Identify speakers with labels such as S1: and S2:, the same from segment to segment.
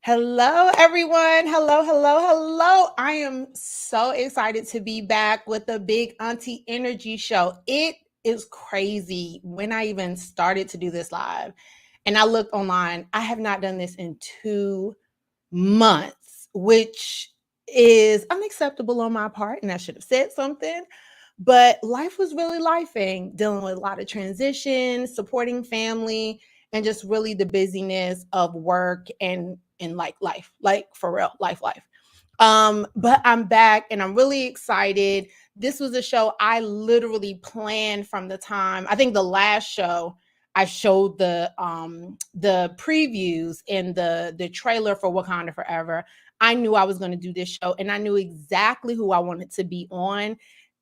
S1: Hello, everyone. Hello, hello, hello. I am so excited to be back with the Big Auntie Energy Show. It is crazy when I even started to do this live and I looked online. I have not done this in 2 months, which is unacceptable on my part. And I should have said something. But life was really lifing, dealing with a lot of transition, supporting family, and just really the busyness of work and like life, like for real, life. But I'm back and I'm really excited. This was a show I literally planned from the time. I think the last show I showed the previews and the trailer for Wakanda Forever. I knew I was going to do this show and I knew exactly who I wanted to be on.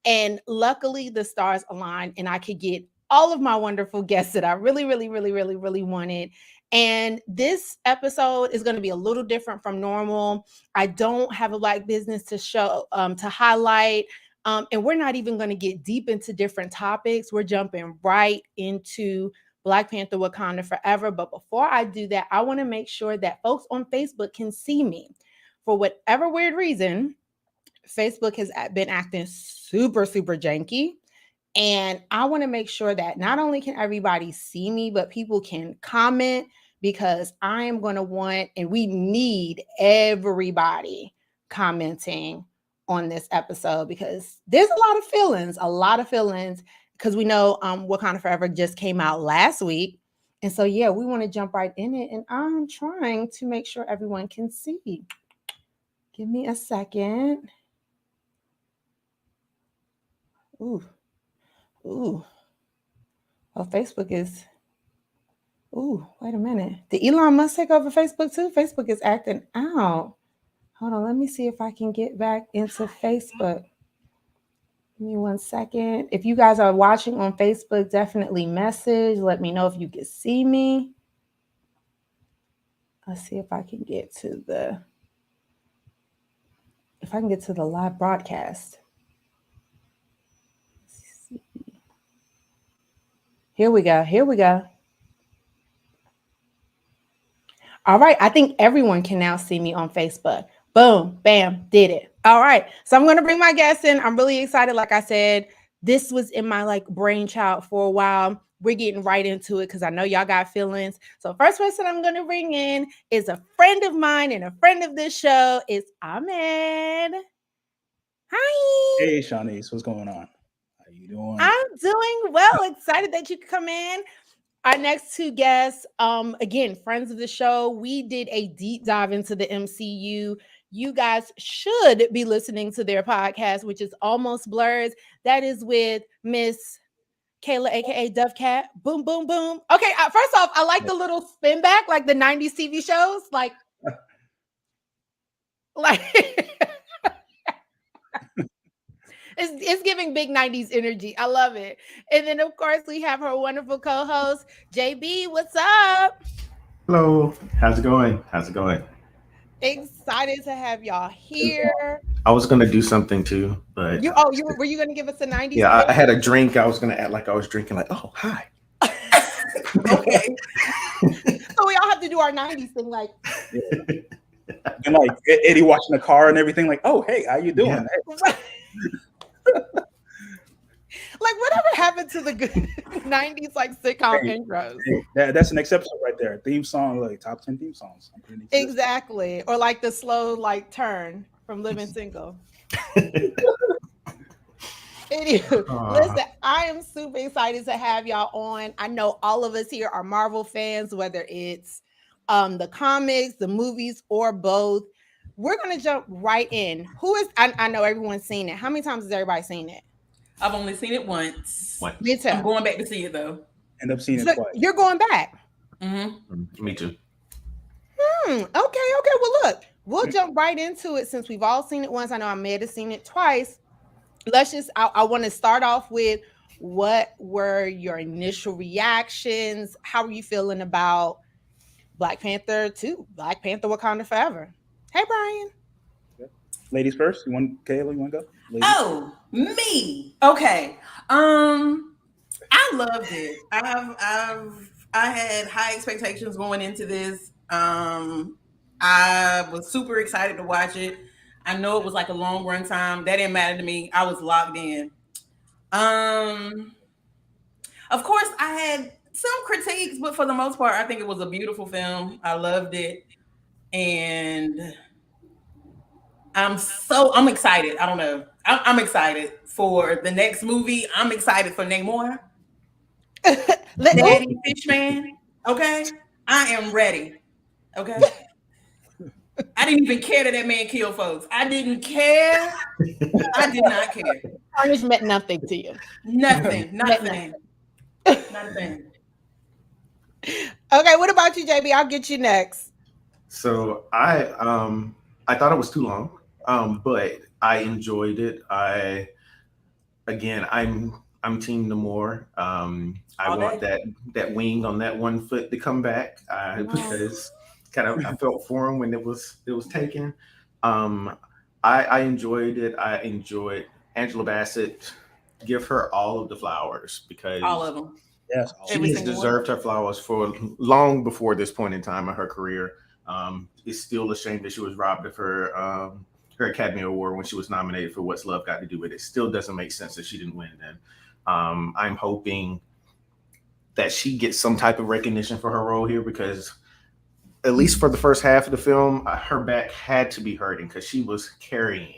S1: And luckily the stars aligned and I could get all of my wonderful guests that I really wanted. And this episode is going to be a little different from normal. I don't have a Black business to show, to highlight. And we're not even going to get deep into different topics. We're jumping right into Black Panther Wakanda Forever. But before I do that, I want to make sure that folks on Facebook can see me. For whatever weird reason, Facebook has been acting super janky. And I want to make sure that not only can everybody see me, but people can comment because I am going to want, and we need everybody commenting on this episode because there's a lot of feelings because we know Wakanda Forever just came out last week. And so, yeah, we want to jump right in it. And I'm trying to make sure everyone can see. Give me a second. Ooh. Oh, Facebook is. Ooh, wait a minute. Did Elon Musk take over Facebook too? Facebook is acting out. Hold on, let me see if I can get back into Facebook. Give me 1 second. If you guys are watching on Facebook, definitely message. Let me know if you can see me. Let's see if I can get to the live broadcast. Here we go. All right, I think everyone can now see me on Facebook. Boom, bam, did it. All right, so I'm going to bring my guests in. I'm really excited. Like I said, this was in my brainchild for a while. We're getting right into it because I know y'all got feelings. So first person I'm going to bring in is a friend of mine and a friend of this show is Ahmed. Hi.
S2: Hey, Shanice, what's going on? How you doing?
S1: I'm doing well. Excited that you could come in. Our next two guests, again, friends of the show. We did a deep dive into the MCU. You guys should be listening to their podcast, which is Almost Blerd. That is with Miss Kayla, aka Dove Cat. Boom, boom, boom. Okay, first off, I like the little spin back, like the 90s TV shows. Like It's giving big 90s energy. I love it. And then, of course, we have her wonderful co-host, JB. What's up?
S3: Hello. How's it going?
S1: Excited to have y'all here.
S3: I was gonna do something too, but
S1: were you gonna give us a 90s?
S3: Yeah, I had a drink. I was gonna act like I was drinking. Like, oh, hi.
S1: Okay. So we all have to do our 90s thing, like.
S2: And like Eddie watching the car and everything. Like, oh, hey, how you doing?
S1: Yeah. Like, whatever happened to the good 90s sitcom intros?
S2: That's an exception right there. Theme song, top 10 theme songs.
S1: Exactly. Or the slow turn from Living Single. Anywho, listen, I am super excited to have y'all on. I know all of us here are Marvel fans, whether it's the comics, the movies, or both. We're going to jump right in. I know everyone's seen it. How many times has everybody seen it?
S4: I've only seen it once.
S1: Me too.
S4: I'm going back to see it though.
S2: End up seeing it twice.
S1: You're going back?
S4: Mm-hmm.
S3: Me too.
S1: Okay. Well, look, we'll jump right into it since we've all seen it once. I know Ahmed has seen it twice. I want to start off with what were your initial reactions? How are you feeling about Black Panther 2, Black Panther Wakanda Forever? Hey, Brian.
S2: Ladies first. Kayla, you want to go? Ladies.
S4: Oh, me. Okay. I loved it. I had high expectations going into this. I I was super excited to watch it. I know it was like a long run time. That didn't matter to me. I was locked in. Um, of course, I had some critiques, but for the most part, I think it was a beautiful film. I loved it, and I'm excited. I don't know. I'm excited for the next movie. I'm excited for Namor, Daddy Fishman. Okay, I am ready. Okay, I didn't even care that man killed folks. I didn't care. I did not care.
S1: Carnage meant nothing to you.
S4: Nothing. Not a thing. Not a thing.
S1: Okay, what about you, JB? I'll get you next.
S3: So I thought it was too long, but I enjoyed it. I'm Team Namor. I
S4: All
S3: want
S4: day.
S3: that wing on that one foot to come back because kind of I felt for him when it was taken. I enjoyed it. I enjoyed Angela Bassett. Give her all of the flowers because
S4: All of them.
S2: Yes.
S3: she
S4: Every
S3: has
S4: single
S3: deserved her flowers for long before this point in time of her career. It's still a shame that she was robbed of her Academy Award when she was nominated for What's Love Got to Do with It. Still doesn't make sense that she didn't win then. I'm hoping that she gets some type of recognition for her role here because at least for the first half of the film, her back had to be hurting because she was carrying.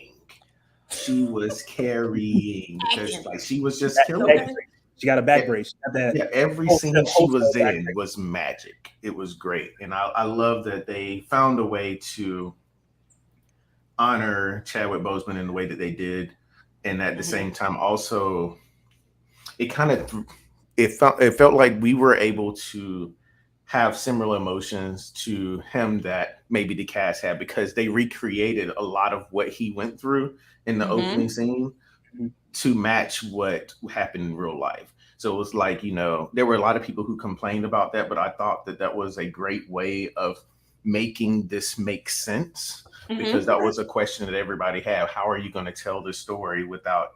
S3: She was carrying because like she was just killing it.
S2: She got a back brace. She got that.
S3: Yeah, every scene she was in was magic. It was great. And I love that they found a way to honor Chadwick Boseman in the way that they did. And at the same time, also, it felt like we were able to have similar emotions to him that maybe the cast had because they recreated a lot of what he went through in the opening scene to match what happened in real life. So it was like, there were a lot of people who complained about that, but I thought that was a great way of making this make sense because that was a question that everybody had. How are you going to tell this story without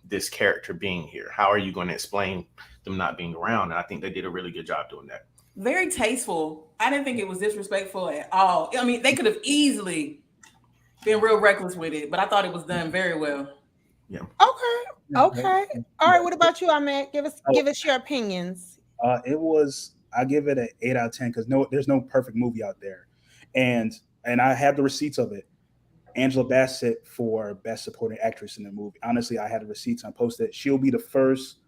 S3: this character being here? How are you going to explain them not being around? And I think they did a really good job doing that.
S4: Very tasteful. I didn't think it was disrespectful at all. I mean, they could have easily been real reckless with it, but I thought it was done very well.
S3: Yeah.
S1: Okay. All right. What about you, Ahmed? Give us your opinions.
S2: I give it an 8 out of 10 because there's no perfect movie out there, and I have the receipts of it. Angela Bassett for Best Supporting Actress in the movie. Honestly, I had the receipts. I posted. She'll be the first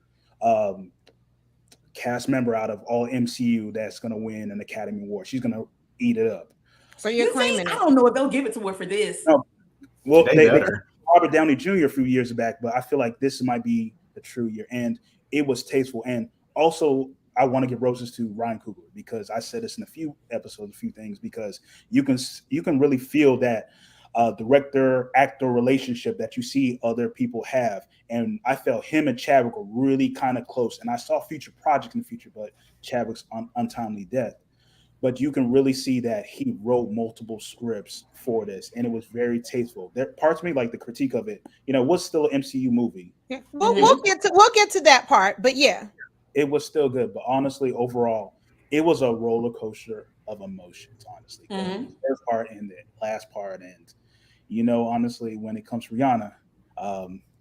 S2: cast member out of all MCU that's going to win an Academy Award. She's going to eat it up.
S1: So you're claiming it.
S4: I don't know if they'll give it to her for this.
S2: No. Well, they Robert Downey Jr. a few years back, but I feel like this might be the true year. And it was tasteful. And also, I want to give roses to Ryan Coogler because I said this in a few episodes, a few things, because you can really feel that director-actor relationship that you see other people have. And I felt him and Chadwick were really kind of close. And I saw future projects in the future, but Chadwick's untimely death. But you can really see that he wrote multiple scripts for this, and it was very tasteful. There parts of me like the critique of it. Was still an MCU movie.
S1: Yeah. Well, we'll get to that part, but yeah,
S2: it was still good. But honestly, overall, it was a roller coaster of emotions. Honestly, the first part and the last part, and honestly, when it comes to Rihanna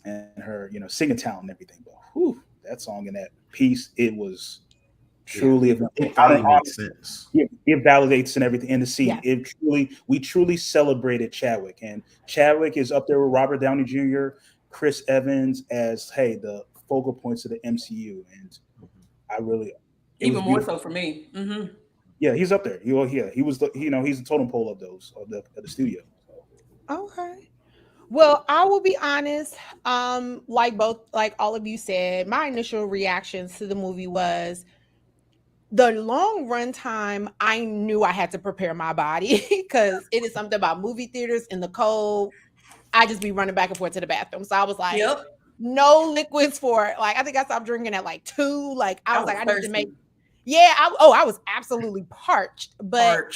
S2: and her, singing talent and everything, but that song and that piece, it was. Truly,
S3: it finally makes sense.
S2: It validates and everything in the scene. Yeah. We truly celebrated Chadwick, and Chadwick is up there with Robert Downey Jr., Chris Evans as the focal points of the MCU, and I really
S4: even more so for me. Mm-hmm.
S2: Yeah, he's up there. He was he's the totem pole of those of the studio.
S1: Okay. Well, I will be honest. Like all of you said, my initial reactions to the movie was. The long run time, I knew I had to prepare my body because it is something about movie theaters in the cold. I just be running back and forth to the bathroom. So I was like, no liquids for I think I stopped drinking at 2. I was like, I need to make. Yeah. I was absolutely parched. But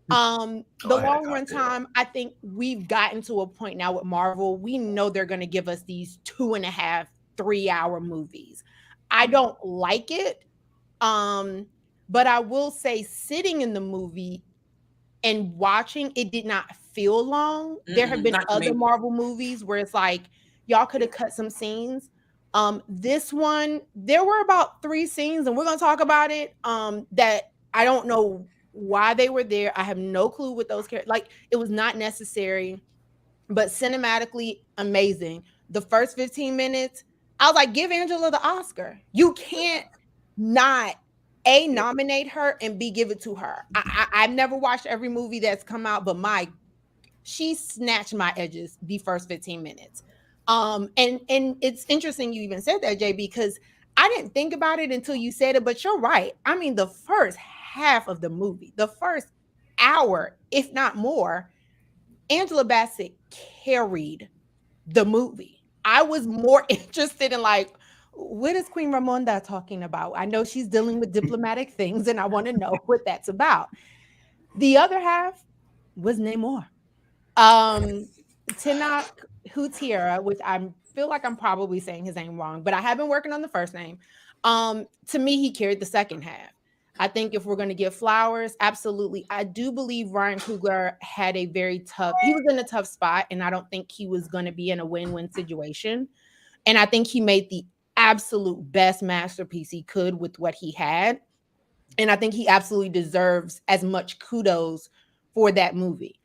S1: the long run time, I think we've gotten to a point now with Marvel. We know they're going to give us these 2.5, 3-hour movies. I don't like it. But I will say sitting in the movie, and watching it did not feel long. There have been other Marvel movies where it's like y'all could have cut some scenes. This one, there were about 3 scenes, and we're gonna talk about it. That I don't know why they were there. I have no clue what those characters, like, it was not necessary, but cinematically amazing. The first 15 minutes, I was like, give Angela the Oscar. You can't not nominate her and give it to her. I've never watched every movie that's come out, but she snatched my edges the first 15 minutes. And it's interesting you even said that, Jay, because I didn't think about it until you said it, but you're right. I mean, the first half of the movie, the first hour, if not more, Angela Bassett carried the movie. I was more interested in, like, what is Queen Ramonda talking about? I know she's dealing with diplomatic things, and I want to know what that's about. The other half was Namor. Tenoch Huerta, which I feel like I'm probably saying his name wrong, but I have been working on the first name. To me, he carried the second half. I think if we're going to give flowers, absolutely. I do believe Ryan Coogler had he was in a tough spot, and I don't think he was going to be in a win-win situation. And I think he made the absolute best masterpiece he could with what he had. And I think he absolutely deserves as much kudos for that movie.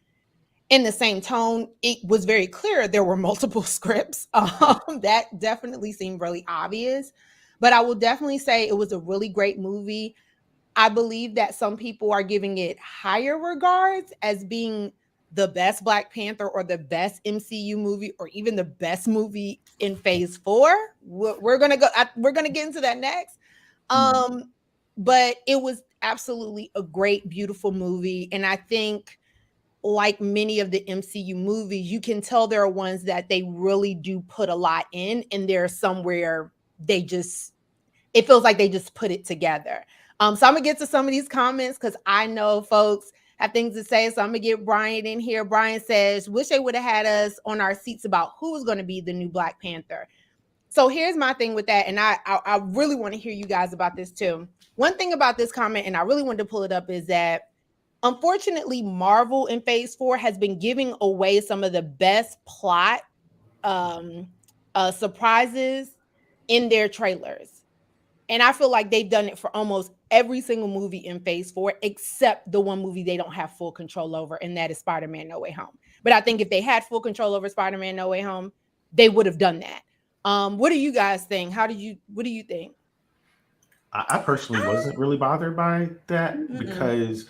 S1: In the same tone, it was very clear there were multiple scripts. That definitely seemed really obvious. But I will definitely say it was a really great movie. I believe that some people are giving it higher regards as being the best Black Panther or the best MCU movie or even the best movie in Phase 4. We're gonna get into that next. But it was absolutely a great, beautiful movie. And I think, like many of the MCU movies, you can tell there are ones that they really do put a lot in, and there's somewhere it feels like they just put it together. So I'm gonna get to some of these comments because I know folks have things to say. So I'm gonna get Brian in here. Brian says, wish they would have had us on our seats about who's going to be the new Black Panther. So here's my thing with that, and I really want to hear you guys about this too. One thing about this comment, and I really wanted to pull it up, is that unfortunately, Marvel in Phase 4 has been giving away some of the best plot surprises in their trailers. And I feel like they've done it for almost every single movie in Phase 4, except the one movie they don't have full control over, and that is Spider-Man No Way Home. But I think if they had full control over Spider-Man No Way Home, they would have done that. What do you guys think? What do you think?
S3: I personally wasn't really bothered by that because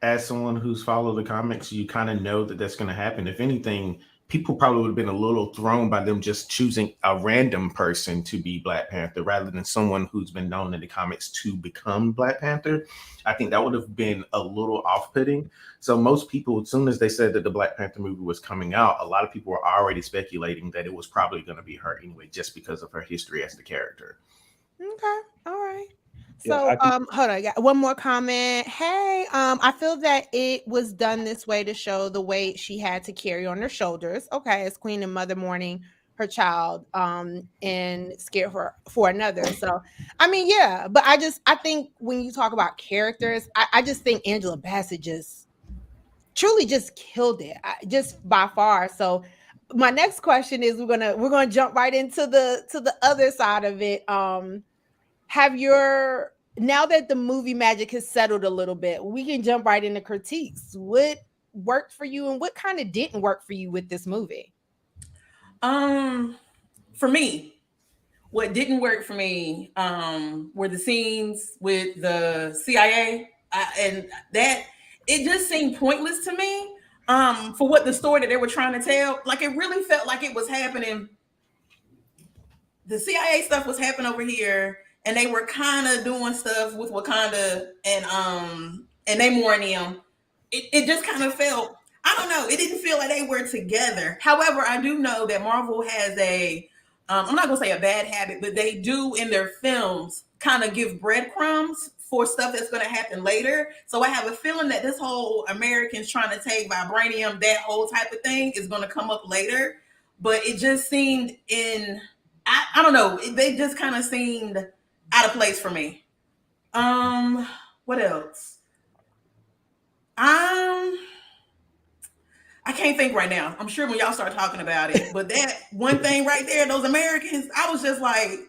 S3: as someone who's followed the comics, you kind of know that that's going to happen. If anything, people probably would have been a little thrown by them just choosing a random person to be Black Panther rather than someone who's been known in the comics to become Black Panther. I think that would have been a little off-putting. So most people, as soon as they said that the Black Panther movie was coming out, a lot of people were already speculating that it was probably going to be her anyway, just because of her history as the character.
S1: Okay. All right. So, hold on. I got one more comment. Hey, I feel that it was done this way to show the weight she had to carry on her shoulders. Okay, as Queen and Mother mourning her child, and scared her for another. So, I mean, yeah, but I think when you talk about characters, I just think Angela Bassett truly just killed it, just by far. So, my next question is we're gonna jump right into the other side of it. Now that the movie magic has settled a little bit, we can jump right into critiques. What worked for you and what kind of didn't work for you with this movie?
S4: For me, what didn't work for me were the scenes with the CIA, and that it just seemed pointless to me for what the story that they were trying to tell. Like, it really felt like it was happening. The CIA stuff was happening over here, and they were kind of doing stuff with Wakanda and Namor and them. It just kind of felt, I don't know, it didn't feel like they were together. However, I do know that Marvel has I'm not gonna say a bad habit, but they do in their films kind of give breadcrumbs for stuff that's going to happen later. So I have a feeling that this whole Americans trying to take vibranium, that whole type of thing is going to come up later. But it just seemed I don't know. They just kind of seemed out of place for me. What else? I can't think right now. I'm sure when y'all start talking about it, but that one thing right there, those Americans, I was just like,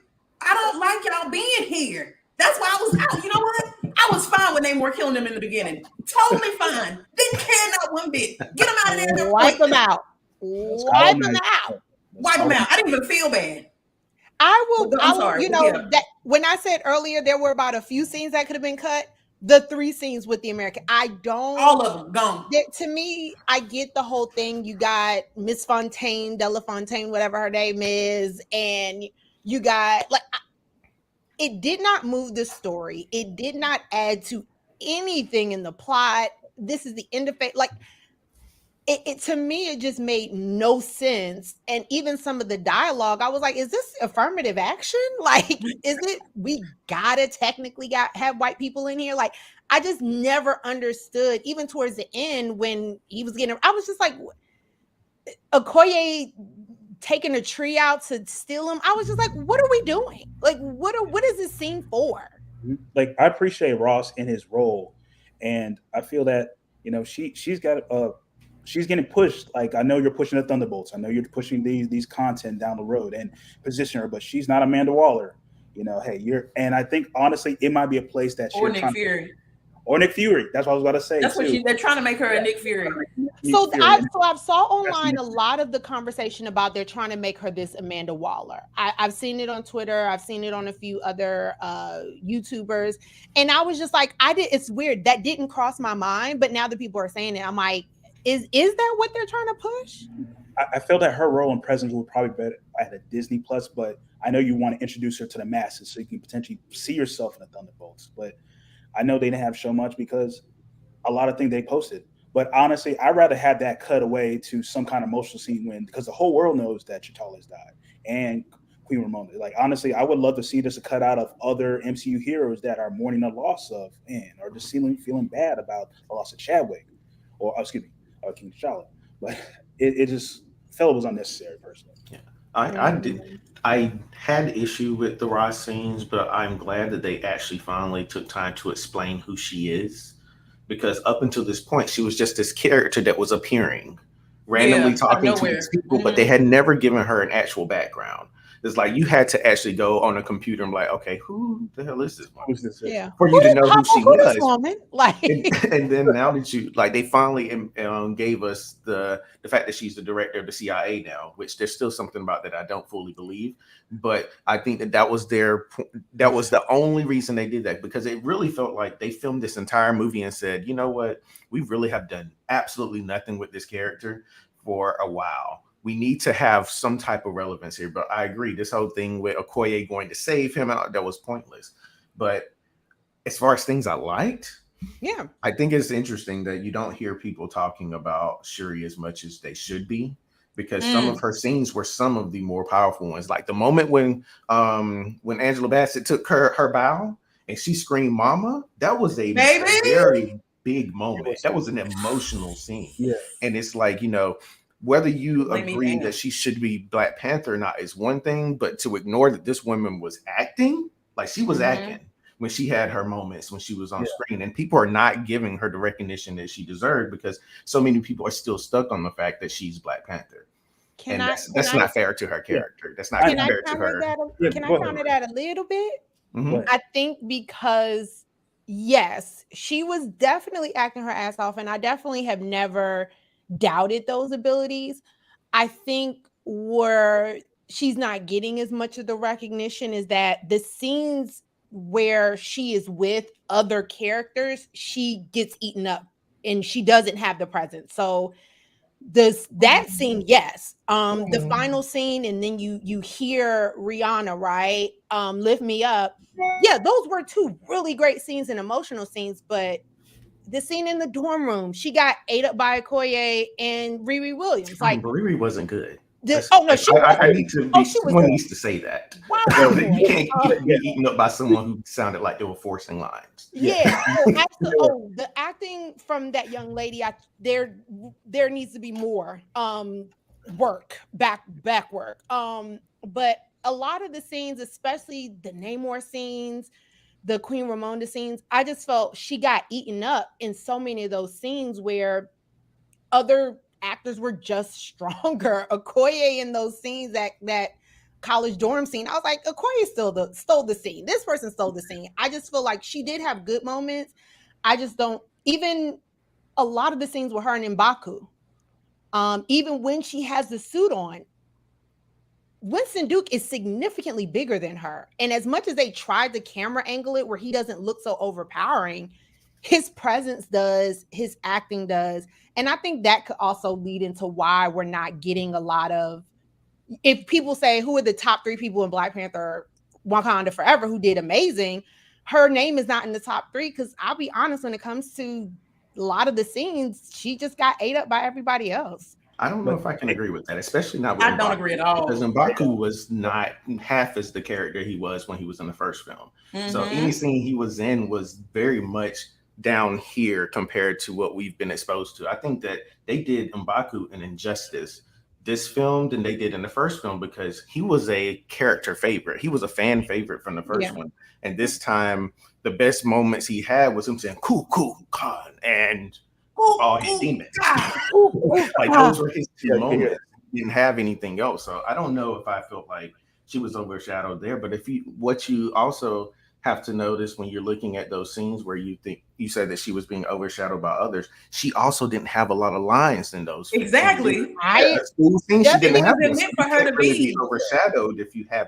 S4: I don't like y'all being here. That's why I was out. You know what? I was fine when Namor killing them in the beginning. Totally fine. Didn't care not one bit. Get them out of there.
S1: Wipe them out. Wipe them out.
S4: Wipe them out. I didn't even feel bad.
S1: I will,
S4: sorry,
S1: you know, that when I said earlier there were about a few scenes that could have been cut, the 3 scenes with the American, I don't.
S4: All of them gone.
S1: To me, I get the whole thing. You got Miss Fontaine, Della Fontaine, whatever her name is, and you got like, it did not move the story. It did not add to anything in the plot. This is the end of it. Like, it to me, it just made no sense. And even some of the dialogue, I was like, is this affirmative action? Like, is it, we gotta technically have white people in here? Like, I just never understood, even towards the end when he was getting, I was just like, Okoye taking a tree out to steal him. I was just like, what are we doing? Like, what is this scene for?
S2: Like, I appreciate Ross in his role. And I feel that, you know, she's got she's getting pushed. Like, I know you're pushing the Thunderbolts. I know you're pushing these content down the road and position her, but she's not Amanda Waller. You know, hey, and I think honestly, it might be a place that
S4: or Nick Fury.
S2: Or Nick Fury. That's what I was about to say.
S4: That's what they're trying to make her a Nick Fury.
S1: So I've saw online a lot of the conversation about they're trying to make her this Amanda Waller. I've seen it on Twitter. I've seen it on a few other YouTubers, and I was just like, it's weird. That didn't cross my mind, but now that people are saying it, I'm like, is that what they're trying to push?
S2: I feel that her role and presence would probably be better at a Disney Plus, but I know you want to introduce her to the masses so you can potentially see yourself in the Thunderbolts. But I know they didn't have so much because a lot of things they posted. But honestly, I'd rather have that cut away to some kind of emotional scene because the whole world knows that T'Challa's died and Queen Ramonda. Like, honestly, I would love to see this a cut out of other MCU heroes that are mourning the loss of or just feeling bad about the loss of Chadwick or King T'Challa. But it just felt it was unnecessary personally.
S3: Yeah, I had issue with the Ross scenes, but I'm glad that they actually finally took time to explain who she is, because up until this point, she was just this character that was appearing randomly talking to these people, but they had never given her an actual background. It's like you had to actually go on a computer and be like, okay, who the hell is this woman?
S2: Who's this?
S1: Yeah,
S3: for you to know who she was.
S1: Woman? Like,
S3: and then now that they finally gave us the fact that she's the director of the CIA now, which there's still something about that I don't fully believe, but I think that was the only reason they did that, because it really felt like they filmed this entire movie and said, you know what, we really have done absolutely nothing with this character for a while. We need to have some type of relevance here. But I agree, this whole thing with Okoye going to save him, that was pointless. But as far as things I liked,
S1: yeah,
S3: I think it's interesting that you don't hear people talking about Shuri as much as they should be, because some of her scenes were some of the more powerful ones. Like the moment when Angela Bassett took her bow and she screamed "Mama," that was a very big moment. That was an emotional scene.
S2: Yeah.
S3: And it's like, you know, whether you agree that she should be Black Panther or not is one thing, but to ignore that this woman was acting, like she was acting when she had her moments when she was on screen, and people are not giving her the recognition that she deserved because so many people are still stuck on the fact that she's Black Panther. That's not fair to her character. That's not fair to her.
S1: Can I counter that a little bit?
S3: Mm-hmm.
S1: I think because, yes, she was definitely acting her ass off, and I definitely have never doubted those abilities. I think where she's not getting as much of the recognition is that the scenes where she is with other characters, she gets eaten up and she doesn't have the presence. So that scene, yes. The final scene, and then you hear Rihanna, right? Lift Me Up. Yeah, those were 2 really great scenes and emotional scenes, but the scene in the dorm room, she got ate up by Okoye and Riri Williams. Like,
S3: Riri wasn't good.
S1: I
S3: need to be. Someone needs to say that.
S1: Wow.
S3: You can't be eaten up by someone who sounded like they were forcing lines.
S1: Yeah. The acting from that young lady, there needs to be more back work. But a lot of the scenes, especially the Namor scenes, the Queen Ramonda scenes, I just felt she got eaten up in so many of those scenes where other actors were just stronger. Okoye in those scenes, that college dorm scene, I was like, Okoye stole the scene. This person stole the scene. I just feel like she did have good moments. I just don't, even a lot of the scenes with her and M'Baku, even when she has the suit on, Winston Duke is significantly bigger than her. And as much as they tried to camera angle it where he doesn't look so overpowering, his presence does, his acting does. And I think that could also lead into why we're not getting a lot of, if people say who are the top 3 people in Black Panther Wakanda Forever who did amazing, her name is not in the top 3, because I'll be honest, when it comes to a lot of the scenes, she just got ate up by everybody else.
S3: I don't know if I can agree with that, especially not with
S4: I don't agree at all.
S3: Because M'Baku was not half as the character he was when he was in the first film. So any scene he was in was very much down here compared to what we've been exposed to. I think that they did M'Baku an injustice this film than they did in the first film, because he was a character favorite. He was a fan favorite from the first one. And this time, the best moments he had was him saying, "Cool, Khan," and all his demons. Like those were his 2 moments. He didn't have anything else. So I don't know if I felt like she was overshadowed there. But what you also have to notice when you're looking at those scenes where you think you said that she was being overshadowed by others, she also didn't have a lot of lines in those.
S4: Exactly.
S3: She didn't have
S4: meant for her to be
S3: overshadowed if you have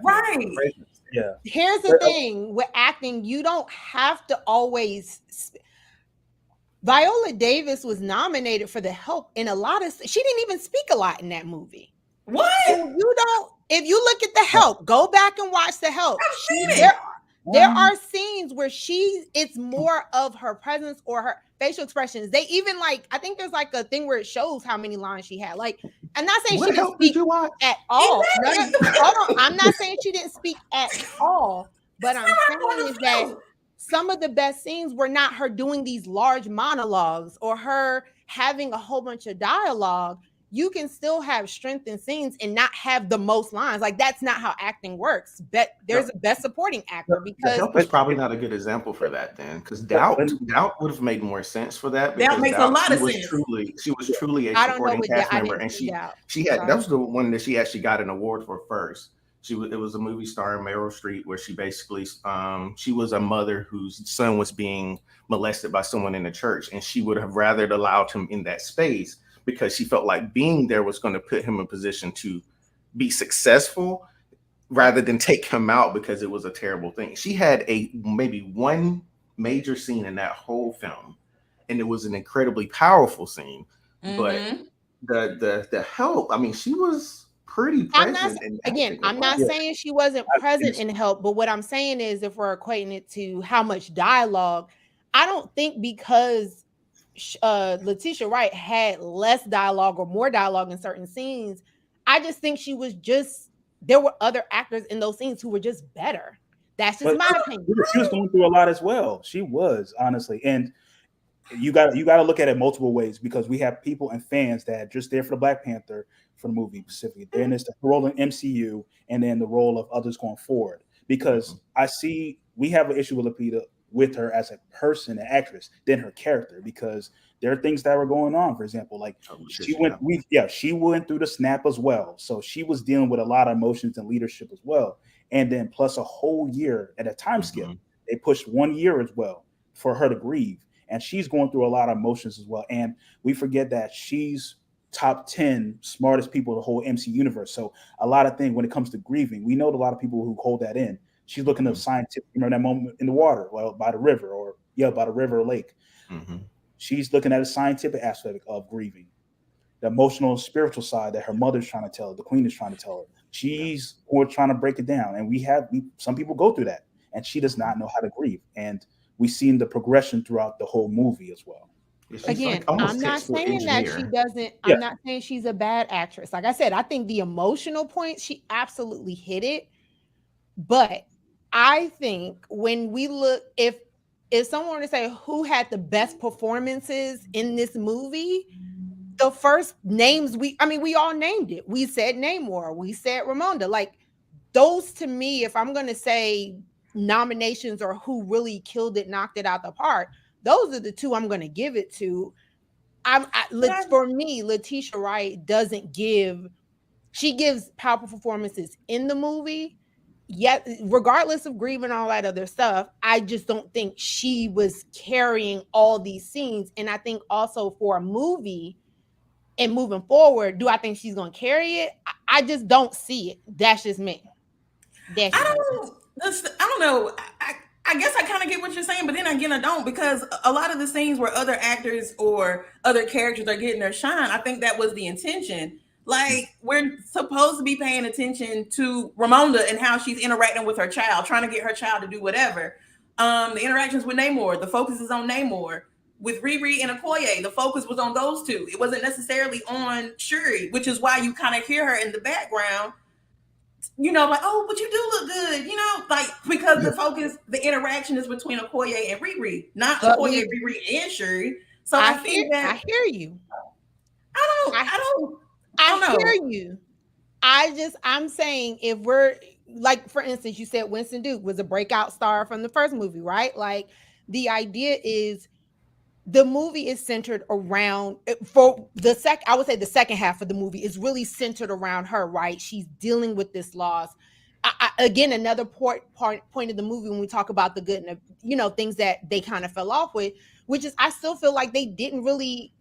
S2: Yeah.
S1: Here's the thing with acting, you don't have to always. Viola Davis was nominated for The Help in a lot of. She didn't even speak a lot in that movie.
S4: What?
S1: If you look at The Help, go back and watch The Help. There are scenes where it's more of her presence or her facial expressions. They even I think there's a thing where it shows how many lines she had. I'm not saying she didn't speak at all. Hold on. I'm not saying she didn't speak at all, but I'm saying is that some of the best scenes were not her doing these large monologues or her having a whole bunch of dialogue. You can still have strength in scenes and not have the most lines. That's not how acting works. There's a best supporting actor, because
S3: Help is probably not a good example for that then, because Doubt would have made more sense for that.
S4: That makes a lot of sense.
S3: She was truly a supporting cast member, and she had that was the one that she actually got an award for first. It was a movie starring Meryl Streep where she basically she was a mother whose son was being molested by someone in the church, and she would have rather allowed him in that space because she felt like being there was going to put him in position to be successful rather than take him out because it was a terrible thing. She had maybe one major scene in that whole film, and it was an incredibly powerful scene. But the Help, I mean, she was pretty present.
S1: I'm not saying she wasn't present in Help, but what I'm saying is, if we're equating it to how much dialogue, I don't think because Letitia Wright had less dialogue or more dialogue in certain scenes, I just think there were other actors in those scenes who were just better. That's just my opinion.
S2: She was going through a lot as well. She was, honestly. And you got to look at it multiple ways, because we have people and fans that are just there for the Black Panther, for the movie specifically. Then there's the role in MCU, and then the role of others going forward. Because I see we have an issue with Lupita with her as a person, an actress, than her character, because there are things that were going on. For example, she went through the snap as well, so she was dealing with a lot of emotions and leadership as well, and then plus a whole year at a time skip. They pushed 1 year as well for her to grieve, and she's going through a lot of emotions as well. And we forget that she's top 10 smartest people in the whole MC universe. So a lot of things when it comes to grieving, we know a lot of people who hold that in. She's looking at scientific, that moment in the water, by the river, by the river or lake. She's looking at a scientific aspect of grieving, the emotional and spiritual side that her mother's trying to tell her, the queen is trying to tell her. She's trying to break it down. And some people go through that, and she does not know how to grieve. And we've seen the progression throughout the whole movie as well.
S1: Again, I'm not saying that she doesn't. I'm not saying she's a bad actress. Like I said, I think the emotional point, she absolutely hit it. But I think when we look, if someone were to say who had the best performances in this movie, the first names we all named it. We said Namor, we said Ramonda. Those, to me, if I'm going to say nominations or who really killed it, knocked it out the park, those are the two I'm going to give it to. For me, Letitia Wright she gives powerful performances in the movie. Yet, regardless of grief and all that other stuff, I just don't think she was carrying all these scenes. And I think also for a movie and moving forward, do I think she's going to carry it? I just don't see it. That's just me.
S4: I don't know. I guess I kind of get what you're saying, but then again, I don't, because a lot of the scenes where other actors or other characters are getting their shine, I think that was the intention. Like, we're supposed to be paying attention to Ramonda and how she's interacting with her child, trying to get her child to do whatever. The interactions with Namor, the focus is on Namor. With Riri and Okoye, the focus was on those two. It wasn't necessarily on Shuri, which is why you kind of hear her in the background, you know, like, oh, but you do look good, you know, like, because the focus, the interaction is between Okoye and Riri, not Okoye, Riri, and Shuri. So I
S1: hear you.
S4: I don't know.
S1: Hear you. I'm saying, if we're like, for instance, you said Winston Duke was a breakout star from the first movie, right? Like, the idea is the movie is centered around, for the I would say the second half of the movie is really centered around her, right? She's dealing with this loss. Again, another point of the movie, when we talk about the good and the, things that they kind of fell off with, which is, I still feel like they didn't really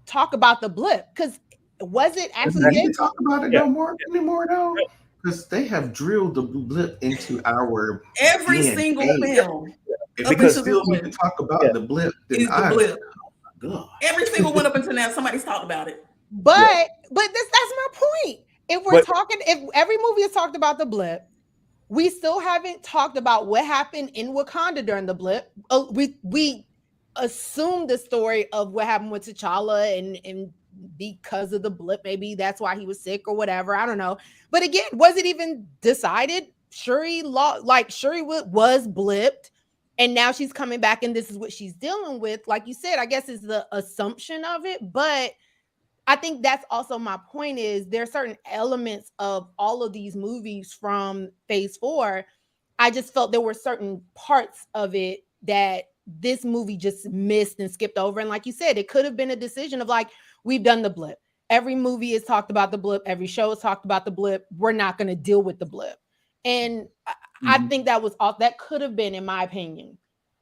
S1: talk about the blip, because was it actually
S3: they talk about it anymore though? Because they have drilled the blip into our
S4: every single film.
S3: If we still need to talk about the blip, then
S4: the blip. Oh, every single one up until now, somebody's talked about it.
S1: But that's my point. If every movie has talked about the blip, we still haven't talked about what happened in Wakanda during the blip. We assume the story of what happened with T'Challa, and because of the blip, maybe that's why he was sick or whatever. I don't know. But again, was it even decided? Shuri was blipped, and now she's coming back, and this is what she's dealing with. Like you said, I guess is the assumption of it. But I think that's also my point, is there are certain elements of all of these movies from Phase 4. I just felt there were certain parts of it that this movie just missed and skipped over. And like you said, it could have been a decision of like, we've done the blip. Every movie has talked about the blip. Every show has talked about the blip. We're not going to deal with the blip. And I think that could have been, in my opinion,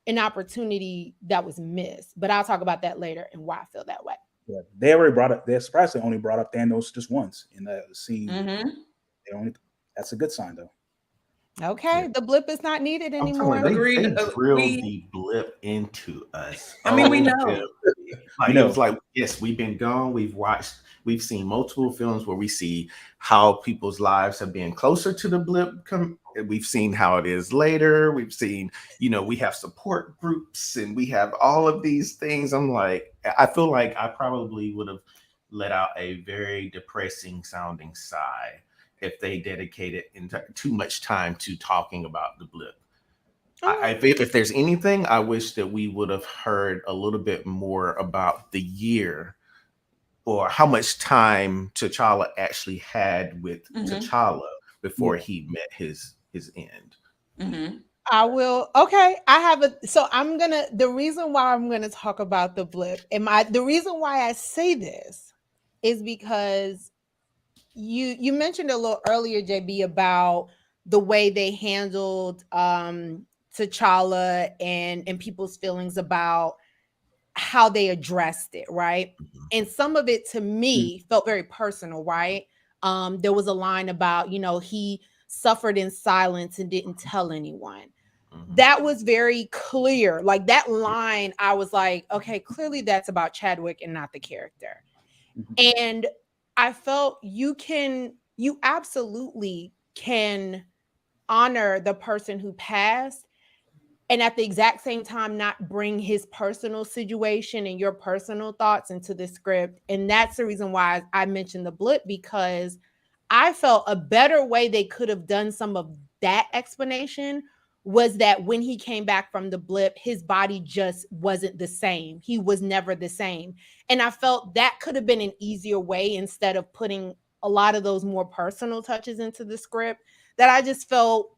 S1: an opportunity that was missed. But I'll talk about that later and why I feel that way.
S2: Yeah, they already brought up. They surprisingly only brought up Thanos just once in the scene. That's a good sign, though.
S1: Okay, the blip is not needed anymore.
S3: They drilled the blip into us.
S4: I mean, we know.
S3: It was like, yes, we've been gone. We've seen multiple films where we see how people's lives have been closer to the blip. We've seen how it is later. We've seen, we have support groups and we have all of these things. I'm like, I feel like I probably would have let out a very depressing sounding sigh if they dedicated too much time to talking about the blip. If there's anything, I wish that we would have heard a little bit more about the year, or how much time T'Challa actually had with T'Challa before he met his end.
S1: I will. Okay. The reason why I'm going to talk about the blip, the reason why I say this is because you mentioned a little earlier, JB, about the way they handled T'Challa and people's feelings about how they addressed it, right? And some of it, to me, felt very personal, right? There was a line about, he suffered in silence and didn't tell anyone. That was very clear. Like, that line, I was like, okay, clearly that's about Chadwick and not the character. And I felt you absolutely can honor the person who passed, and at the exact same time not bring his personal situation and your personal thoughts into the script. And that's the reason why I mentioned the blip, because I felt a better way they could have done some of that explanation was that when he came back from the blip, his body just wasn't the same. He was never the same. And I felt that could have been an easier way, instead of putting a lot of those more personal touches into the script, that I just felt,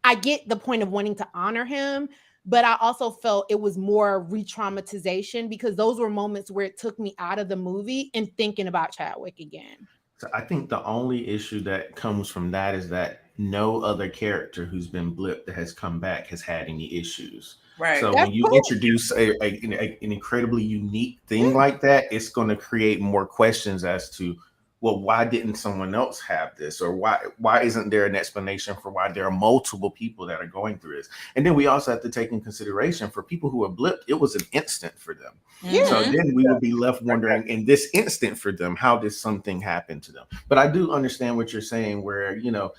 S1: I get the point of wanting to honor him, but I also felt it was more re-traumatization because those were moments where it took me out of the movie and thinking about Chadwick again.
S3: So I think the only issue that comes from that is that no other character who's been blipped that has come back has had any issues.
S4: Right.
S3: So
S1: That's
S3: when you
S1: cool.
S3: introduce an incredibly unique thing like that, it's going to create more questions as to, well, why didn't someone else have this? Or why isn't there an explanation for why there are multiple people that are going through this? And then we also have to take in consideration for people who are blipped, it was an instant for them.
S1: Yeah.
S3: So then we would be left wondering, in this instant for them, how did something happen to them? But I do understand what you're saying, where, you know,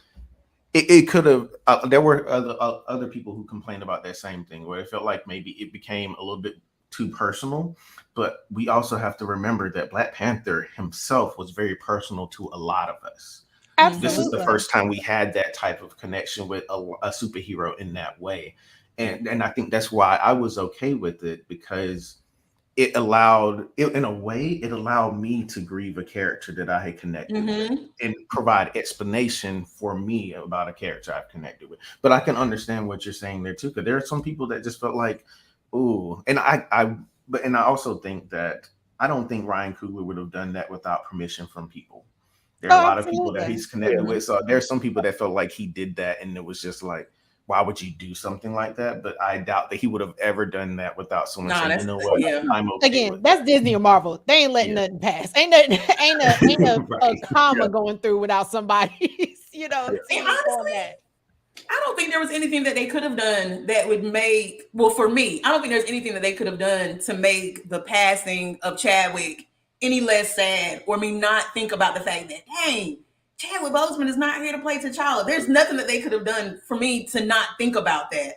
S3: it could have, there were other people who complained about that same thing, where it felt like maybe it became a little bit too personal. But we also have to remember that Black Panther himself was very personal to a lot of us.
S1: Absolutely.
S3: This is the first time we had that type of connection with a superhero in that way. And I think that's why I was okay with it, because it allowed me to grieve a character that I had connected with and provide explanation for me about a character I've connected with. But I can understand what you're saying there too, because there are some people that just felt like, ooh, and I also think that I don't think Ryan Coogler would have done that without permission from people. There are a lot of people that he's connected with. So there's some people that felt like he did that, and it was just like, why would you do something like that? But I doubt that he would have ever done that without someone saying, you know what, I'm okay.
S1: Again, that's Disney or Marvel. They ain't letting nothing pass. Ain't a comma going through without somebody, you know.
S4: See, honestly, I don't think there was anything that they could have done that would make, well, for me, I don't think there's anything that they could have done to make the passing of Chadwick any less sad, or me not think about the fact that, dang, Chadwick Boseman is not here to play T'Challa. There's nothing that they could have done for me to not think about that.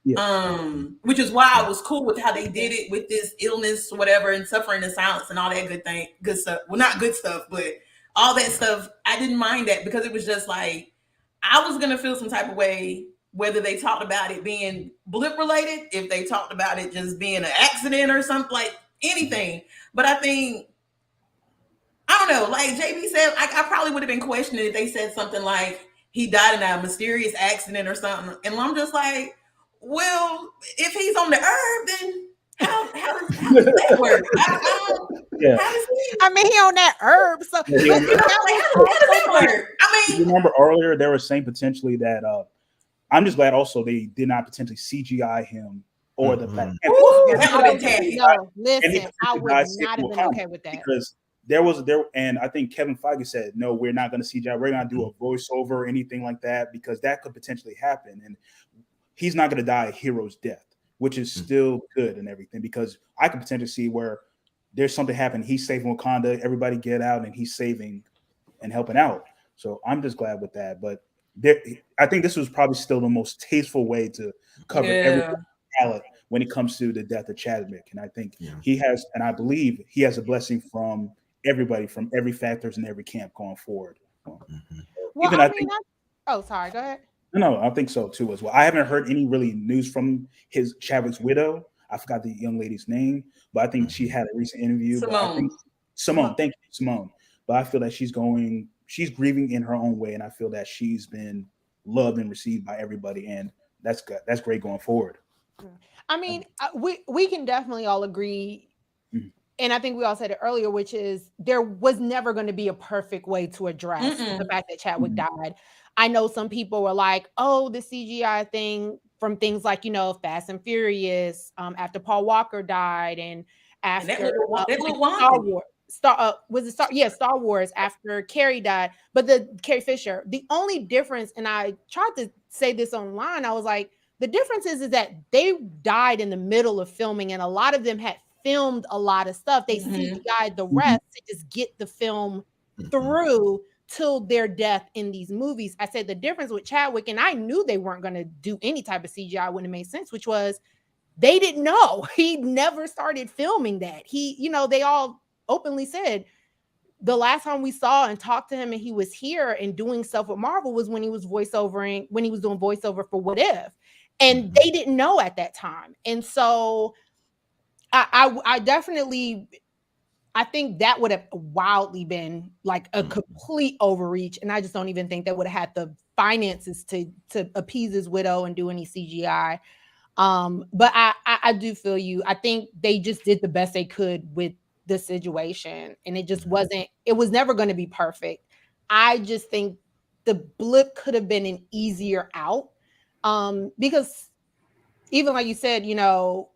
S4: Yeah. Which is why I was cool with how they did it with this illness, whatever, and suffering in silence and all that good stuff. Well, not good stuff, but all that stuff. I didn't mind that, because it was just like, I was gonna feel some type of way whether they talked about it being blip related, if they talked about it just being an accident or something, like anything. But I think, I don't know, like JB said, I probably would have been questioning if they said something like he died in a mysterious accident or something. And I'm just like, well, if he's on the herb, then how does that work?
S1: I mean, he on that herb. So how does
S4: that work? I mean,
S2: remember earlier they were saying potentially that I'm just glad also they did not potentially CGI him or the Black Panther.
S1: No, listen, I would not have been okay with that.
S2: Because there, and I think Kevin Feige said, no, we're not going to CGI. We're not going to do a voiceover or anything like that, because that could potentially happen. And he's not going to die a hero's death, which is still good and everything, because I could potentially see where there's something happening. He's saving Wakanda, everybody get out, and he's saving and helping out. So I'm just glad with that. But I think this was probably still the most tasteful way to cover every palette when it comes to the death of Chadwick. And I think he has, and I believe he has a blessing from everybody, from every factors and every camp going forward.
S1: Well, I think, sorry, go ahead.
S2: No, I think so too as well. I haven't heard any really news from Chadwick's widow. I forgot the young lady's name, but I think she had a recent interview. Simone, thank you, Simone. But I feel that she's grieving in her own way, and I feel that she's been loved and received by everybody, and that's good. That's great going forward.
S1: I mean, we can definitely all agree, and I think we all said it earlier, which is there was never going to be a perfect way to address the fact that Chadwick died. I know some people were like, oh, the CGI thing from things like, Fast and Furious, after Paul Walker died, and after Star Wars after Carrie died, but Carrie Fisher. The only difference, and I tried to say this online, I was like, the difference is that they died in the middle of filming, and a lot of them had filmed a lot of stuff. They CGI'd the rest to just get the film through till their death in these movies. I said the difference with Chadwick, and I knew they weren't going to do any type of CGI when it made sense, which was they didn't know. He never started filming that. They all openly said the last time we saw and talked to him and he was here and doing stuff with Marvel was when he was doing voiceover for What If. And they didn't know at that time. And so I definitely, I think that would have wildly been like a complete overreach. And I just don't even think they would have had the finances to appease his widow and do any CGI. But I do feel you. I think they just did the best they could with the situation, and it just wasn't. It was never going to be perfect. I just think the blip could have been an easier out, because even like you said,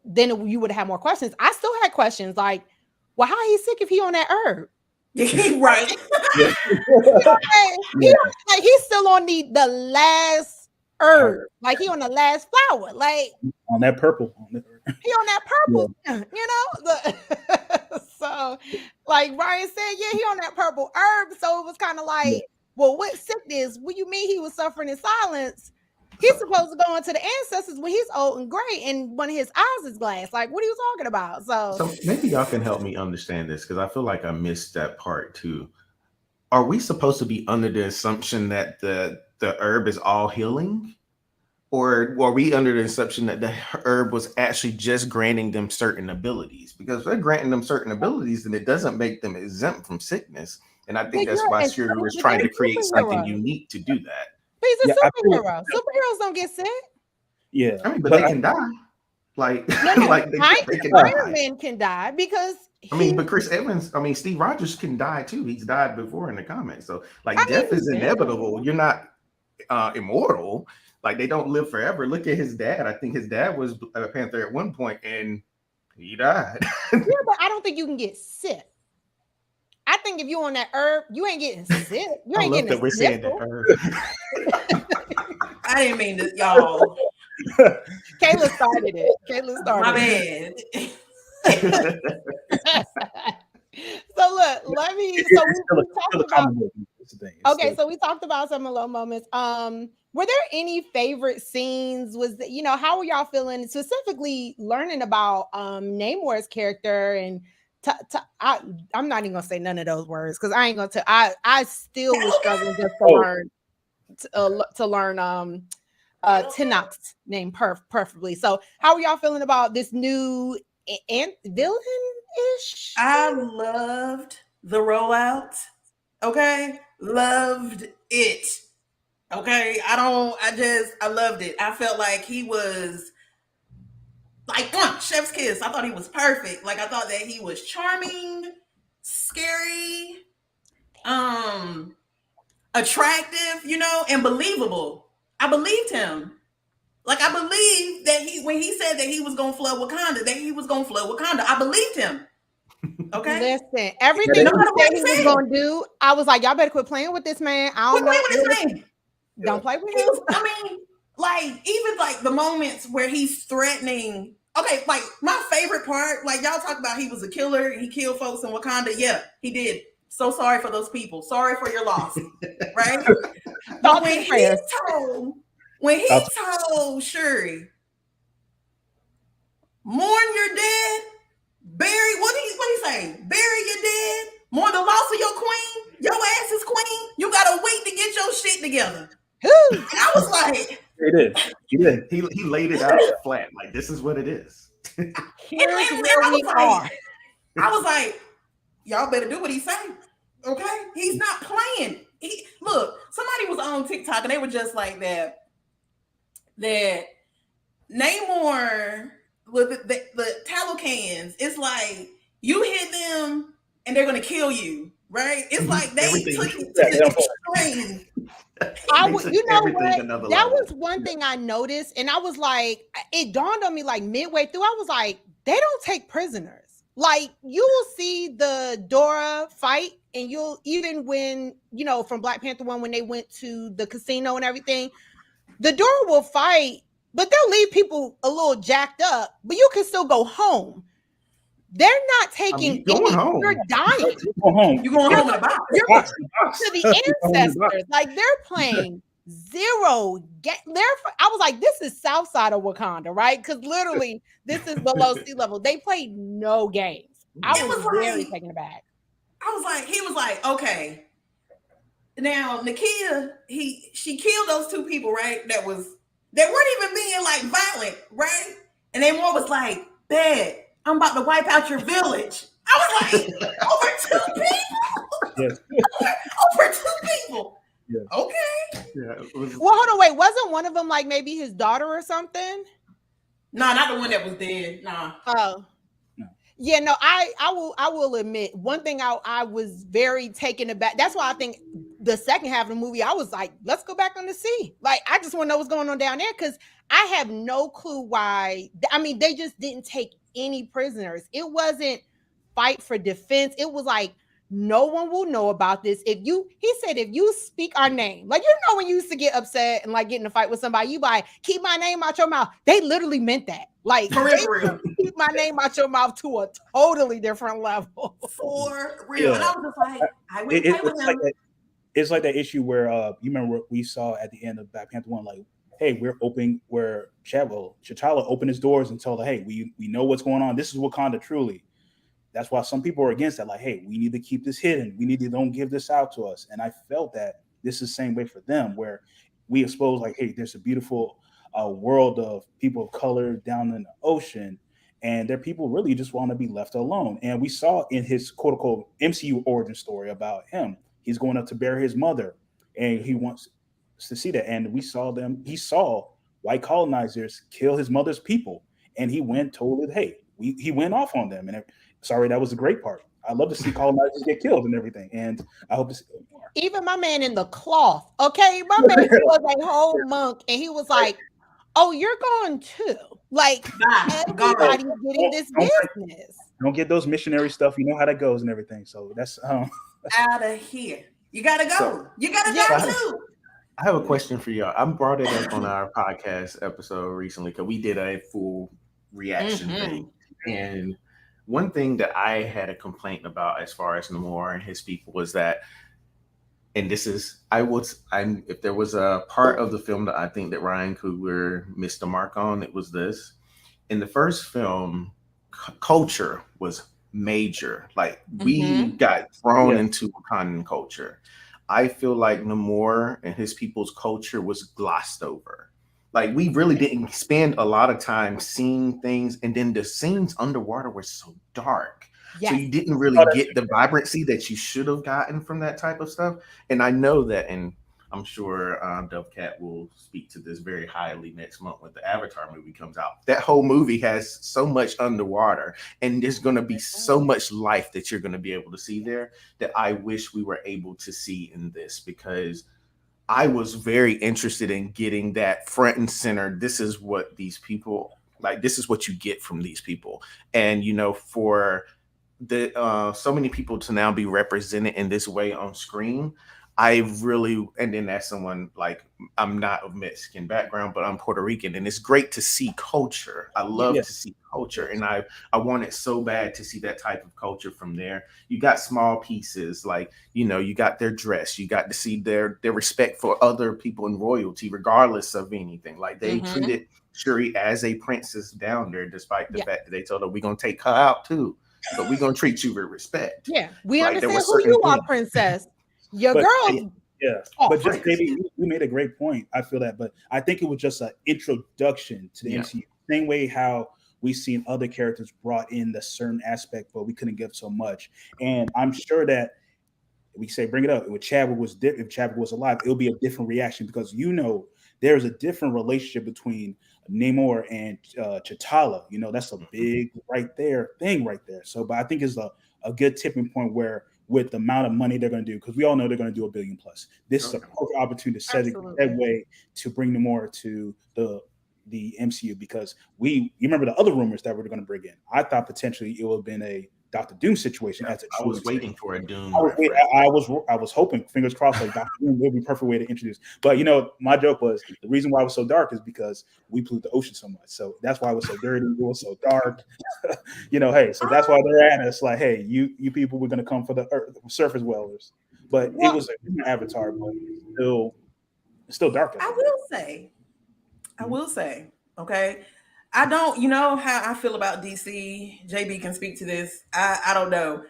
S1: then you would have had more questions. I still had questions like, well, how he sick if he on that herb?
S4: Right.
S2: Yeah.
S1: He's still on the last herb, like he on the last flower, like
S2: on that purple.
S1: He on that purple, so like Ryan said, he on that purple herb. So it was kind of like, well, what sickness? What you mean he was suffering in silence? He's supposed to go into the ancestors when he's old and gray and one of his eyes is glass. Like, what are you talking about?
S3: So maybe y'all can help me understand this, because I feel like I missed that part too. Are we supposed to be under the assumption that the herb is all healing? Or were we under the assumption that the herb was actually just granting them certain abilities? Because if they're granting them certain abilities, then it doesn't make them exempt from sickness. And I think that's why Shuri was trying to create something unique to do that.
S1: He's a superhero. Superheroes don't get sick.
S2: Yeah.
S3: I mean, but they can die. Like, like they can
S1: Iron Man can die because
S3: but Chris Evans, Steve Rogers can die too. He's died before in the comics. So death is inevitable. You're not immortal. Like, they don't live forever. Look at his dad. I think his dad was a Panther at one point and he died.
S1: Yeah, but I don't think you can get sick. I think if you on that herb, you ain't getting sick. You ain't getting
S3: we're saying that herb.
S4: I didn't mean to, y'all.
S1: Kayla started it.
S4: My bad.
S1: So look, so we talked about some low moments. Were there any favorite scenes? How were y'all feeling specifically learning about Namor's character? And I'm not even gonna say none of those words because I ain't gonna tell. I still was struggling just to learn Tinoch's name perfectly. So how are y'all feeling about this new villain-ish?
S4: I loved the rollout. Okay, loved it. Okay, I loved it. I felt like he was like chef's kiss. I thought he was perfect. Like, I thought that he was charming, scary, attractive, and believable. I believed him. Like, I believed that when he said that he was gonna flood Wakanda, I believed him. Okay.
S1: Listen, everything he said he was gonna do, I was like, y'all better quit playing with this man. Don't play with him.
S4: Even like the moments where he's threatening. Okay, like my favorite part, like y'all talk about he was a killer, he killed folks in Wakanda. Yeah, he did. So sorry for those people. Sorry for your loss. Right? But when he told Shuri, mourn your dead, bury, what did he say? Bury your dead, mourn the loss of your queen. Your ass is queen. You gotta wait to get your shit together. And I was like,
S2: he did.
S3: He laid it out flat. Like, this is what it is.
S4: I was like, y'all better do what he say. Okay, he's not playing. Look, somebody was on TikTok and they were just like that Namor with the tallow cans. It's like you hit them and they're gonna kill you, right? It's like they took it to the extreme.
S1: That was one thing I noticed, and I was like, it dawned on me like midway through. I was like, they don't take prisoners. Like, you will see the Dora fight, and you'll even when from Black Panther 1 when they went to the casino and everything, the Dora will fight, but they'll leave people a little jacked up, but you can still go home. They're not taking
S3: going home.
S1: You're dying.
S4: You're going home in a box.
S1: You're going to the ancestors. Like, they're playing zero. I was like, this is south side of Wakanda, right? Because literally, this is below sea level. They played no games. I was very taken aback.
S4: He was like, okay. Now, Nakia, she killed those two people, right? That weren't even being like violent, right? And Namor was like, bad. I'm about to wipe out your village. I was like, over two people?
S2: Yes.
S4: Over two people.
S2: Yeah.
S4: Okay.
S3: Yeah.
S1: Well, hold on, wait. Wasn't one of them like maybe his daughter or something?
S4: No, not the one that was dead. Nah.
S1: Oh. Yeah, no, I will admit one thing. I was very taken aback. That's why I think the second half of the movie, I was like, let's go back on the sea. Like, I just want to know what's going on down there, because I have no clue why. I mean, they just didn't take any prisoners. It wasn't fight for defense. It was like, no one will know about this. He said, if you speak our name, like, when you used to get upset and like get in a fight with somebody, you like, keep my name out your mouth. They literally meant that. Like,
S4: for real.
S1: Keep my name out your mouth to a totally different level.
S4: For real. And I was just like, I went with him.
S2: It's like that issue where you remember what we saw at the end of Black Panther 1, like, hey, we're opening where T'Challa opened his doors and told her, hey, we know what's going on. This is Wakanda truly. That's why some people are against that. Like, hey, we need to keep this hidden. We need to don't give this out to us. And I felt that this is the same way for them, where we expose, like, hey, there's a beautiful world of people of color down in the ocean, and their people really just want to be left alone. And we saw in his quote unquote MCU origin story about him, he's going up to bury his mother, and he wants to see that. And he saw white colonizers kill his mother's people, and he went told it, hey, he went off on them. And that was a great part. I love to see colonizers get killed and everything, and I hope to see more.
S1: Even my man in the cloth, okay, my man was a whole monk, and he was like, oh, you're going too. Like, everybody's getting this business.
S2: Don't get those missionary stuff. You know how that goes and everything. So that's
S4: out of here. You gotta go.
S3: So,
S4: you gotta go too.
S3: I have a question for y'all. I brought it up on our podcast episode recently because we did a full reaction thing. And one thing that I had a complaint about as far as Namor and his people was that, and this is, if there was a part of the film that I think that Ryan Coogler missed the mark on, it was this. In the first film, culture was major. Like, we got thrown into Wakandan culture. I feel like Namor and his people's culture was glossed over. Like, we really didn't spend a lot of time seeing things, and then the scenes underwater were so dark. Yes. So you didn't really get the vibrancy that you should have gotten from that type of stuff. And I know that, and I'm sure Dovecat will speak to this very highly next month when the Avatar movie comes out. That whole movie has so much underwater, and there's going to be so much life that you're going to be able to see there that I wish we were able to see in this, because I was very interested in getting that front and center. This is what these people, like, this is what you get from these people. And, for the so many people to now be represented in this way on screen, I really, and then as someone, like, I'm not of Mexican background, but I'm Puerto Rican, and it's great to see culture. I love to see culture, and I wanted so bad to see that type of culture from there. You got small pieces, like, you got their dress, you got to see their respect for other people in royalty, regardless of anything. Like, they treated Shuri as a princess down there, despite the fact that they told her, we're going to take her out too, but we're going to treat you with respect.
S1: Yeah, we understand who you are, princess. Your girl.
S2: Yeah, but just maybe you made a great point. I feel that, but I think it was just an introduction to the MCU. Same way how we've seen other characters brought in the certain aspect, but we couldn't give so much. And I'm sure that we say bring it up. If Chadwick was alive, it'll be a different reaction, because there's a different relationship between Namor and T'Challa. That's a big thing right there. So, but I think it's a good tipping point where, with the amount of money they're going to do, because we all know they're going to do $1 billion plus. This is a perfect opportunity to set that way to bring them more to the MCU, because you remember the other rumors that we're going to bring in. I thought potentially it would have been a Dr. Doom situation. I
S3: was waiting for a Doom.
S2: I was hoping, fingers crossed, like Dr. Doom would be a perfect way to introduce. But my joke was, the reason why it was so dark is because we pollute the ocean so much. So that's why it was so dirty. It was so dark. Hey, so that's why they're at us like, hey, you people were going to come for the surface dwellers. But it was an Avatar, but it's still dark.
S4: I will say, okay. I don't, how I feel about DC. JB can speak to this. I don't know.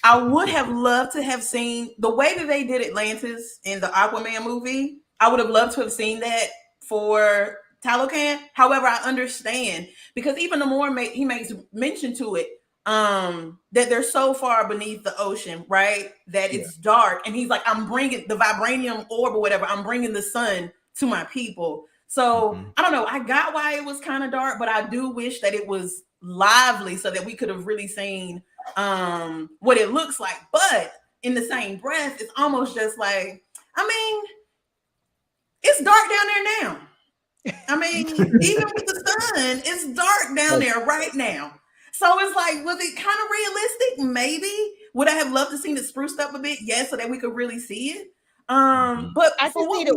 S4: I would have loved to have seen the way that they did Atlantis in the Aquaman movie. I would have loved to have seen that for Talocan. However, I understand, because even Namor he makes mention to it, that they're so far beneath the ocean, right? That it's dark. And he's like, I'm bringing the vibranium orb or whatever. I'm bringing the sun to my people. So I don't know. I got why it was kind of dark, but I do wish that it was lively so that we could have really seen what it looks like. But in the same breath, it's almost just like, I mean, it's dark down there now. I mean, even with the sun, it's dark down there right now. So it's like, was it kind of realistic? Maybe. Would I have loved to see it spruced up a bit? Yes, so that we could really see it. But
S1: I just needed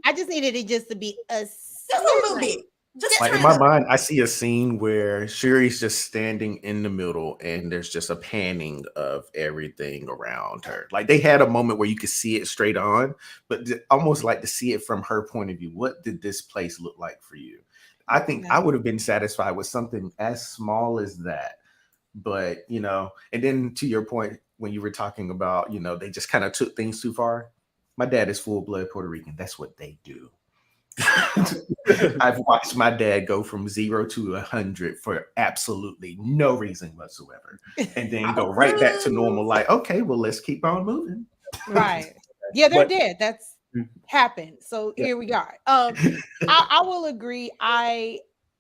S1: I just needed it just to be
S4: just a little bit. Just
S3: like in my mind, I see a scene where Shuri's just standing in the middle and there's just a panning of everything around her. Like they had a moment where you could see it straight on, but almost like to see it from her point of view. What did this place look like for you? I think I would have been satisfied with something as small as that. But, you know, and then to your point, when you were talking about, you know, they just kind of took things too far. My dad is full-blood Puerto Rican. That's what they do. I've watched my dad go from 0 to 100 for absolutely no reason whatsoever, and then go right back to normal. Like, okay, well, let's keep on moving.
S1: Right? Yeah, they're dead. That's happened. So here we are. I will agree.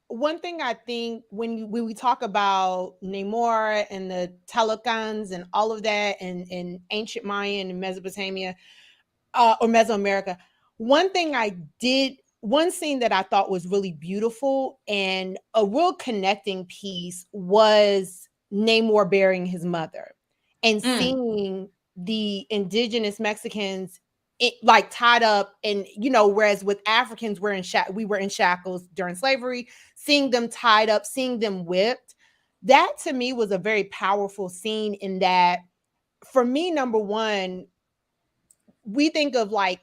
S1: One thing I think when we talk about Namor and the Telekans and all of that, and ancient Mayan and Mesopotamia or Mesoamerica, one scene that I thought was really beautiful and a real connecting piece was Namor burying his mother and seeing the indigenous Mexicans like tied up, and you know, whereas with Africans we were in shackles during slavery, seeing them tied up, seeing them whipped, that to me was a very powerful scene. In that, for me, number one, we think of like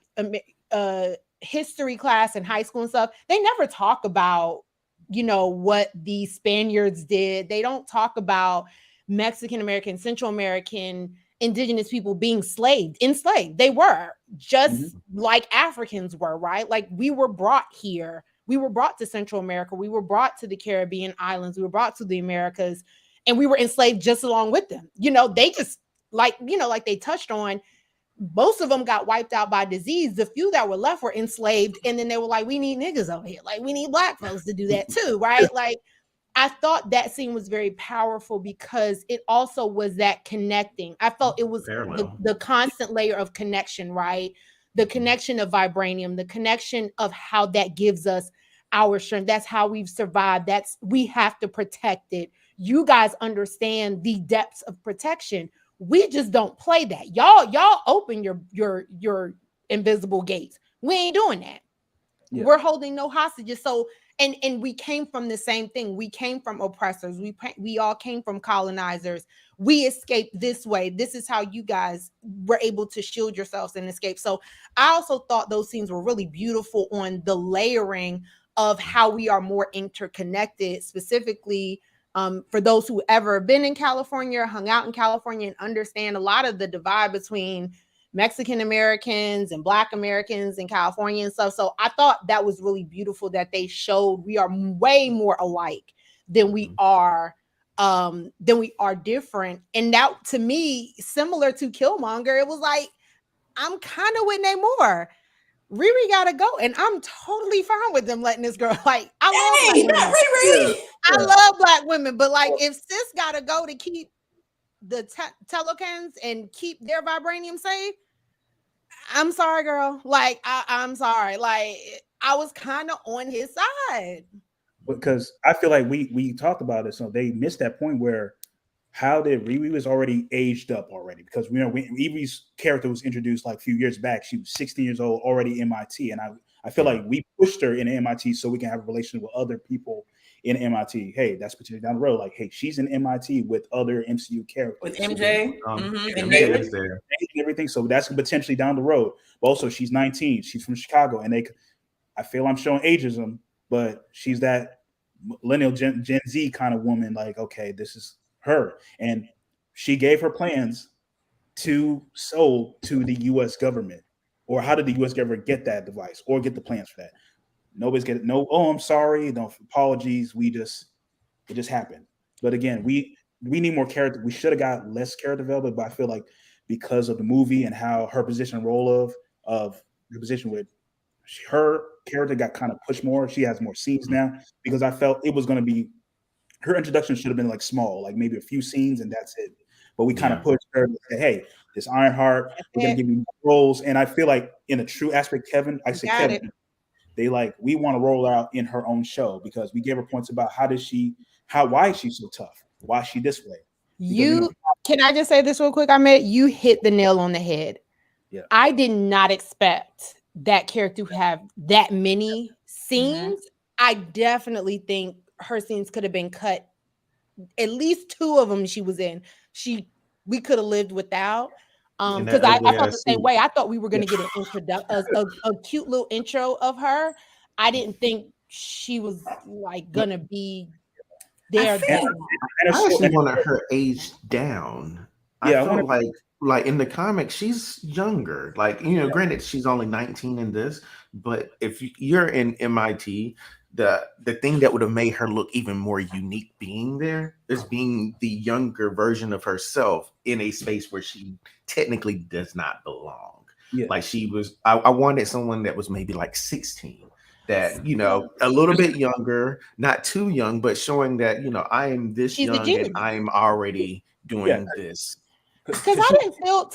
S1: history class in high school and stuff. They never talk about, you know, what the Spaniards did. They don't talk about Mexican American, Central American, indigenous people being enslaved. They were just like Africans were, right? Like we were brought here. We were brought to Central America. We were brought to the Caribbean islands. We were brought to the Americas, and we were enslaved just along with them. You know, they just like they touched on, most of them got wiped out by disease. The few that were left were enslaved. And then they were like, we need niggas over here. Like we need black folks to do that too. Right. Like I thought that scene was very powerful because it also was that connecting. I felt it was the constant layer of connection, right? The connection of vibranium, the connection of how that gives us our strength. That's how we've survived. We have to protect it. You guys understand the depths of protection. We just don't play that. Y'all open your invisible gates. We ain't doing that. Yeah. We're holding no hostages. So and we came from the same thing. We came from oppressors. We all came from colonizers. We escaped this way. This is how you guys were able to shield yourselves and escape. So I also thought those scenes were really beautiful on the layering of how we are more interconnected, specifically for those who ever been in California, hung out in California, and understand a lot of the divide between Mexican Americans and Black Americans in California and stuff. So I thought that was really beautiful that they showed we are way more alike than we are different. And that, to me, similar to Killmonger, it was like, I'm kind of with Namor. Riri gotta go, and I'm totally fine with them letting this girl. Like, I love black women, but like, if sis gotta go to keep the Telekans and keep their vibranium safe, I'm sorry, girl. Like, I'm sorry. Like, I was kind of on his side
S2: because I feel like we talked about it, so they missed that point where how did Riri was already aged up already, because Riri's character was introduced like a few years back. She was 16 years old, already MIT, and I feel like we pushed her in MIT so we can have a relationship with other people in MIT. Hey, that's potentially down the road. Like, hey, she's in MIT with other MCU characters.
S4: With MJ.
S2: And everything. So that's potentially down the road. But also, she's 19. She's from Chicago. And I feel I'm showing ageism, but she's that millennial Gen Z kind of woman. Like, okay, this is her. And she gave her plans to sold to the U.S. government. Or how did the U.S. government get that device or get the plans for that? Nobody's getting I'm sorry, no apologies. It just happened. But again, we need more character. We should have got less character development, but I feel like because of the movie and how her position role of the position with her character got kind of pushed more. She has more scenes now because I felt it was going to be her introduction should have been like small, like maybe a few scenes and that's it. But we kind of pushed her to say, hey, this Ironheart, we're going to give you roles. And I feel like in a true aspect, Kevin, I say Kevin, we want to roll her out in her own show because we gave her points about why is she so tough? Why is she this way? Because,
S1: can I just say this real quick? Ahmed, you hit the nail on the head. Yeah. I did not expect that character to have that many scenes. I definitely think her scenes could have been cut. At least 2 of them she was in. We could have lived without. Because I felt the same way. I thought we were going to get a cute little intro of her. I didn't think she was like going to be there.
S3: I actually wanted her aged down. Yeah, I felt like in the comics, she's younger. Like, granted, she's only 19 in this, but if you're in MIT, the thing that would have made her look even more unique being there is being the younger version of herself in a space where she technically does not belong. Yeah. Like I wanted someone that was maybe like 16. That, a little bit younger, not too young, but showing that, I am this young and I'm already doing this.
S1: Because I didn't feel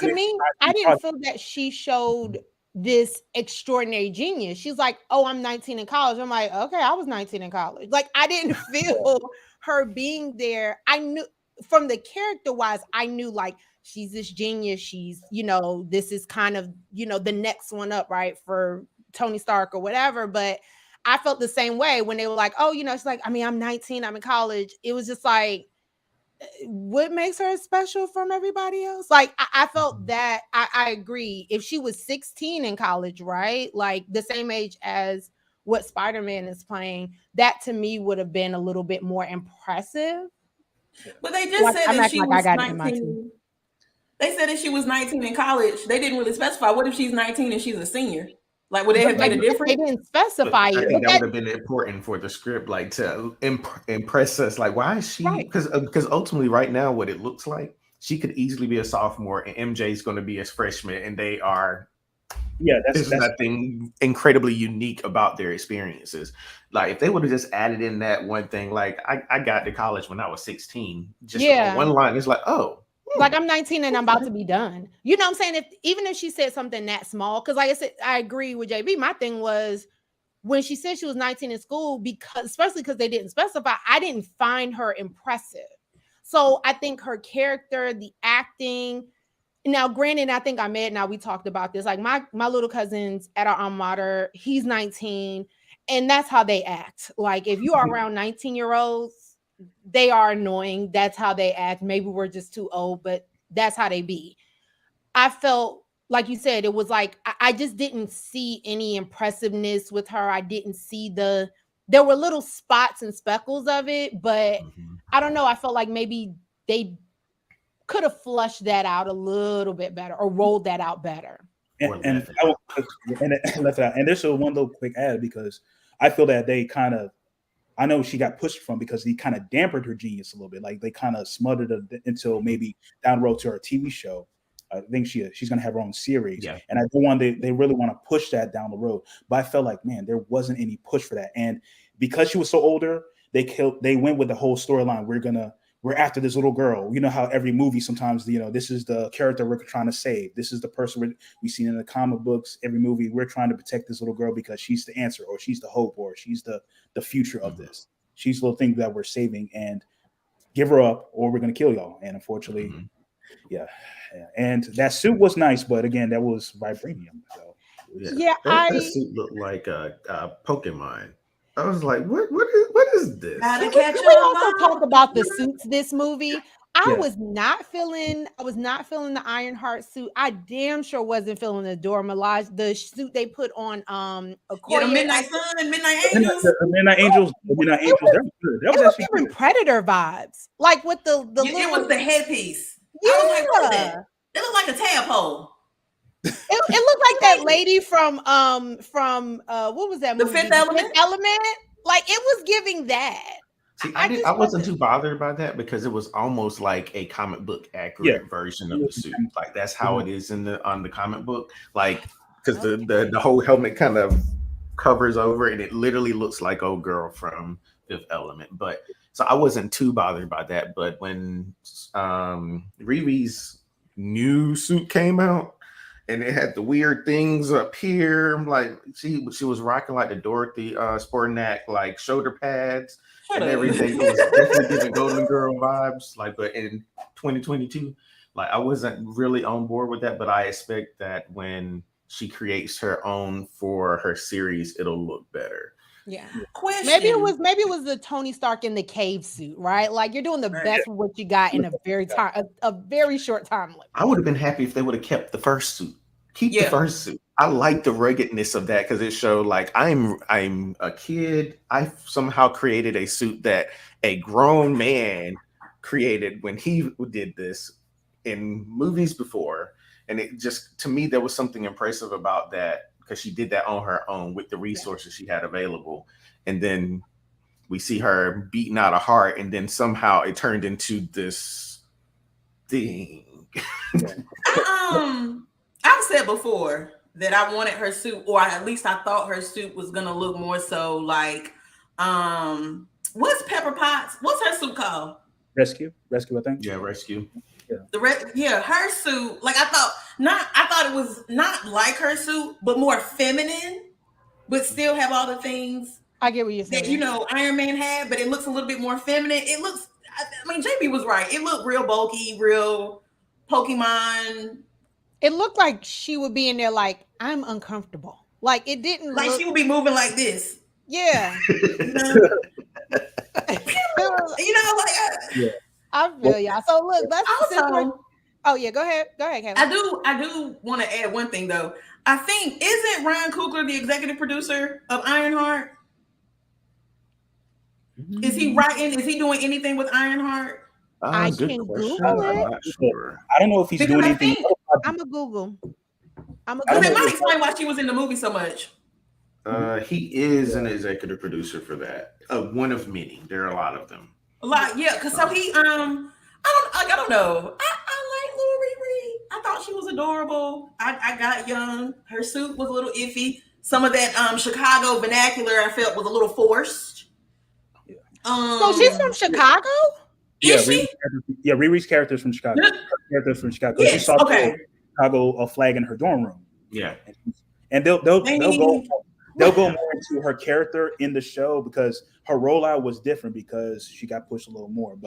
S1: that she showed this extraordinary genius. She's like, oh, I'm 19 in college. I'm like, okay, I was 19 in college. Like, I didn't feel her being there. I knew from the character wise, I knew like she's this genius. She's, this is kind of, the next one up, right, for Tony Stark or whatever. But I felt the same way when they were like, oh, she's like, I mean, I'm 19, I'm in college. It was just like, what makes her special from everybody else? Like, I felt that I agree. If she was 16 in college, right? Like the same age as what Spider-Man is playing, that to me would have been a little bit more impressive.
S4: But they just said that she was 19. They said that she was 19 in college. They didn't really specify. What if she's 19 and she's a senior? Like, would they have made a difference?
S1: They didn't specify it.
S3: I think that would have been important for the script, like to impress us. Like, why is she? Because ultimately, right now, what it looks like, she could easily be a sophomore, and MJ is going to be a freshman, and they are. Yeah, there's nothing incredibly unique about their experiences. Like, if they would have just added in that one thing, like I got to college when I was 16, just one line, it's like, oh.
S1: Like, I'm 19 and I'm about to be done. You know what I'm saying? Even if she said something that small, because like I said, I agree with JB. My thing was when she said she was 19 in school, especially because they didn't specify, I didn't find her impressive. So I think her character, the acting. Now, granted, I think we talked about this. Like my little cousins at our alma mater, he's 19, and that's how they act. Like if you are around 19-year-olds, they are annoying. That's how they act. Maybe we're just too old, but that's how they be. I felt, like you said, it was like, I just didn't see any impressiveness with her. I didn't see there were little spots and speckles of it, but I don't know. I felt like maybe they could have flushed that out a little bit better or rolled that out better.
S2: And left it out. And there's one little quick ad because I feel that they kind of, I know she got pushed from because he kind of dampened her genius a little bit. Like they kind of smothered it until maybe down the road to her TV show. I think she's going to have her own series. Yeah. And I don't want they really want to push that down the road. But I felt like, man, there wasn't any push for that. And because she was so older, they went with the whole storyline. We're after this little girl. You know how every movie sometimes, this is the character we're trying to save. This is the person we've seen in the comic books. Every movie, we're trying to protect this little girl because she's the answer or she's the hope or she's the future of this. She's the little thing that we're saving and give her up or we're going to kill y'all. And unfortunately, yeah. And that suit was nice, but again, that was vibranium. So,
S3: that suit looked like a Pokemon. I was like, what is this?
S1: We also talk about the suits this movie. I was not feeling the Ironheart suit. I damn sure wasn't feeling the Dora Milaje, the suit they put on
S4: the Midnight Sun and Midnight Angels.
S2: The Midnight Angels. That was actually
S1: giving Predator vibes. Like with the little,
S4: it was the headpiece. Yeah. I was like, what is that? It looked like a tadpole.
S1: It looked like that lady from what was that movie?
S4: The Fifth Element.
S1: Like it was giving that.
S3: See, I wasn't too bothered by that because it was almost like a comic book accurate version of the suit. Like that's how it is on the comic book. Like because the whole helmet kind of covers over, and it literally looks like old girl from Fifth Element. But so I wasn't too bothered by that. But when Riri's new suit came out, and it had the weird things up here, I'm like, she was rocking like the Dorothy Sportnack like shoulder pads and everything. It was definitely giving Golden Girl vibes. Like, but in 2022, like I wasn't really on board with that. But I expect that when she creates her own for her series, it'll look better.
S1: Yeah. Question. Maybe it was the Tony Stark in the cave suit, right? Like you're doing the best with what you got in a very short time limit.
S3: I would have been happy if they would have kept the first suit. Keep the first suit. I like the ruggedness of that because it showed like I'm a kid. I somehow created a suit that a grown man created when he did this in movies before. And it just, to me, there was something impressive about that because she did that on her own with the resources she had available. And then we see her beating out a heart, and then somehow it turned into this thing.
S4: I've said before that I wanted her suit, or at least I thought her suit was gonna look more so like what's Pepper Potts? What's her suit called?
S2: Rescue, I think.
S3: Yeah, Rescue.
S4: Yeah. Her suit, like I thought it was not like her suit, but more feminine, but still have all the things
S1: I get what you're saying.
S4: That Iron Man had, but it looks a little bit more feminine. It looks, I mean, JB was right. It looked real bulky, real Pokemon.
S1: It looked like she would be in there like, I'm uncomfortable. Like it didn't
S4: like she would be moving like this.
S1: Yeah. I feel y'all. So look, let's also. Oh yeah, go ahead, Kayla.
S4: I do want to add one thing though. I think isn't Ryan Coogler the executive producer of Ironheart? Is he writing? Is he doing anything with Ironheart?
S1: I can Google it.
S3: I'm not sure.
S2: I don't know if he's doing anything.
S1: I'm a Google.
S4: Because it might explain why she was in the movie so much.
S3: He is an executive producer for that. One of many. There are a lot of them.
S4: A lot, yeah. Because so he, I don't know. I like little Riri. I thought she was adorable. I got young. Her suit was a little iffy. Some of that Chicago vernacular I felt was a little forced.
S2: Yeah.
S1: So she's from Chicago?
S2: Yeah,
S4: is she?
S2: Riri's character's from Chicago. Her character's from Chicago.
S4: Yes,
S2: she saw the Chicago flag in her dorm room.
S3: Yeah,
S2: and they'll go more into her character in the show because her rollout was different because she got pushed a little more.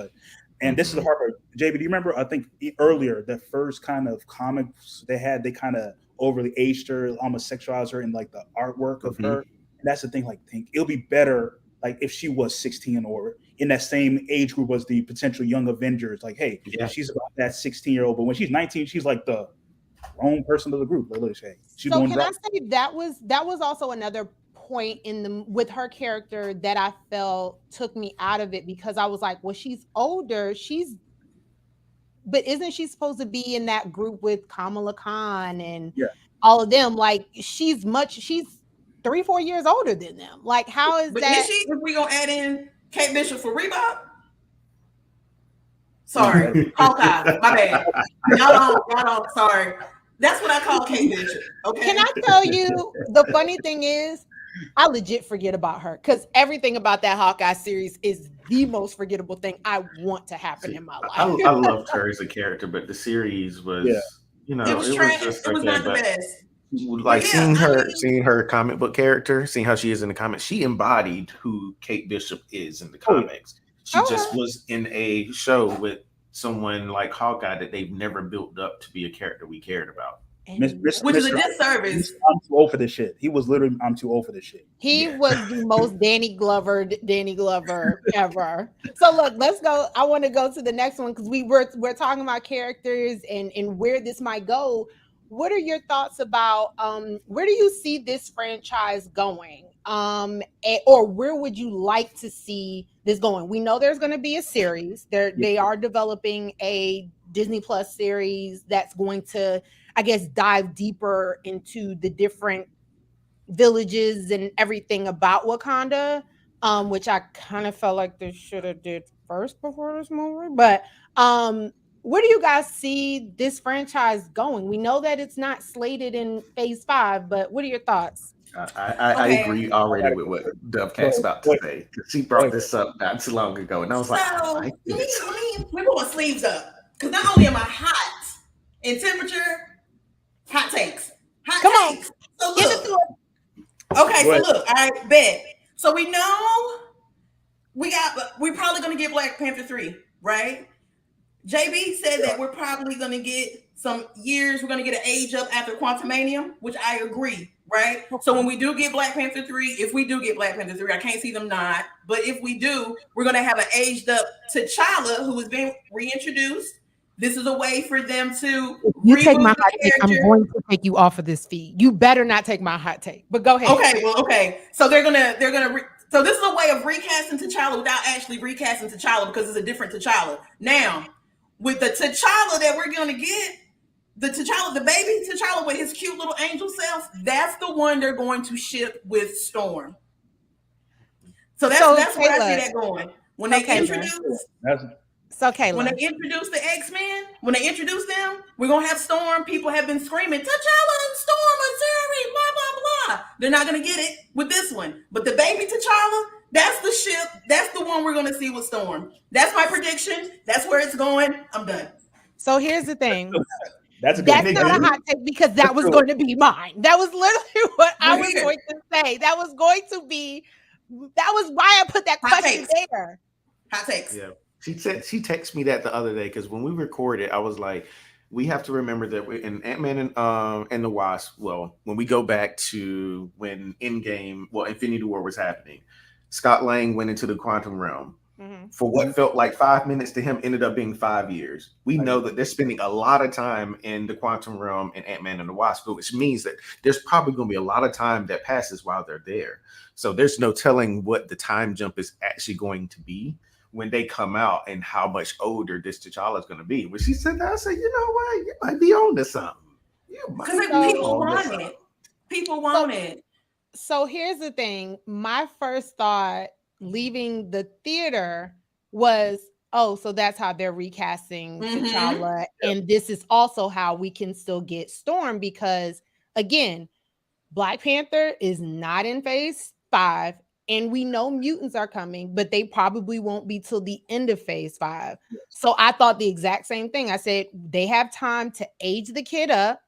S2: And this is the hard part. JB, do you remember? I think earlier the first kind of comics they kind of overly aged her, almost sexualized her in like the artwork of her. And that's the thing. Like, it'll be better like if she was 16 or in that same age group was the potential young Avengers. Like, hey, she's about that 16-year-old, but when she's 19, she's like the grown person of the group. Like, she's
S1: so can I say that was also another point with her character that I felt took me out of it because I was like, well, she's older, but isn't she supposed to be in that group with Kamala Khan and all of them? Like she's 3-4 years older than them. Like how is that?
S4: Is she? If we gonna add in Kate Bishop for Reebok? Sorry, Hawkeye. My bad. Y'all don't. Sorry. That's what I call Kate Bishop. Okay.
S1: Can I tell you the funny thing is, I legit forget about her because everything about that Hawkeye series is the most forgettable thing I want to happen in my life.
S3: I loved her as a character, but the series was,
S4: it was trash. It was not the best.
S3: Like seeing her comic book character, seeing how she is in the comics, she embodied who Kate Bishop is in the comics. She just was in a show with someone like Hawkeye that they've never built up to be a character we cared about.
S4: Which is a disservice.
S2: I'm too old for this shit. He was literally, I'm too old for this shit.
S1: He was the most Danny Glover ever. So look, let's go. I want to go to the next one because we're talking about characters and where this might go. What are your thoughts about where do you see this franchise going? Or where would you like to see this going? We know there's going to be a series. They are developing a Disney Plus series that's going to, I guess, dive deeper into the different villages and everything about Wakanda, which I kind of felt like they should have did first before this movie. But where do you guys see this franchise going? We know that it's not slated in phase 5, but what are your thoughts?
S3: I agree already with what Dovecat's about to say. She brought this up not too long ago, and I was like,
S4: let me put my sleeves up, because not only am I hot in temperature, hot takes.
S1: Come on.
S4: So look. Okay, so look, I bet. So we know we're probably gonna get Black Panther 3, right? JB said that we're probably gonna get some years, we're gonna get an age up after Quantumanium, which I agree, right? So when we do get Black Panther 3, if we do get Black Panther 3, I can't see them not, but if we do, we're gonna have an aged up T'Challa who is being reintroduced. This is a way for them to
S1: you take my hot take, I'm going to take you off of this feed. You better not take my hot take, but go ahead.
S4: Okay. So they're gonna so this is a way of recasting T'Challa without actually recasting T'Challa, because it's a different T'Challa. Now, with the T'Challa that we're gonna get, the T'Challa, the baby T'Challa with his cute little angel self, that's the one they're going to ship with Storm. So that's where I see that going. When they introduce when they introduce the X-Men, when they introduce them, we're gonna have Storm. People have been screaming, T'Challa and Storm and Suri, blah blah blah. They're not gonna get it with this one. But the baby T'Challa, that's the ship. That's the one we're gonna see with Storm. That's my prediction. That's where it's going. I'm done.
S1: So here's the thing.
S2: That's
S1: not a hot take, because that was going to be mine. That was literally what I was going to say. That was why I put that question there.
S4: Hot takes.
S3: Yeah. She texted me that the other day, because when we recorded, I was like, we have to remember that in Ant-Man and the Wasp, well, when we go back to when Infinity War was happening, Scott Lang went into the quantum realm. Mm-hmm. For what felt like 5 minutes to him ended up being 5 years. We know that they're spending a lot of time in the quantum realm in Ant-Man and the Wasp, which means that there's probably going to be a lot of time that passes while they're there. So there's no telling what the time jump is actually going to be when they come out, and how much older this T'Challa is going to be. When she said that, I said, you know what? You might be on to something.
S4: Because people want it. People want it.
S1: So here's the thing. My first thought leaving the theater was, so that's how they're recasting T'Challa. And this is also how we can still get Storm, because again, Black Panther is not in phase 5, and we know mutants are coming, but they probably won't be till the end of phase 5. So I thought the exact same thing. I said, they have time to age the kid up,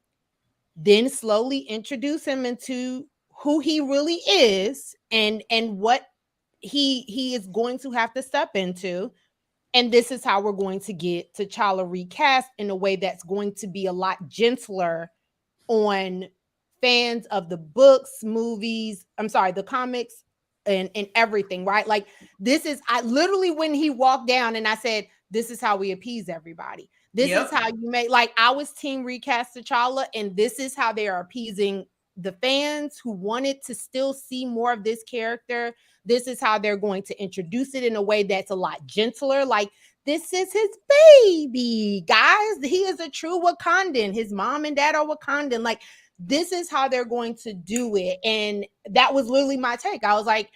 S1: then slowly introduce him into who he really is and what he is going to have to step into. And this is how we're going to get T'Challa recast in a way that's going to be a lot gentler on fans of the books, movies, the comics and everything, right? Like, this is, I literally, when he walked down and I said, this is how we appease everybody. This is how you make, like, I was team recast T'Challa, and this is how they are appeasing the fans who wanted to still see more of this character. This is how they're going to introduce it in a way that's a lot gentler. Like, this is his baby, guys. He is a true Wakandan. His mom and dad are Wakandan. Like, this is how they're going to do it. And that was literally my take. I was like,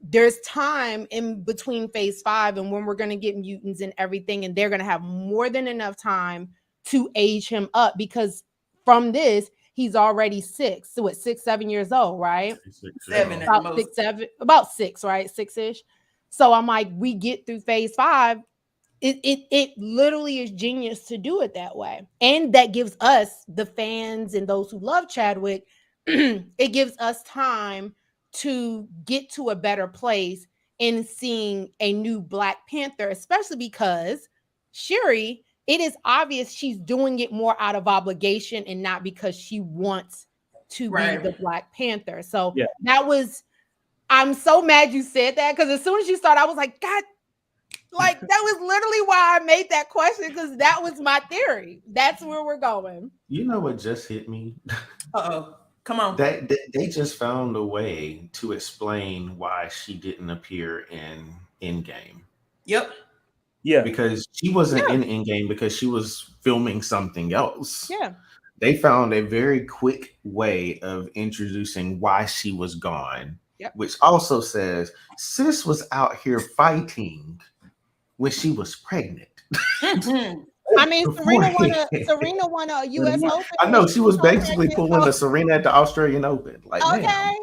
S1: there's time in between phase 5 and when we're going to get mutants and everything. And they're going to have more than enough time to age him up, because from this, he's already 6. So what, 6, 7 years old, right?
S4: 7
S1: about 6, 7, about 6, right? 6-ish. So I'm like, we get through phase 5. It literally is genius to do it that way. And that gives us, the fans and those who love Chadwick, it gives us time to get to a better place in seeing a new Black Panther, especially because Shuri, it is obvious she's doing it more out of obligation and not because she wants to be the Black Panther. So that was, I'm so mad you said that, because as soon as you started, I was like, God, like, that was literally why I made that question, because that was my theory. That's where we're going.
S3: You know what just hit me?
S4: Uh-oh. Come on.
S3: They just found a way to explain why she didn't appear in Endgame.
S4: Yep.
S2: Yeah.
S3: Because she wasn't in Endgame because she was filming something else.
S1: Yeah.
S3: They found a very quick way of introducing why she was gone, which also says sis was out here fighting when she was pregnant.
S1: I mean, Serena won a U.S. Open.
S3: I know she was basically pulling the Serena at the Australian Open. Like,
S1: okay,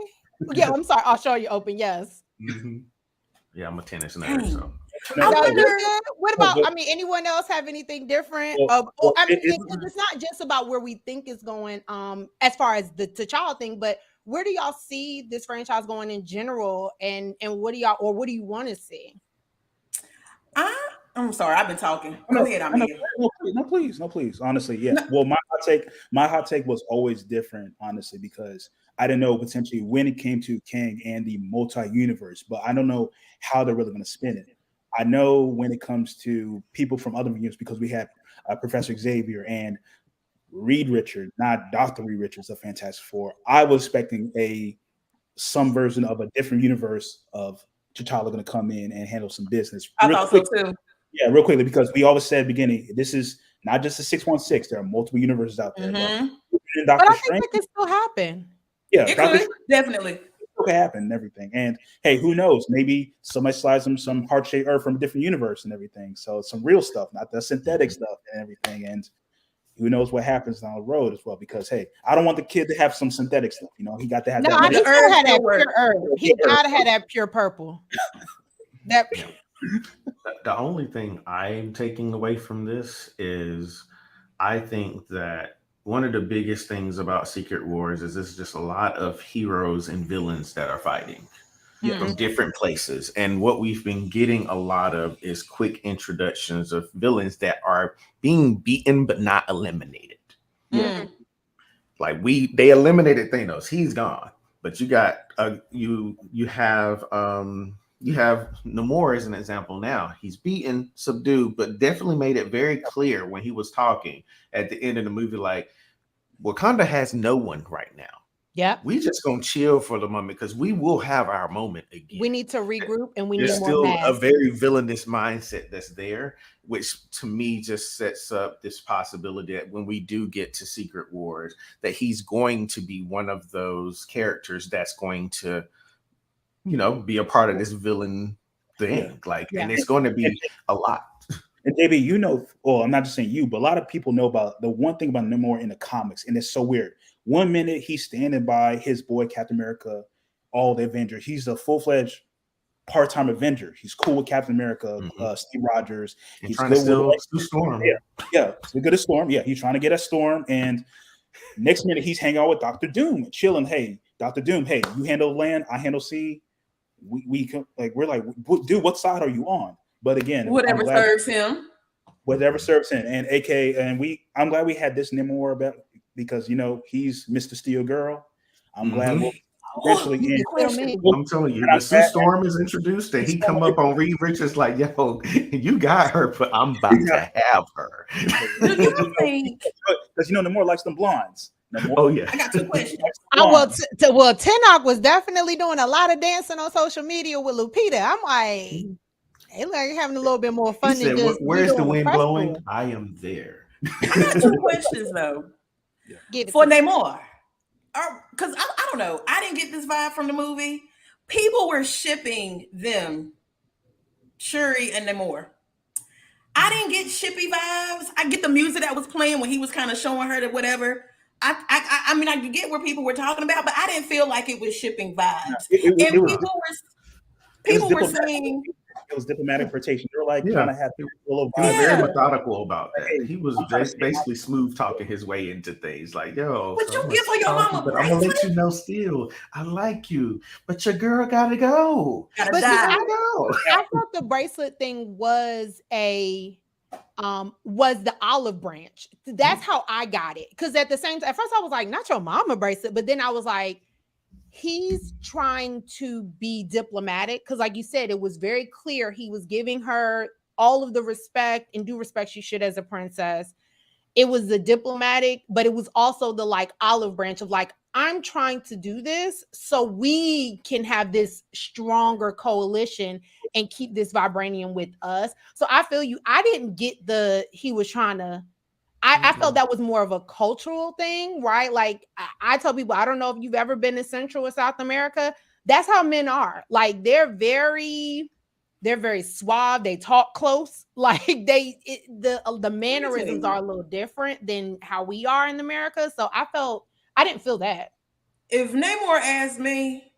S1: yeah, I'm sorry, Australia Open. Yes.
S3: Mm-hmm. Yeah, I'm a tennis nerd, so.
S1: What about? I mean, anyone else have anything different? I mean, it's not just about where we think it's going, as far as the T'Challa thing, but where do y'all see this franchise going in general, and what do you want to see?
S4: I'm sorry, I've been talking. Go ahead, I'm here.
S2: No, please. Honestly, yeah. No. Well, my hot take was always different, honestly, because I didn't know potentially when it came to Kang and the multi-universe, but I don't know how they're really going to spin it. I know when it comes to people from other universes, because we have Professor Xavier and Reed Richards, not Dr. Reed Richards of Fantastic Four. I was expecting some version of a different universe of T'Challa going to come in and handle some business.
S4: I thought so too.
S2: Yeah, real quickly, because we always said at the beginning, this is not just a 616. There are multiple universes out there.
S1: Mm-hmm. But I think that can still happen.
S2: Yeah,
S4: it could definitely.
S2: It could happen and everything. And hey, who knows? Maybe somebody slides them some heart-shaped earth from a different universe and everything. So some real stuff, not the synthetic stuff and everything. And who knows what happens down the road as well? Because hey, I don't want the kid to have some synthetic stuff. You know, he got to have.
S1: No, I just had that pure earth. He gotta have that pure purple. That.
S3: The only thing I'm taking away from this is I think that one of the biggest things about Secret Wars is it's just a lot of heroes and villains that are fighting from different places. And what we've been getting a lot of is quick introductions of villains that are being beaten but not eliminated.
S1: Yeah.
S3: Like they eliminated Thanos, he's gone. But you got you have Namor as an example now. He's beaten, subdued, but definitely made it very clear when he was talking at the end of the movie, like, Wakanda has no one right now.
S1: Yeah.
S3: We just gonna chill for the moment because we will have our moment again.
S1: We need to regroup and we need
S3: There's
S1: more
S3: still
S1: masks.
S3: a very villainous mindset that's there, which to me just sets up this possibility that when we do get to Secret Wars, that he's going to be one of those characters that's going to, be a part of this villain thing. And it's going to be a lot.
S2: And David, I'm not just saying you, but a lot of people know about the one thing about Namor in the comics, and it's so weird. 1 minute he's standing by his boy Captain America, all the Avengers. He's a full-fledged part-time Avenger. He's cool with Captain America, Steve Rogers. He's
S3: trying to steal Storm.
S2: Yeah, he's good at Storm. Yeah, he's trying to get a Storm. And next minute he's hanging out with Dr. Doom, chilling. Hey, Dr. Doom, hey, you handle land, I handle sea. We're like, dude, what side are you on? But again,
S4: whatever serves him.
S2: And I'm glad we had this Namor about because he's Mr. Steel Girl. I'm glad we'll eventually
S3: I'm telling you, the Sue Storm is introduced and he come up on Reed Richards like, yo, you got her, but I'm about to have her.
S4: Do you think?
S2: Because Namor likes them blondes.
S3: Oh yeah.
S4: I got 2 questions.
S1: Tenoch was definitely doing a lot of dancing on social media with Lupita. I'm like, hey, look, you're having a little bit more fun than just.
S3: Where's the wind blowing? I am there.
S4: I got 2 questions though. For Namor. Because I don't know. I didn't get this vibe from the movie. People were shipping them, Shuri and Namor. I didn't get shippy vibes. I get the music that was playing when he was kind of showing her that whatever. I mean, I could get where people were talking about, but I didn't feel like it was shipping vibes. People were saying
S2: it was diplomatic flirtation. They were like trying to have people
S3: very methodical about that. He was basically smooth talking his way into things. Like, yo,
S4: but you give her your mama,
S3: but I'm gonna let you know still, I like you, but your girl gotta go.
S1: I thought the bracelet thing was the olive branch. That's how I got it. Because at the same time, at first I was like, not your mama bracelet, but then I was like, he's trying to be diplomatic because, like you said, it was very clear he was giving her all of the respect and due respect she should as a princess. It was the diplomatic, but it was also the olive branch of I'm trying to do this so we can have this stronger coalition and keep this vibranium with us. So I feel you. I didn't get he was trying to. I felt that was more of a cultural thing, right? Like I tell people, I don't know if you've ever been in Central or South America. That's how men are. Like they're very They're very suave. They talk close. Like the mannerisms are a little different than how we are in America. So I didn't feel that.
S4: If Namor asked me,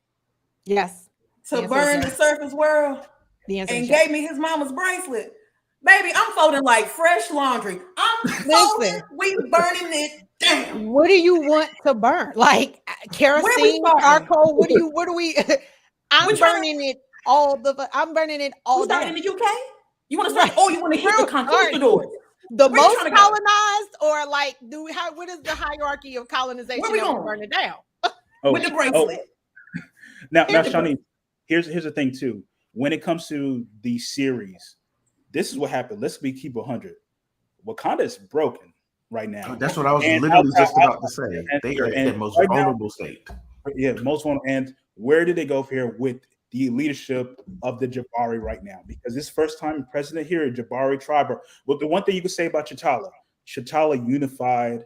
S1: yes,
S4: to burn the surface world, and gave me his mama's bracelet, baby, I'm folding like fresh laundry. I'm folding. We burning it down.
S1: What do you want to burn? Like kerosene, charcoal? What do we? I'm burning it all down.
S4: In the UK? You want to start? Oh, you want to hit the conquistadors?
S1: The most colonized, or like, what is the hierarchy of colonization?
S4: Where we
S1: going to burn it down?
S4: With the bracelet.
S2: Now, Shawnee, here's the thing too. When it comes to the series, this is what happened. Let's keep 100. Wakanda is broken right now.
S3: That's what I was literally just about to say. They are in the most vulnerable state.
S2: Yeah, most vulnerable. And where did they go for here with the leadership of the Jabari right now? Because this first time president here, Jabari tribe. Well, the one thing you could say about T'Challa unified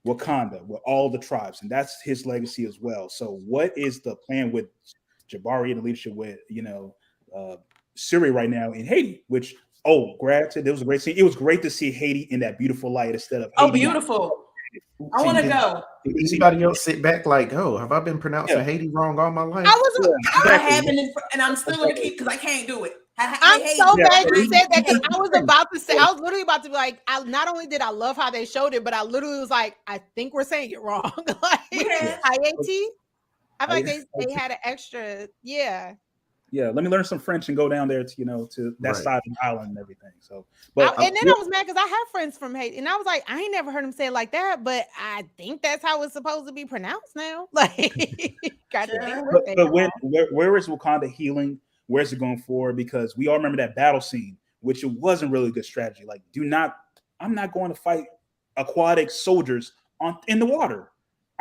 S2: Wakanda with all the tribes, and that's his legacy as well. So what is the plan with Jabari and the leadership with, Syria right now in Haiti, which, granted, there was a great scene. It was great to see Haiti in that beautiful light instead of Haiti.
S4: Beautiful. I want to go.
S3: Anybody else sit back like, have I been pronouncing Haiti wrong all my life?
S4: I haven't, and I'm still going to keep, because I can't do it.
S1: I'm so glad you said that, because I was literally about to be like, not only did I love how they showed it, but I literally was like, I think we're saying it wrong. Like, Haiti? I feel like they had an extra,
S2: Yeah, let me learn some French and go down there to that side of the island and everything. So, but
S1: I was mad because I have friends from Haiti, and I was like, I ain't never heard them say it like that, but I think that's how it's supposed to be pronounced now. Like,
S2: but where is Wakanda healing? Where's it going forward? Because we all remember that battle scene, which it wasn't really a good strategy. Like, I'm not going to fight aquatic soldiers in the water.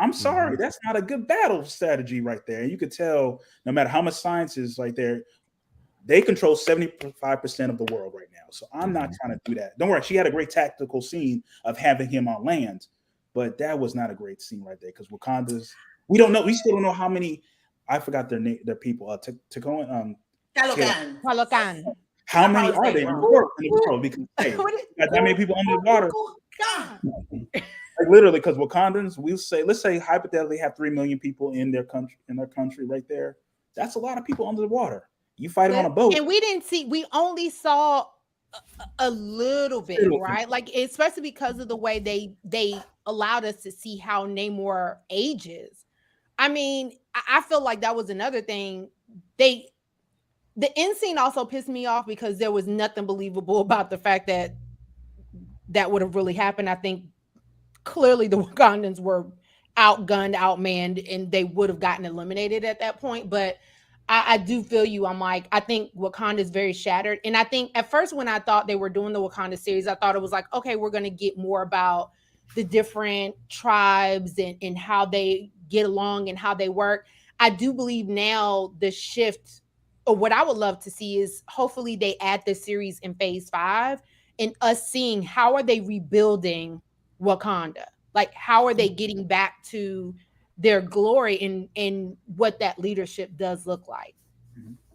S2: I'm sorry, that's not a good battle strategy right there. And you could tell, no matter how much science is right there, they control 75% of the world right now. So I'm not trying to do that. Don't worry, she had a great tactical scene of having him on land, but that was not a great scene right there, because Wakanda's, we still don't know how many. I forgot their people. Talokan. How many are they in the world? Because got that many people under the water. Like, literally, because Wakandans, let's say hypothetically have 3 million people in their country right there. That's a lot of people under the water. You fight on a boat.
S1: And we only saw a little bit, right? Like, especially because of the way they allowed us to see how Namor ages. I mean, I feel like that was another thing. The end scene also pissed me off because there was nothing believable about the fact that would have really happened. I think clearly the Wakandans were outgunned, outmanned, and they would have gotten eliminated at that point. But I do feel you. I'm like, I think Wakanda is very shattered. And I think at first when I thought they were doing the Wakanda series, I thought it was like, okay, we're going to get more about the different tribes and how they get along and how they work. I do believe now the shift, or what I would love to see, is hopefully they add this series in phase 5 and us seeing how are they rebuilding Wakanda? Like, how are they getting back to their glory and what that leadership does look like?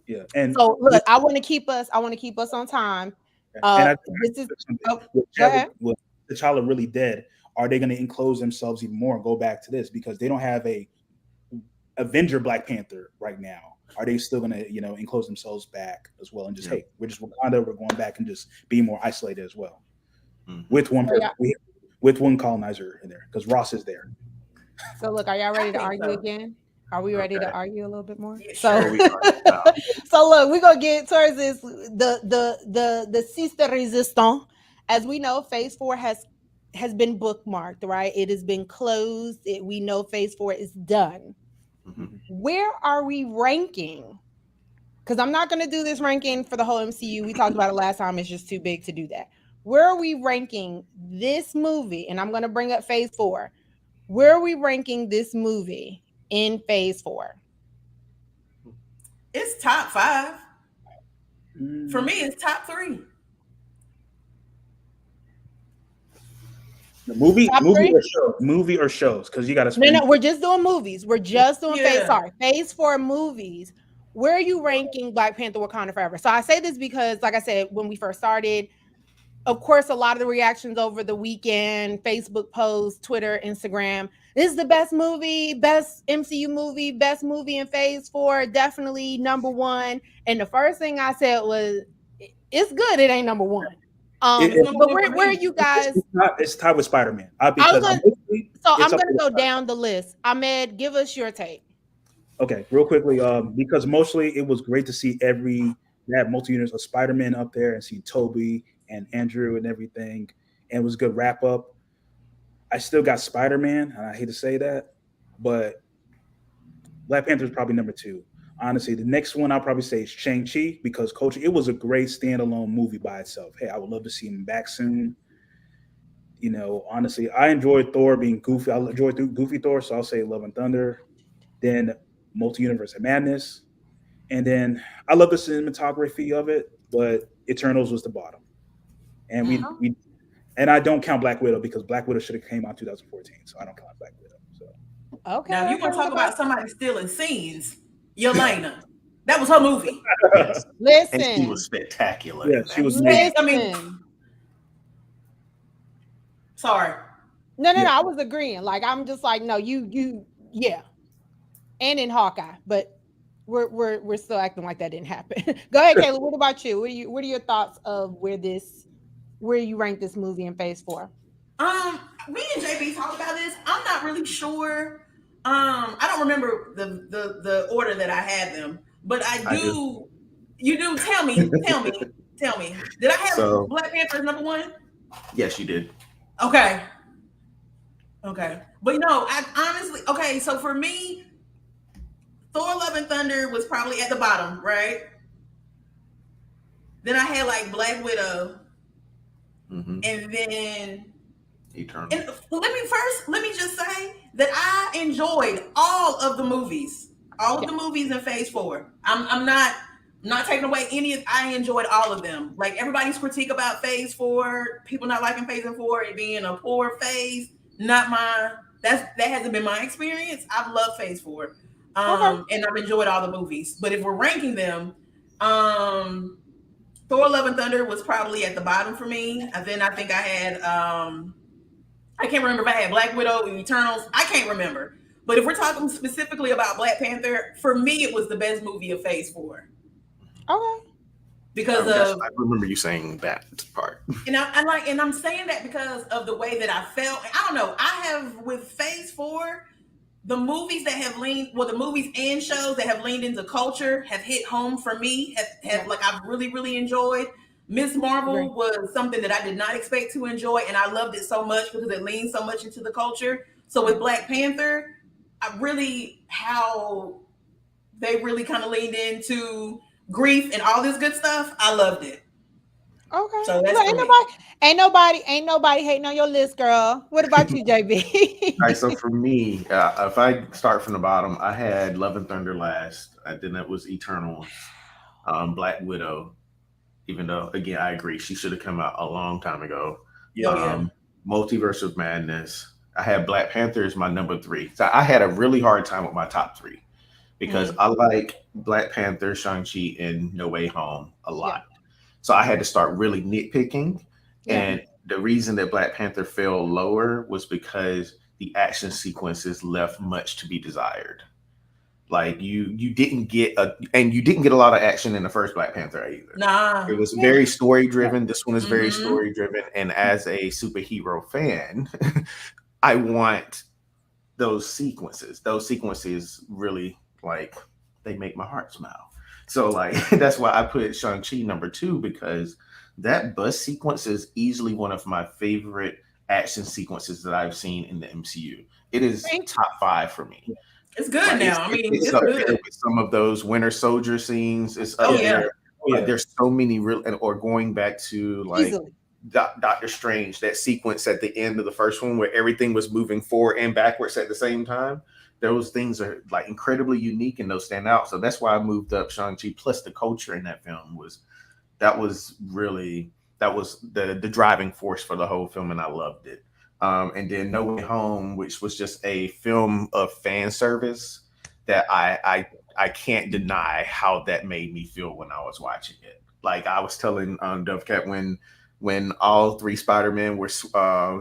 S2: Yeah. And
S1: so look, I want to keep us on time.
S2: With T'Challa really dead, are they going to enclose themselves even more and go back to this? Because they don't have a Avenger Black Panther right now. Are they still going to, enclose themselves back as well and just, hey, we're just Wakanda, we're going back and just be more isolated as well? With one person, with one colonizer in there, because Ross is there.
S1: So look, are y'all ready to argue again? Are we ready to argue a little bit more?
S3: So
S1: look, we're gonna get towards this the Sister Resistance. As we know, phase 4 has been bookmarked, right? It has been closed. We know phase 4 is done. Where are we ranking? Because I'm not gonna do this ranking for the whole MCU. We talked about it last time. It's just too big to do that. Where are we ranking this movie? And I'm going to bring up phase 4. Where are we ranking this movie in phase 4?
S4: It's top 5. For me, it's top 3.
S2: The movie or shows? Because you got to.
S1: No, we're just doing movies. We're just doing phase 4 movies. where are you ranking Black Panther Wakanda Forever? So I say this because, like I said, when we first started, of course, a lot of the reactions over the weekend, Facebook posts, Twitter, Instagram, this is the best movie, best MCU movie, best movie in phase 4, definitely number 1. And the first thing I said was, it's good, it ain't number 1. But where are you guys?
S2: It's tied with Spider-Man.
S1: I'm gonna go down the list. Ahmed, give us your take.
S2: Okay, real quickly, because mostly it was great to see that multi-universe of Spider-Man up there and see Toby and Andrew and everything, and it was a good wrap up. I still got Spider-Man, and I hate to say that, but Black Panther is probably number 2. Honestly, the next one I'll probably say is Shang-Chi, because Culture, it was a great standalone movie by itself. Hey, I would love to see him back soon. You know, honestly, I enjoyed Thor being goofy. I enjoyed goofy Thor, so I'll say Love and Thunder. Then Multi-Universe of Madness. And then I love the cinematography of it, but Eternals was the bottom. And we and I don't count Black Widow because Black Widow should have came out 2014, so I don't count Black Widow. So
S1: okay.
S4: Now, if you want to talk about somebody stealing scenes, Yelena. That was her movie.
S3: Yes.
S1: Listen.
S3: And she was spectacular.
S2: Yeah, she was
S1: amazing.
S4: I mean, sorry.
S1: No, I was agreeing. Like, I'm just like, no, you, yeah. And in Hawkeye, but we're still acting like that didn't happen. Go ahead, Kayla. What about you? What are your thoughts of where you rank this movie in phase 4?
S4: Me and JB talked about this. I'm not really sure. I don't remember the order that I had them, but I do. You do. Tell me. Did I have Black Panther as number 1?
S3: Yes, you did.
S4: Okay. But I honestly, okay, so for me, Thor Love and Thunder was probably at the bottom, right? Then I had like Black Widow, and then
S3: Eternal.
S4: And let me just say that I enjoyed all of the movies, the movies in phase 4. I'm not taking away I enjoyed all of them. Like everybody's critique about phase 4, people not liking phase 4, it being a poor phase, not mine. That hasn't been my experience. I've loved phase 4. And I've enjoyed all the movies. But if we're ranking them, Thor Love and Thunder was probably at the bottom for me. And then I think I had I can't remember if I had Black Widow and Eternals. I can't remember. But if we're talking specifically about Black Panther, for me it was the best movie of phase 4.
S1: Okay.
S4: Because
S3: I remember you saying that part.
S4: And I'm saying that because of the way that I felt. I don't know. I have with phase 4, the movies that have the movies and shows that have leaned into culture have hit home for me. Have like I've really, really enjoyed. Miss Marvel was something that I did not expect to enjoy, and I loved it so much because it leaned so much into the culture. So with Black Panther, how they really kind of leaned into grief and all this good stuff. I loved it.
S1: Okay.
S4: So that's
S1: ain't nobody hating on your list, girl. What about you, JB?
S3: All right. So for me, if I start from the bottom, I had Love and Thunder last. Then it was Eternal, Black Widow. Even though, again, I agree, she should have come out a long time ago. Multiverse of Madness. I had Black Panther as my number 3. So I had a really hard time with my top 3 because I like Black Panther, Shang-Chi, and No Way Home a lot. Yeah. So I had to start really nitpicking. Yeah. And the reason that Black Panther fell lower was because the action sequences left much to be desired. Like you didn't get a lot of action in the first Black Panther either.
S4: Nah,
S3: it was very story driven. This one is very story driven, and as a superhero fan, I want those sequences. Those sequences really they make my heart smile. So that's why I put Shang-Chi number 2, because that bus sequence is easily one of my favorite action sequences that I've seen in the MCU. It is top 5 for me.
S4: It's good now. It's
S3: up
S4: good.
S3: there with some of those Winter Soldier scenes. It's up there. There's so many or going back to Doctor Strange, that sequence at the end of the first one where everything was moving forward and backwards at the same time. Those things are incredibly unique and those stand out. So that's why I moved up Shang-Chi. Plus the culture in that film was the driving force for the whole film, and I loved it. And then No Way Home, which was just a film of fan service that I can't deny how that made me feel when I was watching it. Like I was telling Dovecat when all three Spider-Men were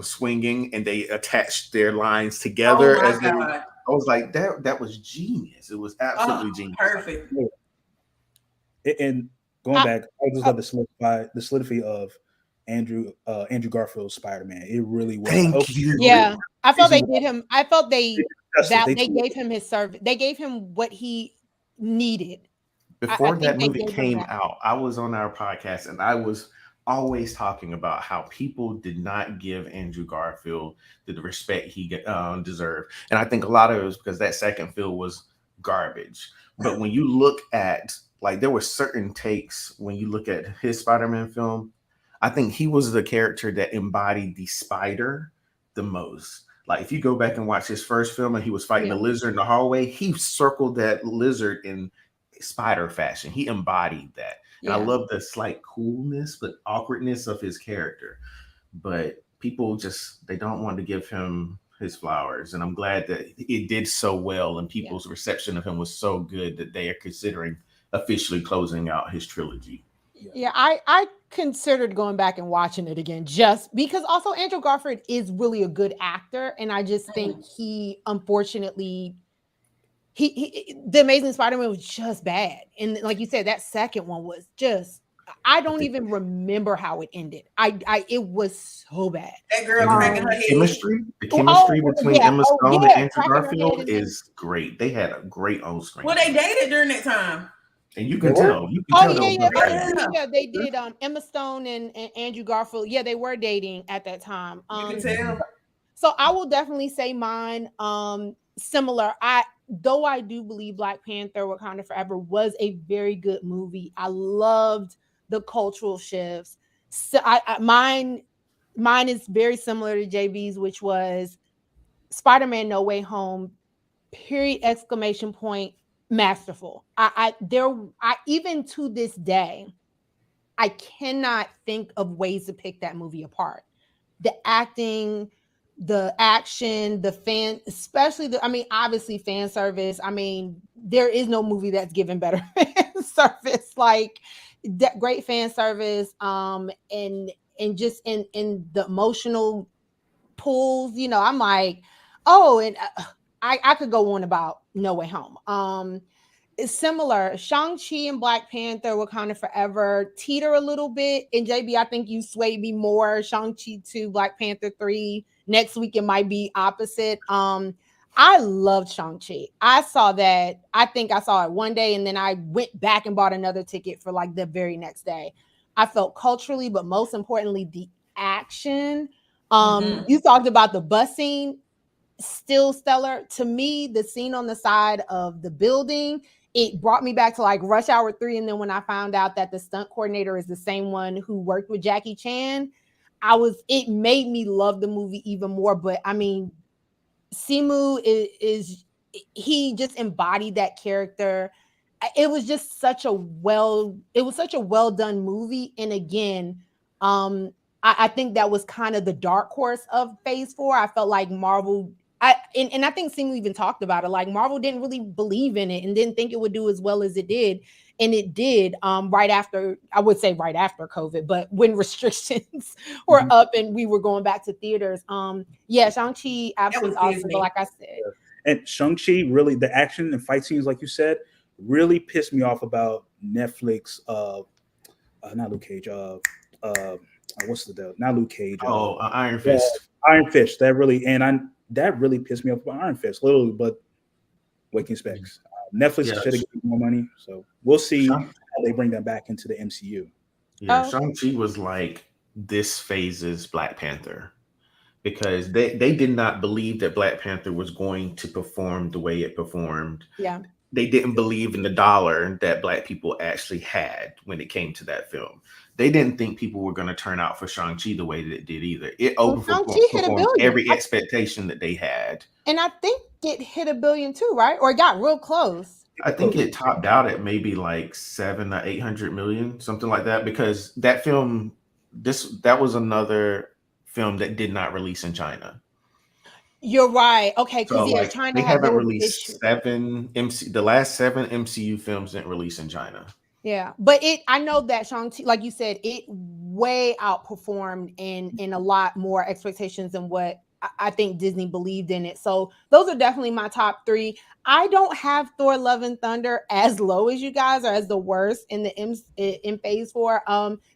S3: swinging and they attached their lines together
S4: Oh
S3: as they.
S4: God.
S3: I was like, that was genius. It was absolutely genius.
S4: Perfect.
S2: And going back, I just love the solidity of Andrew Garfield's Spider-Man. It really was.
S3: Thank you.
S1: Yeah, I felt they did him. I felt
S2: They
S1: gave him his service. They gave him what he needed.
S3: Before
S1: I
S3: that
S1: think they
S3: movie
S1: gave him
S3: came
S1: that.
S3: out, I was on our podcast and I was always talking about how people did not give Andrew Garfield the respect he deserved. And I think a lot of it was because that second film was garbage. But when you look at, like, there were certain takes when you look at his Spider-Man film, I think he was the character that embodied the spider the most. Like, if you go back and watch his first film and he was fighting the lizard in the hallway, he circled that lizard in spider fashion. He embodied that. And I love the slight coolness but awkwardness of his character. But people just, they don't want to give him his flowers. And I'm glad that it did so well and people's reception of him was so good that they are considering officially closing out his trilogy.
S1: Yeah, I considered going back and watching it again just because also Andrew Garfield is really a good actor. And I just think he, unfortunately, the Amazing Spider-Man was just bad. And like you said, that second one was just, I don't even remember how it ended. It was so bad.
S4: That girl cracking her head.
S3: The chemistry between Emma Stone and Andrew Garfield is great. They had a great on-screen.
S4: Well, they dated during that time.
S3: And you can tell.
S1: They did. Emma Stone and Andrew Garfield. Yeah, they were dating at that time.
S4: You can tell.
S1: So I will definitely say mine. Similar. I do believe Black Panther: Wakanda Forever was a very good movie. I loved the cultural shifts. So mine is very similar to JB's, which was Spider-Man: No Way Home. Period! Exclamation point! Masterful. I even to this day, I cannot think of ways to pick that movie apart. The acting, the action, the fan, especially obviously fan service. I mean, there is no movie that's given better fan service. Like great fan service. And just in the emotional pulls, I'm like, oh, and I could go on about No Way Home. It's similar. Shang-Chi and Black Panther, Wakanda Forever teeter a little bit. And JB, I think you swayed me more. Shang-Chi 2, Black Panther 3. Next week it might be opposite. I loved Shang-Chi. I saw that. I think I saw it one day and then I went back and bought another ticket for like the very next day. I felt culturally, but most importantly, the action. You talked about the bus scene. Still stellar to me. The scene on the side of the building, it brought me back to like Rush Hour 3. And then when I found out that the stunt coordinator is the same one who worked with Jackie Chan, it made me love the movie even more. But I mean, Simu he just embodied that character. It was just such a well done movie. And again, I think that was kind of the dark horse of Phase 4. I felt like Marvel, and I think Simu even talked about it. Like Marvel didn't really believe in it and didn't think it would do as well as it did, and it did. Right after COVID, but when restrictions were up and we were going back to theaters. Shang-Chi absolutely awesome. But like I said,
S2: and Shang-Chi really, the action and fight scenes, like you said, really pissed me off about Netflix. Not Luke Cage. What's the deal? Not Luke Cage.
S3: Iron Fist.
S2: Iron Fist. That really pissed me off about Iron Fist, literally. But what can you expect? Netflix should have given more money, so we'll see how they bring that back into the MCU.
S3: Yeah, Shang-Chi was like this phase's Black Panther because they did not believe that Black Panther was going to perform the way it performed.
S1: Yeah.
S3: They didn't believe in the dollar that Black people actually had when it came to that film. They didn't think people were going to turn out for Shang-Chi the way that it did either. It overperformed every expectation that they had.
S1: And I think it hit $1 billion too, right? Or it got real close.
S3: I think it topped out at maybe like 700 or 800 million, something like that, because that film, that was another film that did not release in China.
S1: You're right. Okay,
S3: So
S1: because
S3: like
S1: trying to
S3: they
S1: have
S3: haven't
S1: those
S3: released
S1: issues.
S3: the last 7 MCU films didn't release in China.
S1: Yeah, but I know that Shang-Chi, like you said, it way outperformed in a lot more expectations than what I think Disney believed in it. So those are definitely my top 3. I don't have Thor: Love and Thunder as low as you guys, or as the worst in in Phase 4.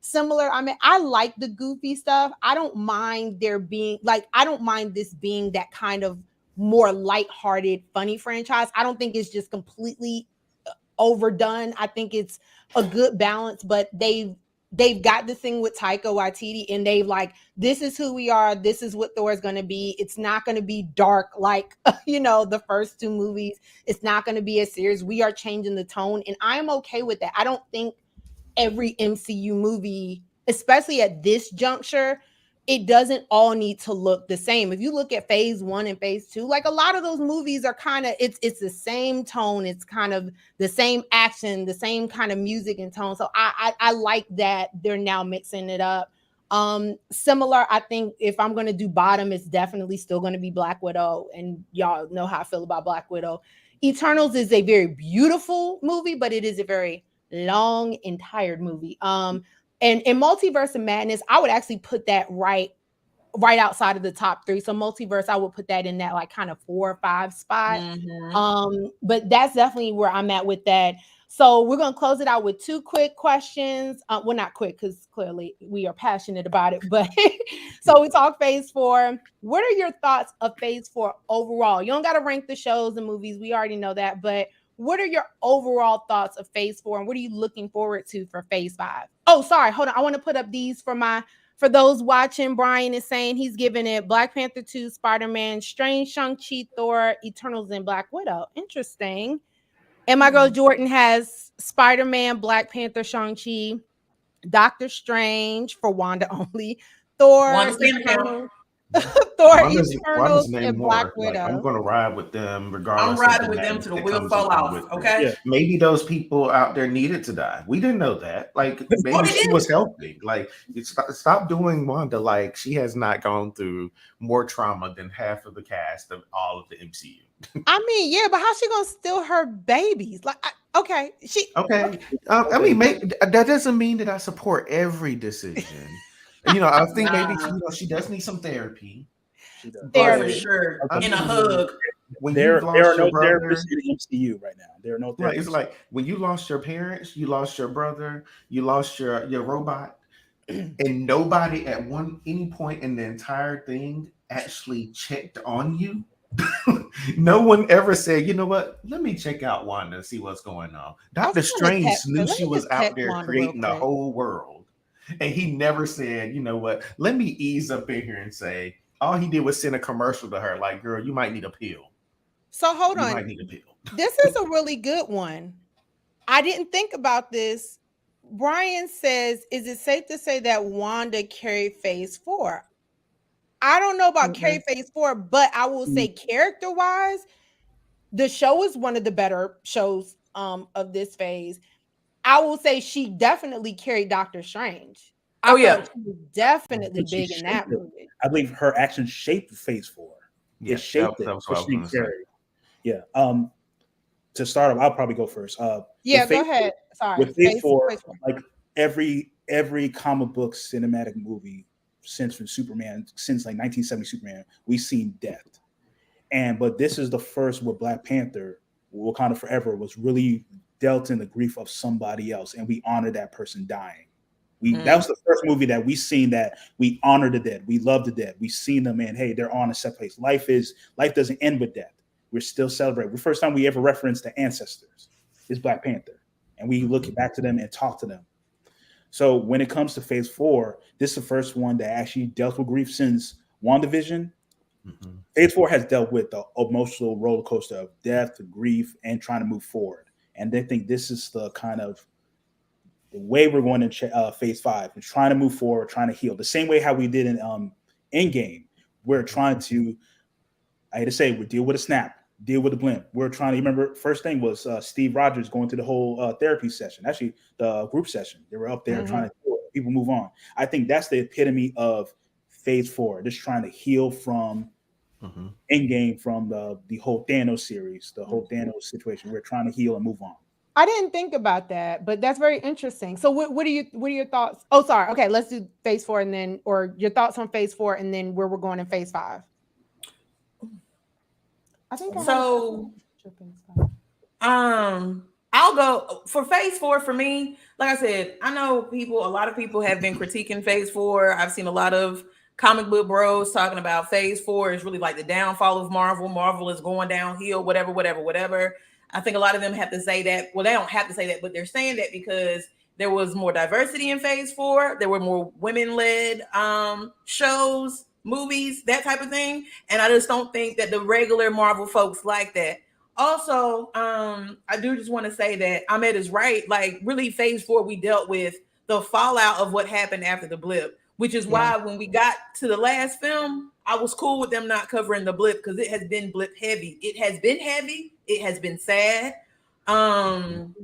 S1: Similar. I mean, I like the goofy stuff. I don't mind I don't mind this being that kind of more lighthearted, funny franchise. I don't think it's just completely overdone. I think it's a good balance, but they've got this thing with Taika Waititi, and they've like, this is who we are. This is what Thor is going to be. It's not going to be dark like the first 2 movies. It's not going to be as serious. We are changing the tone, and I'm okay with that. I don't think every MCU movie, especially at this juncture, it doesn't all need to look the same. If you look at Phase 1 and Phase 2, like a lot of those movies are kind of, it's the same tone. It's kind of the same action, the same kind of music and tone. So I like that they're now mixing it up. Similar, I think if I'm going to do bottom, it's definitely still going to be Black Widow. And y'all know how I feel about Black Widow. Eternals is a very beautiful movie, but it is a very long and tired movie. And in Multiverse of Madness, I would actually put that right outside of the top 3. So Multiverse, I would put that in that like kind of 4 or 5 spot. But that's definitely where I'm at with that. So we're going to close it out with 2 quick questions. Well, not quick, because clearly we are passionate about it. But so we talk Phase 4. What are your thoughts of Phase 4 overall? You don't got to rank the shows and movies. We already know that. But what are your overall thoughts of Phase 4? And what are you looking forward to for Phase 5? Oh, sorry. Hold on. I want to put up these for those watching. Brian is saying he's giving it Black Panther 2, Spider-Man, Strange, Shang-Chi, Thor, Eternals, and Black Widow. Interesting. And my girl Jordan has Spider-Man, Black Panther, Shang-Chi, Doctor Strange for Wanda only, Thor, Eternals,
S3: Wanda's named
S1: and
S3: more.
S1: Black
S3: Like,
S1: Widow.
S3: I'm going to ride with them regardless.
S4: I'm riding with them to the wheel fall off. Okay.
S2: Yeah.
S3: Maybe those people out there needed to die. We didn't know that. Like maybe she was helping. Like stop doing Wanda. Like she has not gone through more trauma than half of the cast of all of the MCU.
S1: I mean, yeah, but how's she gonna steal her babies? Like, okay.
S3: I mean, that doesn't mean that I support every decision. I think maybe she does need some therapy.
S2: She does.
S4: For sure. In a hug.
S3: When
S2: there are no
S3: brother,
S2: therapists in the MCU right now. There are no therapists.
S3: Right, it's like when you lost your parents, you lost your brother, you lost your robot, and nobody at any point in the entire thing actually checked on you. No one ever said, you know what? Let me check out Wanda and see what's going on. Doctor Strange knew she was out there creating the whole world. And he never said, you know what? Let me ease up in here and say, all he did was send a commercial to her, like, girl, you might need a pill.
S1: So hold on.
S3: Might need a pill.
S1: This is a really good one. I didn't think about this. Brian says, is it safe to say that Wanda carried Phase 4? I don't know about carry Phase 4, but I will say character-wise, the show is one of the better shows of this phase. I will say she definitely carried Doctor Strange. She was definitely big in that movie.
S2: I believe her actions shaped Phase 4.
S3: Yeah,
S2: it shaped it. She carried. Yeah. To start off, I'll probably go first.
S1: Go ahead. Sorry.
S2: With Phase 4, like every comic book cinematic movie since Superman, since like 1970 Superman, we've seen death. But this is the first with Black Panther, Wakanda Forever was really dealt in the grief of somebody else, and we honor that person dying. That was the first movie that we seen that we honor the dead. We love the dead. We've seen them, and hey, they're on a set place. Life doesn't end with death. We're still celebrating. The first time we ever reference the ancestors is Black Panther, and we look back to them and talk to them. So when it comes to Phase 4, this is the first one that actually dealt with grief since WandaVision. Phase 4 has dealt with the emotional roller coaster of death, grief, and trying to move forward. And they think this is the kind of the way we're going to Phase 5. We're trying to move forward, trying to heal. The same way how we did in Endgame. We're trying to, I hate to say, we deal with a snap, deal with a blimp. We're trying to remember. First thing was Steve Rogers going to the whole therapy session. Actually, the group session. They were up there trying to heal. People move on. I think that's the epitome of Phase 4. Just trying to heal from Endgame from the whole Thanos series, the whole Thanos situation. We're trying to heal and move on.
S1: I didn't think about that, but that's very interesting. So what are your thoughts? Oh, sorry. Okay, let's do phase 4 and then, or your thoughts on phase 4 and then where we're going in phase 5. I think
S4: so. I'll go for phase 4 for me. Like I said, I know a lot of people have been critiquing phase 4. I've seen a lot of comic book bros talking about phase 4 is really like the downfall of Marvel. Marvel is going downhill, whatever. I think a lot of them have to say that. Well, they don't have to say that, but they're saying that because there was more diversity in phase 4. There were more women-led shows, movies, that type of thing. And I just don't think that the regular Marvel folks like that. Also, I do just want to say that Ahmed is right. Like, really, phase 4, we dealt with the fallout of what happened after the blip, which is why when we got to the last film, I was cool with them not covering the blip because it has been blip heavy. It has been heavy. It has been sad. And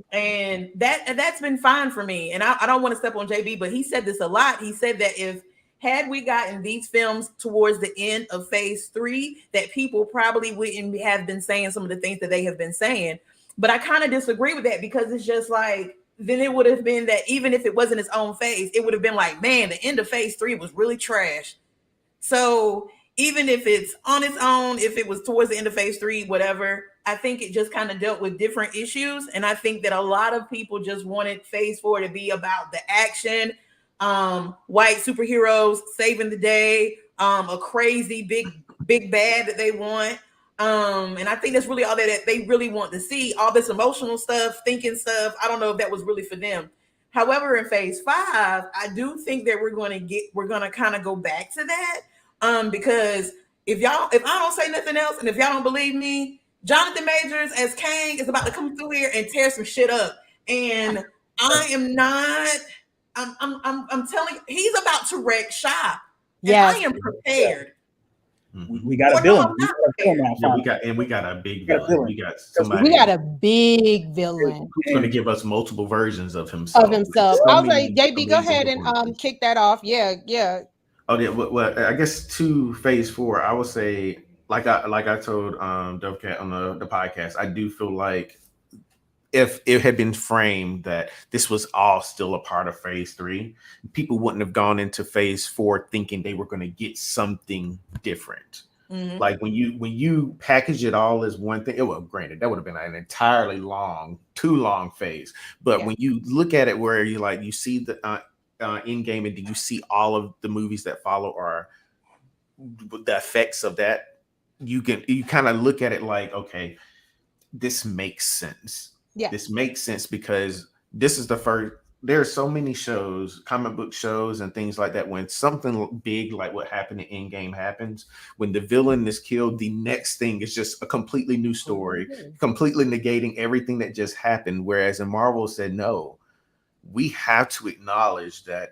S4: that's been fine for me. And I don't want to step on JB, but he said this a lot. He said that had we gotten these films towards the end of phase 3, that people probably wouldn't have been saying some of the things that they have been saying. But I kind of disagree with that because it's just like, then it would have been that even if it wasn't its own phase, it would have been like, man, the end of phase 3 was really trash. So even if it's on its own, if it was towards the end of phase 3, whatever, I think it just kind of dealt with different issues. And I think that a lot of people just wanted phase 4 to be about the action, white superheroes saving the day, a crazy big bad that they want. And I think that's really all that they really want to see. All this emotional stuff, thinking stuff. I don't know if that was really for them. However, in phase 5, I do think that we're going to kind of go back to that. Because if I don't say nothing else, and if y'all don't believe me, Jonathan Majors as Kang is about to come through here and tear some shit up. And I am not. I'm telling you, he's about to wreck shop. Yeah, I am prepared.
S2: We got a villain.
S3: We got a big villain. We got somebody.
S1: We got a big villain
S3: who's going to give us multiple versions of himself.
S1: I was like, JB, go ahead and kick that off. Yeah.
S3: Oh yeah. Well, I guess to phase 4, I would say, like I told Dovecat on the podcast, I do feel like if it had been framed that this was all still a part of phase 3, people wouldn't have gone into phase 4 thinking they were going to get something different. Mm-hmm. Like when you package it all as one thing, granted, that would have been an entirely too long phase. But when you look at it where you see the end game and you see all of the movies that follow or the effects of that, you kind of look at it like, okay, this makes sense. Yeah. This makes sense because this is the first. There are so many shows, comic book shows and things like that. When something big like what happened in Endgame happens, when the villain is killed, the next thing is just a completely new story, completely negating everything that just happened. Whereas in Marvel said, no, we have to acknowledge that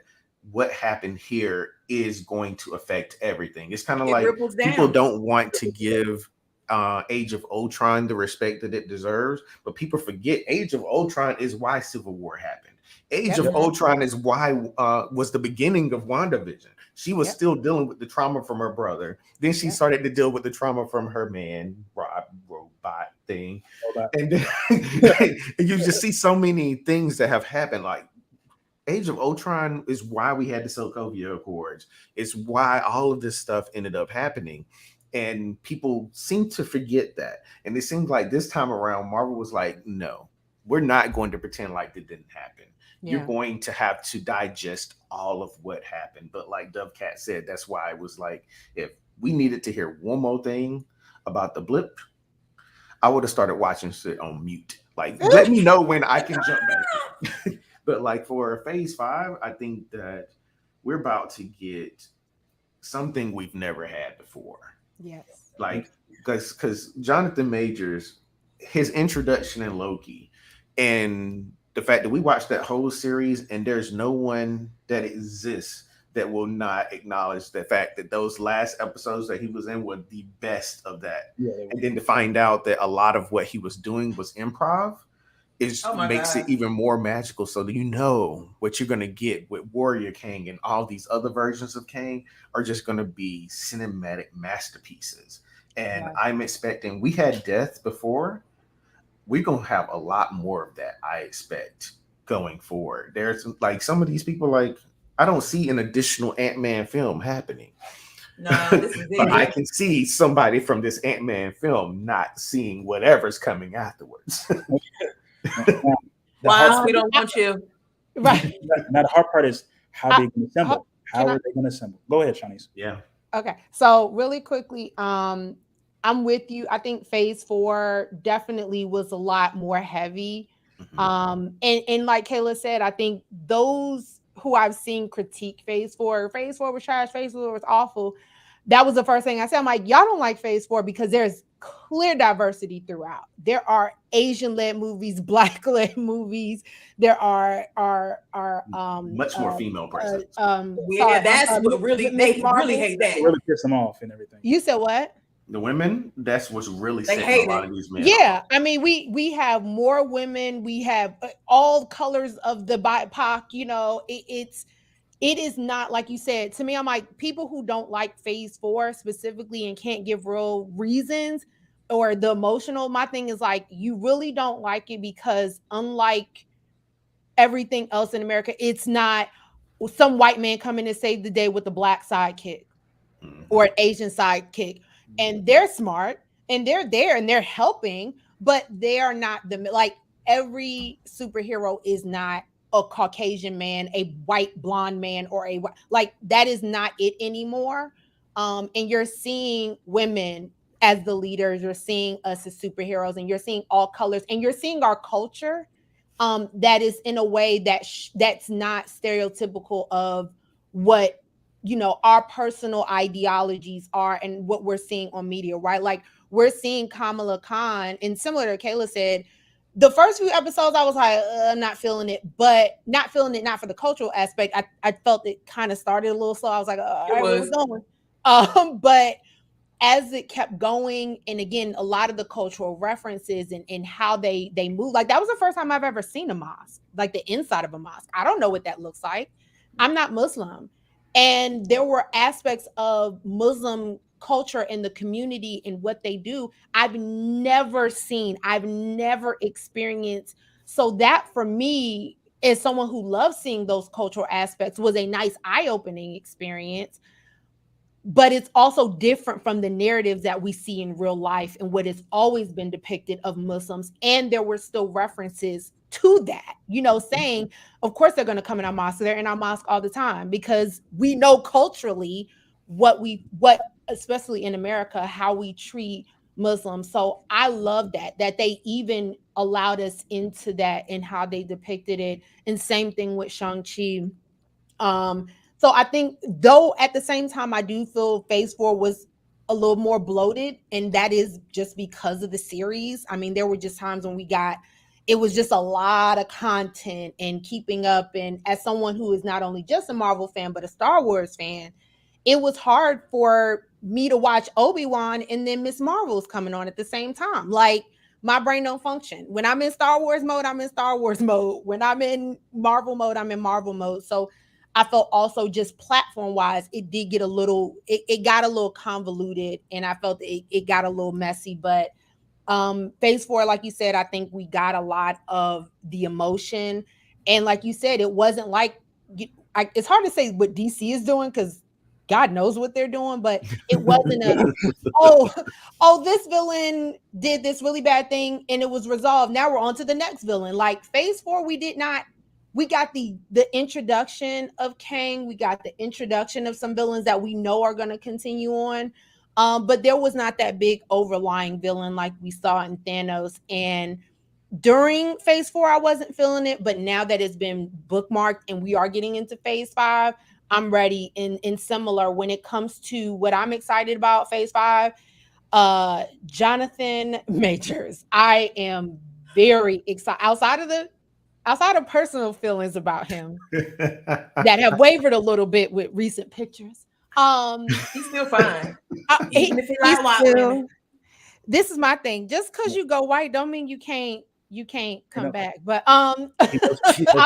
S3: what happened here is going to affect everything. It's kind of like people don't want to give Age of Ultron the respect that it deserves, but people forget Age of Ultron is why Civil War happened. Age of Ultron is why was the beginning of WandaVision. She was still dealing with the trauma from her brother. Then she started to deal with the trauma from her man, robot thing. And then you just see so many things that have happened. Like Age of Ultron is why we had the Sokovia Accords. It's why all of this stuff ended up happening. And people seem to forget that. And it seems like this time around, Marvel was like, no, we're not going to pretend like it didn't happen. Yeah. You're going to have to digest all of what happened. But like Dovecat said, that's why it was like, if we needed to hear one more thing about the blip, I would have started watching shit on mute. Like, let me know when I can jump back. But like for phase 5, I think that we're about to get something we've never had before.
S1: Yes.
S3: Like, because Jonathan Majors, his introduction in Loki, and the fact that we watched that whole series and there's no one that exists that will not acknowledge the fact that those last episodes that he was in were the best of that. Yeah, and then to find out that a lot of what he was doing was improv makes it even more magical. So that you know what you're going to get with Warrior King and all these other versions of King are just going to be cinematic masterpieces. And I'm expecting, we had death before. We're going to have a lot more of that, I expect, going forward. There's like some of these people, like, I don't see an additional Ant-Man film happening.
S4: No, this is
S3: But I can see somebody from this Ant-Man film not seeing whatever's coming afterwards.
S4: Wow, we don't want you.
S1: Right.
S2: Now the hard part is how they can assemble. How are they going to assemble? Go ahead, Shanice.
S3: Yeah.
S1: Okay. So really quickly, I'm with you. I think phase 4 definitely was a lot more heavy. And like Kayla said, I think those who I've seen critique phase 4 was trash, phase 4 was awful. That was the first thing I said. I'm like, y'all don't like phase 4 because there's clear diversity throughout. There are Asian-led movies, Black-led movies. There are
S3: much more female presence.
S4: That's what really they really hate that.
S2: It really piss them off and everything.
S1: You said what?
S3: The women, that's what's really
S4: They
S3: setting
S4: hate
S3: a lot of these men.
S1: Yeah, I mean, we have more women. We have all colors of the BIPOC. You know, it is not like you said to me. I'm like, people who don't like phase 4 specifically and can't give real reasons or the emotional. My thing is like, you really don't like it because unlike everything else in America, it's not some white man coming to save the day with a black sidekick or an Asian sidekick. And they're smart and they're there and they're helping, but they are not like every superhero is not a Caucasian man, a white blonde man, or like that is not it anymore. And you're seeing women as the leaders, you're seeing us as superheroes, and you're seeing all colors, and you're seeing our culture that is in a way that that's not stereotypical of what our personal ideologies are and what we're seeing on media, right? Like we're seeing Kamala Khan, and similar to Kayla said, the first few episodes, I was like, I'm not feeling it, but not for the cultural aspect. I felt it kind of started a little slow. I was like, all right, where we going? But as it kept going, and again, a lot of the cultural references and how they move, like that was the first time I've ever seen a mosque, like the inside of a mosque. I don't know what that looks like. I'm not Muslim. And there were aspects of Muslim culture in the community and what they do I've never seen, I've never experienced. So that for me, as someone who loves seeing those cultural aspects, was a nice eye-opening experience. But it's also different from the narratives that we see in real life and what has always been depicted of Muslims. And there were still references to that, saying, of course, they're going to come in our mosque. They're in our mosque all the time because we know culturally what especially in America, how we treat Muslims. So I love that they even allowed us into that and how they depicted it. And same thing with Shang-Chi. So I think, though, at the same time, I do feel phase 4 was a little more bloated, and that is just because of the series. I mean, there were just times when it was just a lot of content and keeping up. And as someone who is not only just a Marvel fan, but a Star Wars fan, it was hard for me to watch Obi-Wan and then Miss Marvel's coming on at the same time. Like, my brain don't function. When I'm in Star Wars mode, I'm in Star Wars mode. When I'm in Marvel mode, I'm in Marvel mode. So I felt also just platform-wise, it did get it got a little convoluted, and I felt it got a little messy. But phase 4, like you said, I think we got a lot of the emotion. And like you said, it wasn't like, it's hard to say what DC is doing because God knows what they're doing, but it wasn't this villain did this really bad thing and it was resolved. Now we're on to the next villain. Like phase 4, we got the introduction of Kang. We got the introduction of some villains that we know are going to continue on. But there was not that big overlying villain like we saw in Thanos. And during phase 4, I wasn't feeling it. But now that it's been bookmarked and we are getting into phase 5, I'm ready. And similar when it comes to what I'm excited about phase 5, Jonathan Majors. I am very excited. Outside of personal feelings about him that have wavered a little bit with recent pictures.
S4: He's still fine. Even if
S1: this is my thing. Just because you go white don't mean you can't come back. But I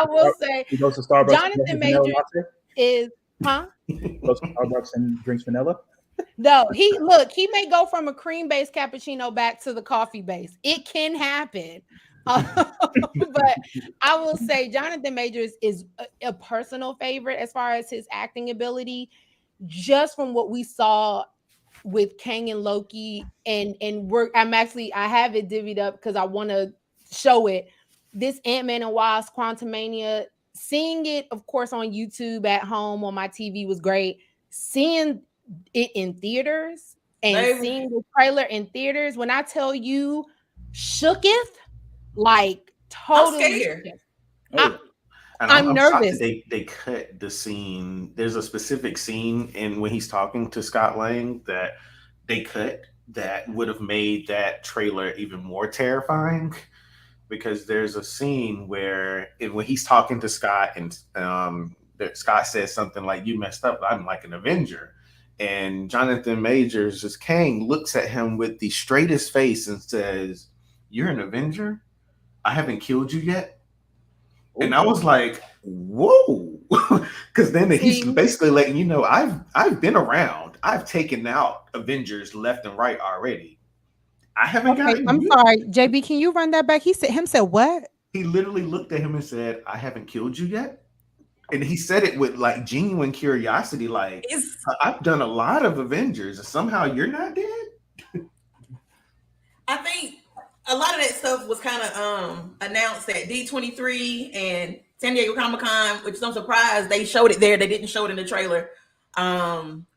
S1: will say
S2: he goes to Starbucks.
S1: Jonathan Majors is
S2: He goes to Starbucks and drinks vanilla.
S1: No, he may go from a cream-based cappuccino back to the coffee base. It can happen. But I will say Jonathan Majors is a personal favorite as far as his acting ability, just from what we saw with Kang and Loki, and I have it divvied up because I want to show it. This Ant-Man and Wasp Quantumania, seeing it, of course, on YouTube at home on my TV was great. Seeing it in theaters and seeing the trailer in theaters, when I tell you, shooketh, like totally shooketh. I'm nervous.
S3: They cut the scene. There's a specific scene in when he's talking to Scott Lang that they cut that would have made that trailer even more terrifying, because there's a scene where when he's talking to Scott and Scott says something like, "You messed up. I'm like an Avenger." And Jonathan Majors as Kang looks at him with the straightest face and says, "You're an Avenger? I haven't killed you yet." And I was like, whoa, because then he's basically letting you know, I've been around. I've taken out Avengers left and right already. I haven't gotten
S1: I'm sorry, JB, can you run that back? He said what?
S3: He literally looked at him and said, "I haven't killed you yet." And he said it with like genuine curiosity, like, I've done a lot of Avengers and somehow you're not dead.
S4: I think a lot of that stuff was kind of announced at D23 and San Diego Comic-Con, which I'm surprised they showed it there. They didn't show it in the trailer,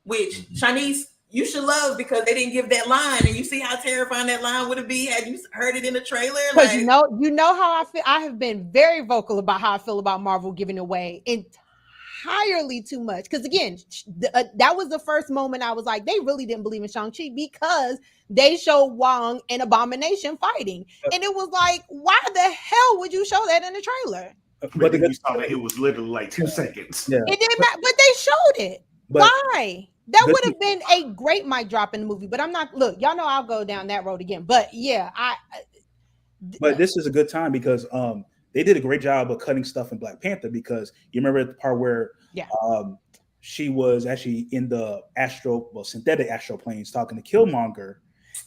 S4: which Shanice, you should love, because they didn't give that line, and you see how terrifying that line would have been had you heard it in the trailer.
S1: Because you know how I feel. I have been very vocal about how I feel about Marvel giving away entirely too much. Because again, that was the first moment I was like, they really didn't believe in Shang-Chi, because they showed Wong and Abomination fighting, and it was like, why the hell would you show that in the trailer?
S3: But you saw that it was literally like 2 seconds.
S1: Yeah. It didn't matter, but they showed it. Why? That would have been a great mic drop in the movie. But I'm not. Look, y'all know I'll go down that road again. But yeah,
S2: But this is a good time because they did a great job of cutting stuff in Black Panther, because you remember the part where she was actually in the synthetic astral planes talking to Killmonger,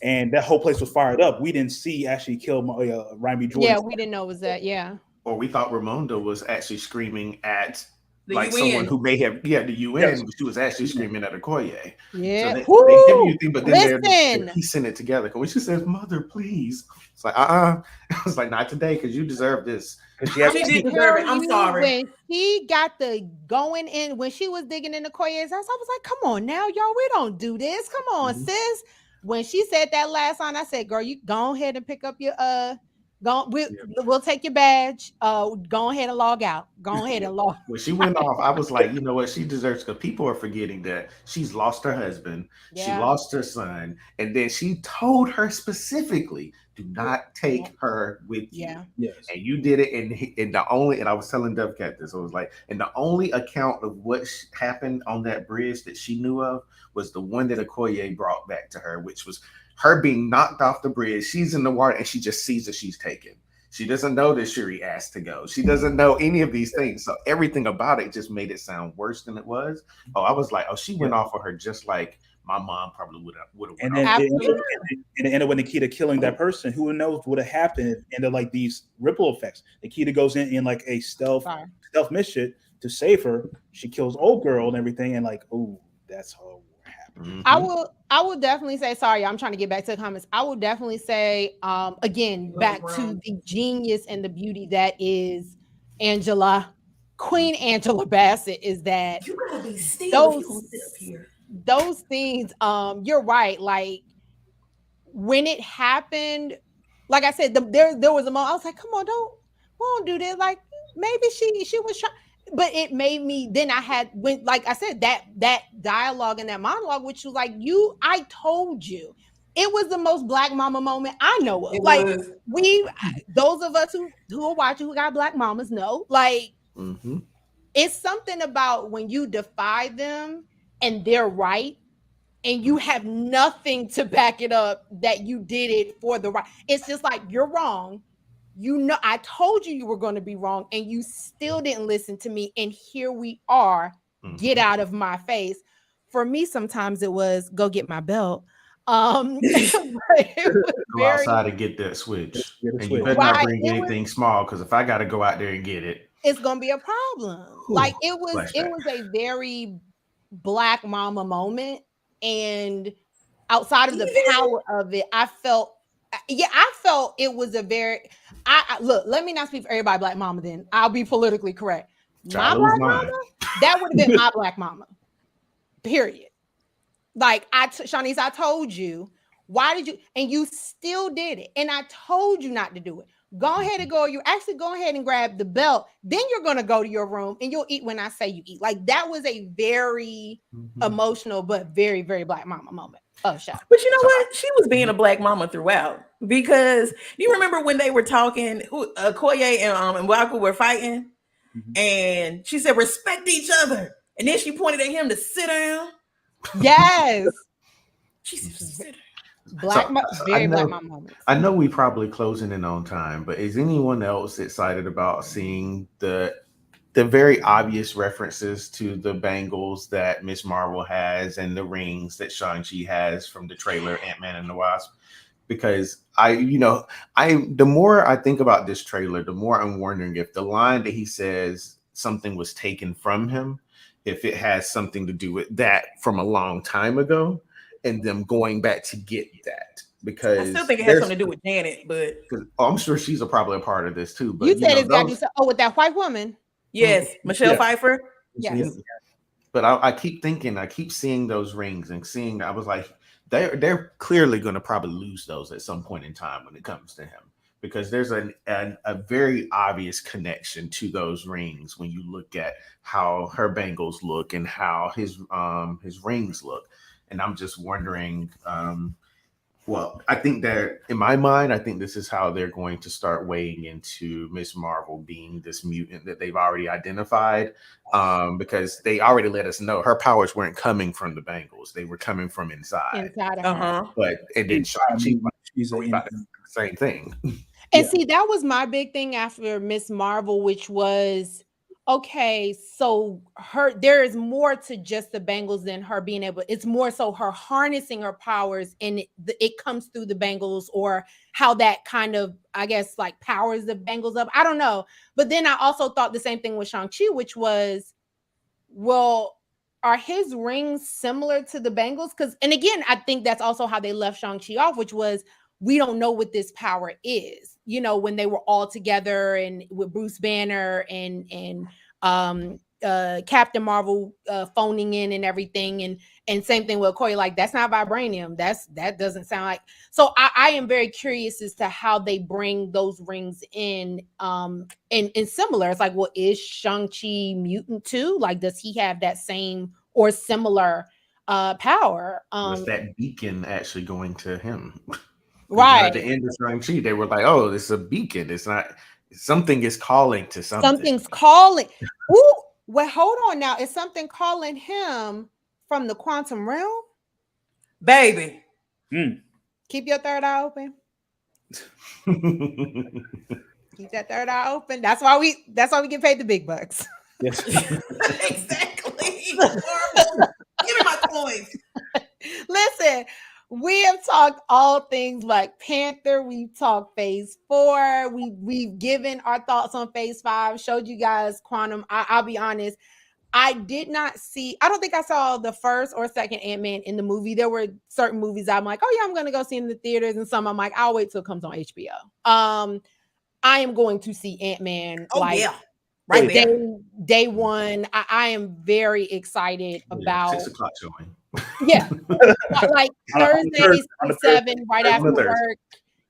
S2: and that whole place was fired up. We didn't see actually Ryan B. Jordan.
S1: Yeah, we didn't know it was that. Yeah.
S3: Or we thought Ramonda was actually screaming at
S4: the
S3: like
S4: UN.
S3: Someone who may have, the UN, but she was actually screaming at Okoye.
S1: Yeah.
S3: So they give you thing, but then they're piecing it together. When she says, "Mother, please," it's like, I was like, not today, because you deserve this.
S4: She did deserve it. I'm sorry.
S1: When he got the going in, when she was digging in Okoye's house, I was like, come on now, y'all, we don't do this. Come on, sis. When she said that last line, I said, girl, you go ahead and pick up your we'll take your badge. Go ahead and log out. Go ahead and log.
S3: When she went off, I was like, you know what? She deserves, because people are forgetting that she's lost her husband, she lost her son, and then she told her specifically, do not take her with you.
S1: Yeah.
S2: Yes.
S3: And you did it. And I was telling Dovcat this, I was like, and the only account of what happened on that bridge that she knew of was the one that Okoye brought back to her, which was her being knocked off the bridge. She's in the water and she just sees that she's taken. She doesn't know that Shuri asked to go. She doesn't know any of these things. So everything about it just made it sound worse than it was. Oh, I was like, she went off on her just like my mom probably would have.
S2: And then it ended with Nikita killing that person. Who knows what would have happened? And they're like these ripple effects. Nikita goes in like a stealth mission to save her. She kills old girl and everything. And like, oh, that's how.
S1: I will definitely say, sorry, I'm trying to get back to the comments. I will definitely say, again, back to the genius and the beauty that is Queen Angela Bassett, is that
S4: you gotta be still if you gonna sit up here.
S1: Those things, you're right. Like when it happened, like I said, there was a moment I was like, come on, we don't do this. Like maybe she was trying. But it made me, then like I said, that dialogue and that monologue, which was like, I told you. It was the most Black mama moment I know of. Those of us who are watching, who got Black mamas know, like, it's something about when you defy them and they're right, and you have nothing to back it up that you did it for the right. It's just like, you're wrong. You know, I told you were going to be wrong, and you still didn't listen to me. And here we are. Get out of my face. for me, sometimes it was go get my belt. It was
S3: Go outside and get that switch.
S2: Get a
S3: And
S2: switch.
S3: you better not
S1: Right,
S3: bring
S1: it was-
S3: anything small, because if I got to go out there and get it,
S1: it's gonna be a problem.
S3: Whew,
S1: Like it was
S3: flashback.
S1: a very Black mama moment. And outside of the power of it, I felt it was a very I look, let me not speak for everybody Black mama, then I'll be politically correct. My Black mama, that would have been my Black mama. Period. Like Shanice, I told you, why did you, and you still did it. And I told you not to do it. Go ahead and go. You actually go ahead and grab the belt. Then you're going to go to your room and you'll eat when I say you eat. Like that was a very emotional, but very, very Black mama moment. Oh, shut.
S4: But you know what? She was being a Black mama throughout, because you remember when they were talking, Koye and Waku were fighting, and she said, respect each other. And then she pointed at him to sit down.
S1: Yes.
S4: She said, sit down.
S1: Black mama moments.
S3: I know we probably closing in on time, but is anyone else excited about seeing the very obvious references to the bangles that Miss Marvel has and the rings that Shang-Chi has from the trailer Ant-Man and the Wasp? Because the more I think about this trailer, the more I'm wondering if the line that he says something was taken from him, if it has something to do with that from a long time ago and them going back to get that. Because
S4: I still think it has something to do with Janet, but
S3: I'm sure she's probably a part of this too. But
S1: you said it's got to do something. Oh, with that white woman.
S4: Yes, Michelle Pfeiffer.
S1: Yes.
S3: But I keep thinking, I keep seeing those rings and seeing, I was like, they're clearly going to probably lose those at some point in time when it comes to him, because there's a very obvious connection to those rings when you look at how her bangles look and how his rings look. And I'm just wondering, well, I think that in my mind, I think this is how they're going to start weighing into Miss Marvel being this mutant that they've already identified, because they already let us know her powers weren't coming from the bangles; they were coming from inside.
S1: Of her.
S3: But and then she's about the same thing.
S1: And see, that was my big thing after Miss Marvel, which was, okay, so there is more to just the bangles than her being able, it's more so her harnessing her powers, and it comes through the bangles, or how that kind of, I guess, like powers the bangles up. I don't know. But then I also thought the same thing with Shang-Chi, which was, well, are his rings similar to the bangles? And again, I think that's also how they left Shang-Chi off, which was, we don't know what this power is. When they were all together and with Bruce Banner and Captain Marvel phoning in and everything, and same thing with Okoye, like that's not vibranium. That doesn't sound like. So I am very curious as to how they bring those rings in. And similar, it's like, well, is Shang-Chi mutant too? Like, does he have that same or similar power?
S3: Was that beacon actually going to him?
S1: Right.
S3: At the end of Shang-Chi, they were like, oh, it's a beacon. It's not, something is calling to something.
S1: Something's calling. Ooh, well, hold on now. Is something calling him from the quantum realm?
S4: Baby.
S1: Keep your third eye open. Keep that third eye open. That's why we get paid the big bucks.
S2: Yes.
S4: Exactly. Give me my coins.
S1: Listen, we have talked all things Black Panther. We've talked Phase 4. We've given our thoughts on Phase 5. Showed you guys Quantum. I'll be honest. I don't think I saw the first or second Ant-Man in the movie. There were certain movies I'm like, oh yeah, I'm going to go see in the theaters. And some I'm like, I'll wait till it comes on HBO. I am going to see Ant-Man.
S4: Oh yeah.
S1: Right day one. I am very excited about
S3: 6 o'clock showing.
S1: Yeah, like Thursday 7 right after work.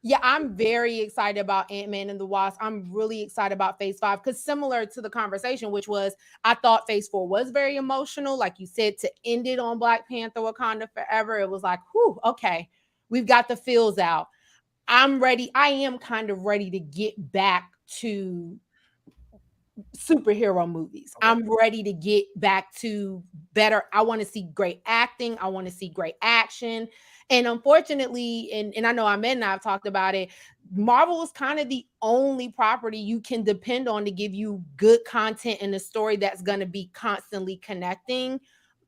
S1: Yeah, I'm very excited about Ant-Man and the Wasp. I'm really excited about Phase 5, because similar to the conversation, which was, I thought Phase 4 was very emotional, like you said, to end it on Black Panther Wakanda Forever. It was like, whew, okay, we've got the feels out. I'm ready. I am kind of ready to get back to superhero movies. Okay. I'm ready to get back to better. I want to see great acting. I want to see great action. And unfortunately, and I know Ahmed and I have talked about it, Marvel is kind of the only property you can depend on to give you good content and a story that's going to be constantly connecting.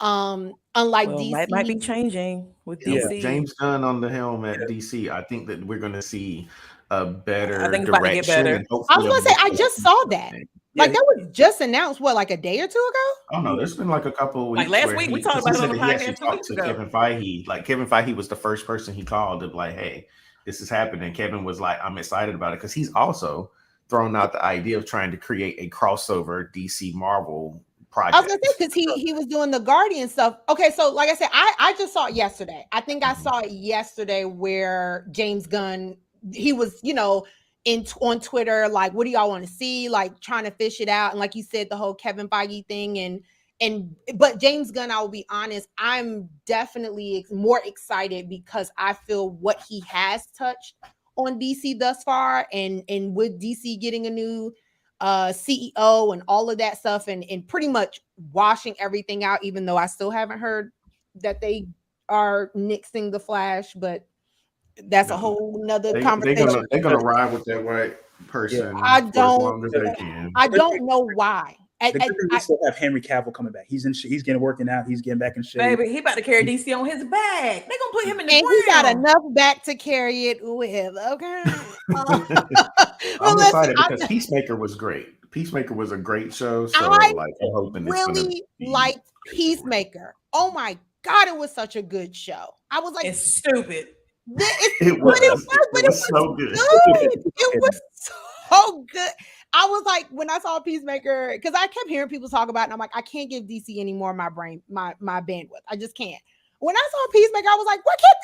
S1: Unlike DC,
S4: might be changing with DC.
S3: With James Gunn on the helm at DC, I think that we're going to see a better
S4: I think it's about to get better.
S3: and
S1: I was
S3: hopefully
S1: gonna say I just saw that. Like that was just announced like a day or two ago?
S3: Oh no, there's been like a couple of weeks.
S4: Like last week we talked about it on the podcast 2 weeks ago.
S3: Kevin Feige. Like Kevin Feige was the first person he called to be like, hey, this is happening. Kevin was like, I'm excited about it because he's also thrown out the idea of trying to create a crossover DC Marvel project.
S1: I was gonna say because he was doing the Guardian stuff. Okay, so like I said, I just saw it yesterday. I think I saw it yesterday where James Gunn, he was, on Twitter, like, what do y'all want to see? Like trying to fish it out. And like you said, the whole Kevin Feige thing but James Gunn, I will be honest, I'm definitely more excited because I feel what he has touched on DC thus far, and with DC getting a new CEO and all of that stuff, and pretty much washing everything out, even though I still haven't heard that they are nixing the Flash, but that's a whole nother conversation.
S3: They're gonna ride with that white person
S1: I
S3: for as long as they can.
S1: I don't know why.
S2: We still have Henry Cavill coming back. He's getting working out. He's getting back in shape.
S4: Baby, he about to carry DC on his back. They gonna put him in the
S1: and
S4: ground.
S1: He got enough back to carry it with. Okay.
S3: I'm excited because Peacemaker was great. Peacemaker was a great show. So I'm hoping
S1: really liked Peacemaker. Oh my God, it was such a good show. I was like,
S4: it's stupid.
S3: It was so good.
S1: It was so good. I was like, when I saw Peacemaker, because I kept hearing people talk about it, and I'm like, I can't give DC any more of my brain, my bandwidth. I just can't. When I saw Peacemaker, I was like, what can't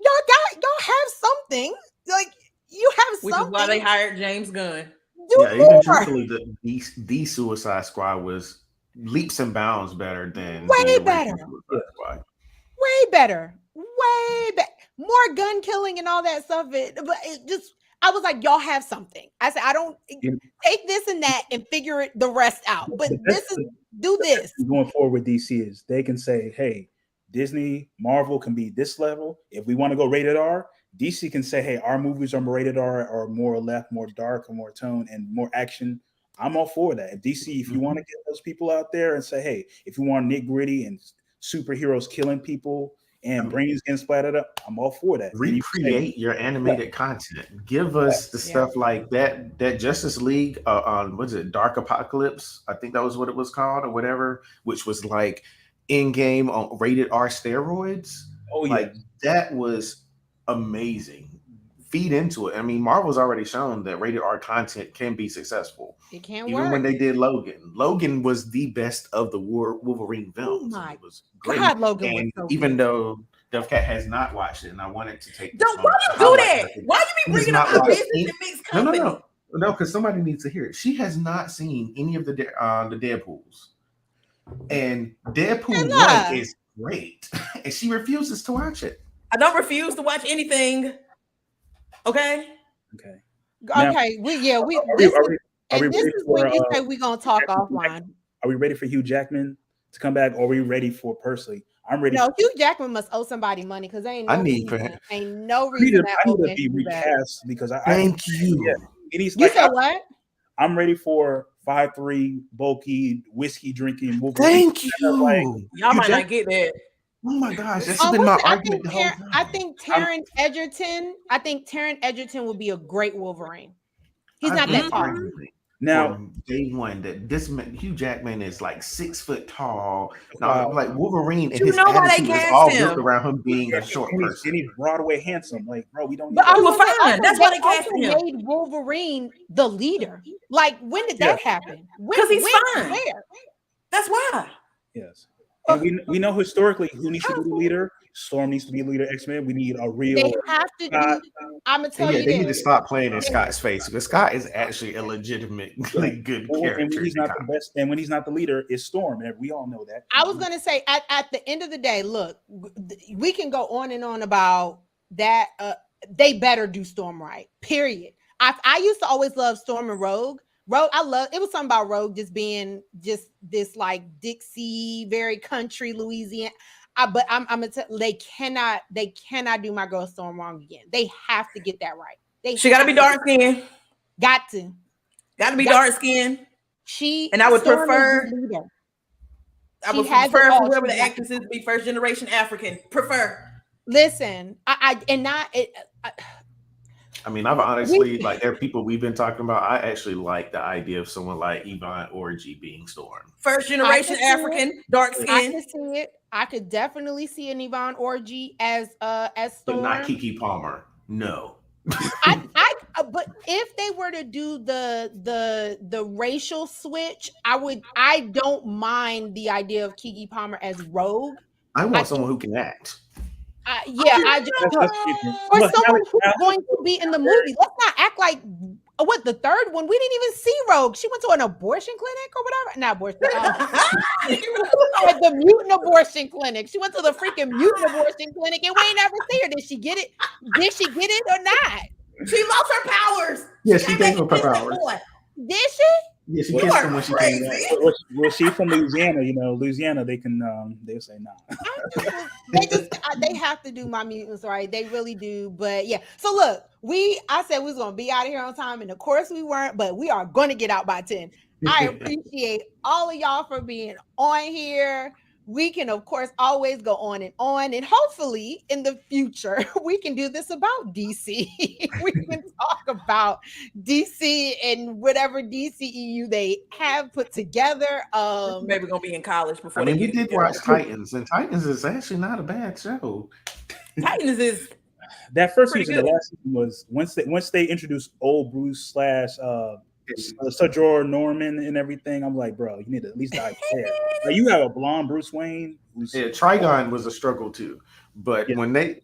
S1: y'all have something? Like, you have something.
S4: Which is why they hired James Gunn.
S3: Even truthfully, the Suicide Squad was leaps and bounds better than
S1: way better. More gun killing and all that stuff. But it just, I was like, y'all have something. I said, I don't take this and that and figure the rest out. But do this.
S2: Going forward with DC is they can say, hey, Disney, Marvel can be this level. If we want to go rated R, DC can say, hey, our movies are more rated R, or more left, more dark, or more tone, and more action. I'm all for that. If DC, if you want to get those people out there and say, hey, if you want nitty-gritty and superheroes killing people and brains getting splattered up, I'm all for that.
S3: Recreate your animated content. Give us the stuff like that Justice League what is it, Dark Apocalypse? I think that was what it was called or whatever, which was like in-game on rated R steroids. Oh yeah. Like that was amazing. Feed into it. I mean, Marvel's already shown that rated R content can be successful.
S1: It can
S3: work. Even when they did Logan. Logan was the best of the Wolverine films.
S1: Oh my
S3: it was great.
S1: God, Logan was so
S3: even though Dev Cat has not watched it, and I wanted to take
S4: why you do that? Why you be bringing up our business and mixed company?
S3: No, because somebody needs to hear it. She has not seen any of the Deadpools. And Deadpool 1 is great. And she refuses to watch it.
S4: I don't refuse to watch anything. Okay.
S2: Now,
S1: this is when you say we're gonna talk offline.
S2: Are we ready for Hugh Jackman to come back, or are we ready for Personally? I'm ready.
S1: No, Hugh Jackman must owe somebody money because ain't no reason
S2: I need to be recast because
S3: thank you.
S2: Yeah,
S1: you said what?
S2: I'm ready for 5'3", bulky, whiskey drinking.
S3: Thank you.
S4: Y'all might not get that.
S3: Oh my gosh, that's been my argument the whole time.
S1: I think Taron Egerton would be a great Wolverine. He's not that tall.
S2: Now,
S3: from day one, that this Hugh Jackman is like 6 foot tall. Now, like Wolverine, and his attitude is all built around him being a short person.
S2: And he's Broadway handsome. Like, bro, we don't.
S1: But
S4: I was fine. That's why they cast him.
S1: Made Wolverine the leader. Like, when did that happen?
S4: Because he's fine.
S1: Where?
S4: That's why.
S2: Yes. And we know historically who needs to be the leader. Storm needs to be the leader. X-Men. We need a real.
S1: They have to do. I'm gonna tell you.
S3: They need to stop playing in Scott's face because Scott is actually a legitimately good character.
S2: And when he's not the best, and when he's not the leader, it's Storm, and we all know that.
S1: I was gonna say at the end of the day, look, we can go on and on about that. They better do Storm right. Period. I used to always love Storm and Rogue. Rogue, it was something about Rogue just being just this like Dixie, very country Louisiana. But I'm gonna tell they cannot do my girl Storm wrong again. They have to get that right.
S4: She gotta be dark skinned.
S1: Got to
S4: be dark skinned.
S1: And
S4: I would prefer I would prefer for whoever the actress is to be first generation African.
S1: Listen, I
S3: mean, I've honestly, like, there are people we've been talking about. I actually like the idea of someone like Yvonne Orji being Storm.
S4: First generation African, dark skin.
S1: I can see it. I could definitely see an Yvonne Orji as Storm.
S3: But not Keke Palmer. No.
S1: But if they were to do the racial switch, I don't mind the idea of Keke Palmer as Rogue.
S3: I want someone who can act.
S1: Or someone who's going to be in the movie. Let's not act like the third one. We didn't even see Rogue. She went to an abortion clinic or whatever. Not abortion. The mutant abortion clinic. She went to the freaking mutant abortion clinic, and we ain't never see her. Did she get it? Or not?
S4: She lost her powers.
S3: Yeah, she gave up her powers.
S1: Did she?
S3: Yeah, she kissed him when she came back.
S2: Well, she's from Louisiana. Louisiana, they can they'll say nah.
S1: They have to do my mutants right. They really do. But yeah. So look, I said we was gonna be out of here on time, and of course we weren't. But we are going to get out by 10. I appreciate all of y'all for being on here. We can, of course, always go on, and hopefully in the future we can do this about DC. We can talk about DC and whatever DCEU they have put together.
S4: Maybe we're gonna be in college before.
S3: I mean, we did watch Titans, and Titans is actually not a bad show.
S4: Titans is
S2: that first season. The last season was once they introduced old Bruce / Sojourner Norman and everything. I'm like, bro, you need to at least dye hair. Like, you have a blonde Bruce Wayne.
S3: Trigon was a struggle too, but when they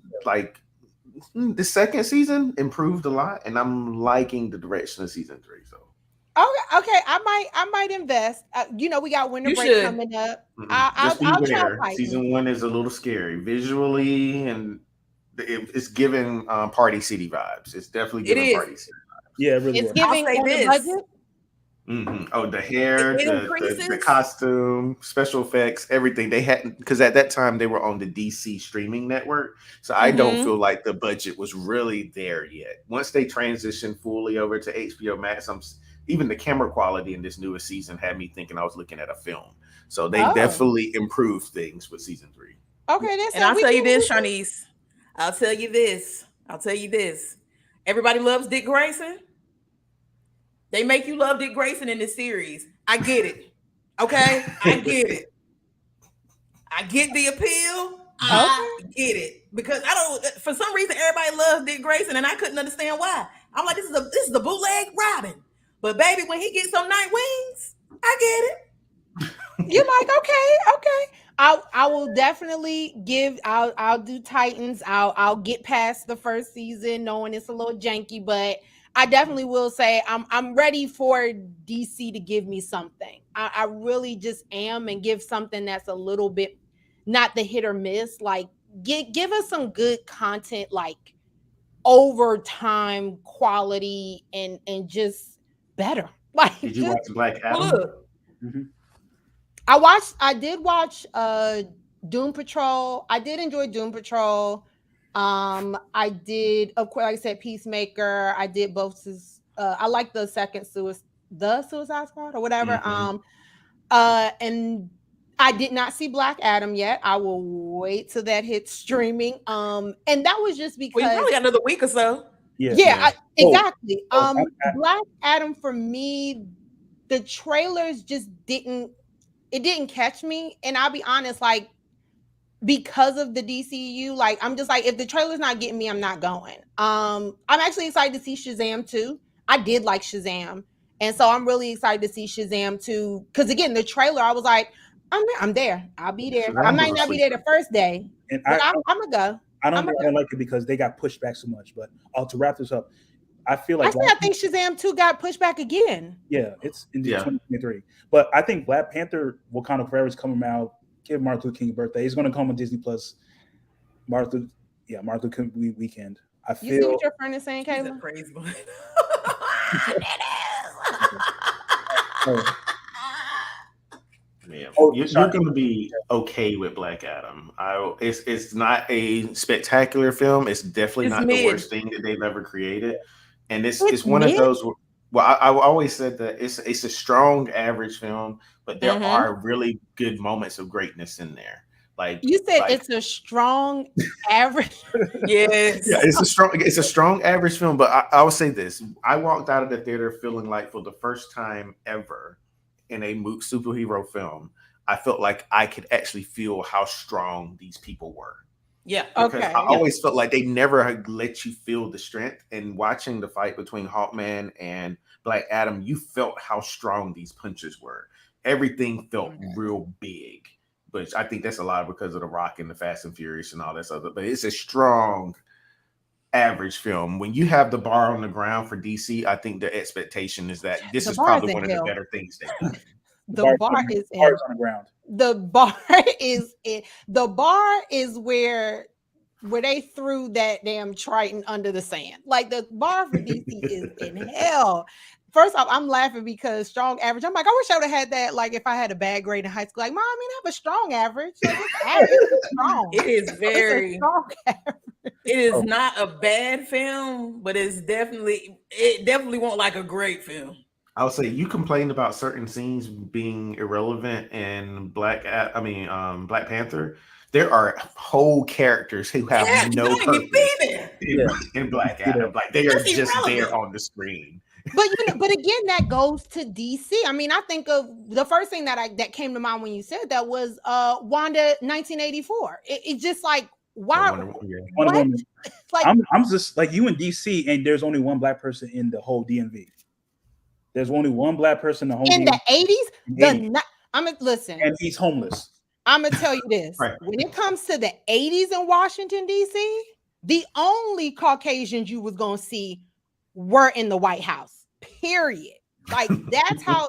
S3: the second season improved a lot, and I'm liking the direction of season 3. So
S1: okay, I might invest. We got winter break coming up. I'll try.
S3: Season 1 is a little scary visually, and it's giving Party City vibes. It's definitely giving Party City.
S2: Yeah, it really
S1: it's giving on the budget.
S3: Mm-hmm. Oh, the hair, the costume, special effects, everything they had, because at that time they were on the DC streaming network. So I don't feel like the budget was really there yet. Once they transitioned fully over to HBO Max, even the camera quality in this newest season had me thinking I was looking at a film. So they definitely improved things with season 3.
S1: Okay,
S4: and I'll tell you this, Shanice. I'll tell you this. Everybody loves Dick Grayson. They make you love Dick Grayson in this series. I get it. Okay? I get it. I get the appeal. I get it. Because for some reason everybody loves Dick Grayson, and I couldn't understand why. I'm like, this is the bootleg Robin. But baby, when he gets some night wings, I get it.
S1: You're like, okay. I will definitely I'll do Titans. I'll get past the first season knowing it's a little janky, but I definitely will say I'm ready for DC to give me something. I really just am, and give something that's a little bit not the hit or miss. Like give us some good content, like over time quality and just better. Like,
S3: did you watch Black Adam?
S1: I did watch Doom Patrol. I did enjoy Doom Patrol. I did, of course, like I said, Peacemaker. I did both. I like the second Suicide Squad or whatever. And I did not see Black Adam yet. I will wait till that hits streaming. And that was just because
S4: you probably got another week or so.
S1: Exactly. Black Adam, for me, the trailers just didn't catch me. And I'll be honest, like, because of the DCU, like, I'm just like, if the trailer's not getting me, I'm not going. I'm actually excited to see Shazam 2. I did like Shazam. And so I'm really excited to see Shazam 2. Because again, the trailer, I was like, I'm there. I'll be there. I might not be there the first day. And I'm gonna go.
S2: I don't like it because they got pushed back so much. But to wrap this up, I feel like
S1: I think Shazam 2 got pushed back again.
S2: Yeah, it's in 2023. But I think Black Panther Wakanda Forever is coming out. Give Martin Luther King birthday. He's going to come on Disney Plus. Martin Luther King weekend. I feel.
S1: You see what your friend is saying, Kayla?
S4: Crazy one.
S3: You're going to be okay with Black Adam. It's not a spectacular film. It's definitely not the worst thing that they've ever created. And it's one of those. Well, I always said that it's a strong average film, but there are really good moments of greatness in there. Like
S1: you said, it's a strong average.
S4: Yes.
S3: Yeah, it's a strong average film. But I will say this: I walked out of the theater feeling like for the first time ever in a superhero film, I felt like I could actually feel how strong these people were.
S4: Yeah.
S3: Because
S1: Okay.
S3: I always felt like they never let you feel the strength. And watching the fight between Hawkman and Black Adam, you felt how strong these punches were. Everything felt real big. But I think that's a lot because of The Rock and the Fast and Furious and all this other. But it's a strong average film. When you have the bar on the ground for DC, I think the expectation is that this is probably one of the better things they've done.
S1: The bar is
S2: on the ground.
S1: The bar is in. The bar is where they threw that damn Triton under the sand. Like, the bar for DC is in hell. First off, I'm laughing because strong average. I'm like, I wish I would have had that. Like, if I had a bad grade in high school, like, Mom, I have a strong average. Like, it's average, it's strong.
S4: It is very
S1: strong average.
S4: It is not a bad film, but it definitely won't like a great film.
S3: I would say you complained about certain scenes being irrelevant in Black Panther. There are whole characters who have no purpose in Black Adam. Like, they are just there on the screen.
S1: But again, that goes to DC. I mean, I think of the first thing that came to mind when you said that was Wanda 1984. It's just like, why?
S2: Wonder Woman. Like, I'm just like you in DC, and there's only one black person in the whole DMV. There's only one black person in the whole
S1: in
S2: DMV.
S1: the 80s. Listen,
S2: and he's homeless.
S1: I'm gonna tell you this: when it comes to the 80s in Washington D.C., the only Caucasians you was gonna see were in the White House. Period. Like, that's how.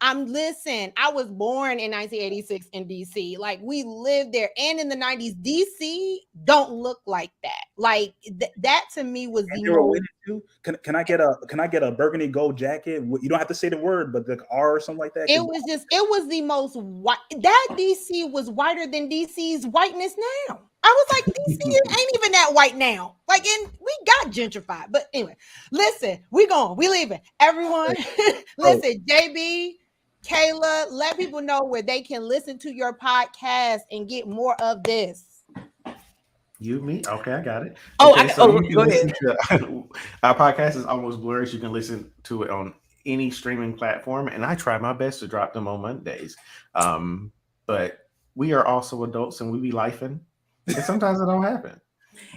S1: I was born in 1986 in DC. Like, we lived there, and in the 90s, DC don't look like that. Like, that to me was
S2: Can I get a burgundy gold jacket? You don't have to say the word, but the R or something like that.
S1: It was the most white. That DC was whiter than DC's whiteness now. I was like, DC ain't even that white now. Like, and we got gentrified. But anyway, listen, we leaving. Everyone, listen, JB, Kayla, let people know where they can listen to your podcast and get more of this.
S3: You, me? Okay, I got it.
S4: Go
S3: ahead. Our podcast is Almost Blerd. You can listen to it on any streaming platform, and I try my best to drop them on Mondays. But we are also adults, and we be lifing, and sometimes it don't happen.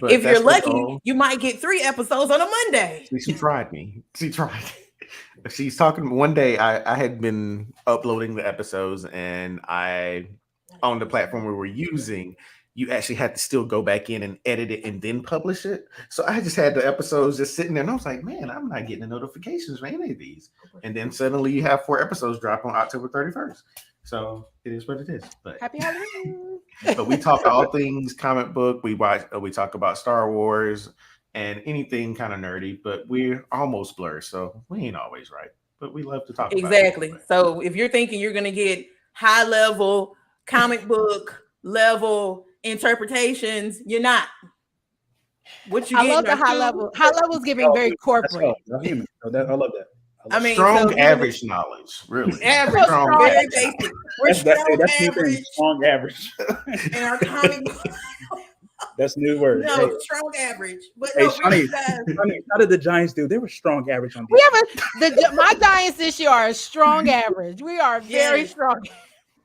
S3: But
S4: if you're lucky, you might get 3 episodes on a Monday.
S3: She tried me. She's talking. One day, I had been uploading the episodes, and on the platform we were using, you actually had to still go back in and edit it and then publish it. So I just had the episodes just sitting there, and I was like, man, I'm not getting the notifications for any of these. And then suddenly you have 4 episodes drop on October 31st. So it is what it is. But
S1: happy Halloween.
S3: But we talk all things comic book. We talk about Star Wars and anything kind of nerdy, but we're almost blurred, so we ain't always right. But we love to talk about it.
S4: Exactly. So if you're thinking you're gonna get high level comic book level interpretations, you're not. What you?
S1: I love the high level. High level is giving very corporate.
S2: I love that.
S4: I mean,
S3: strong average knowledge, really.
S4: Average, strong, very basic. We're
S2: strong average.
S4: In our comic book.
S2: That's new word.
S4: No,
S2: hey.
S4: Strong average. But
S2: hey,
S4: no,
S2: Shani, how did the Giants do? They were strong average on
S1: defense. My Giants this year are a strong average. We are very strong.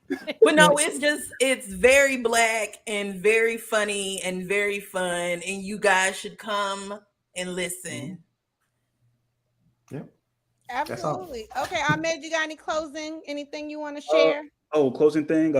S4: But no, it's very black and very funny and very fun, and you guys should come and listen.
S3: Yep.
S1: Absolutely. Okay, Ahmed, you got anything you want to share?
S2: Closing thing.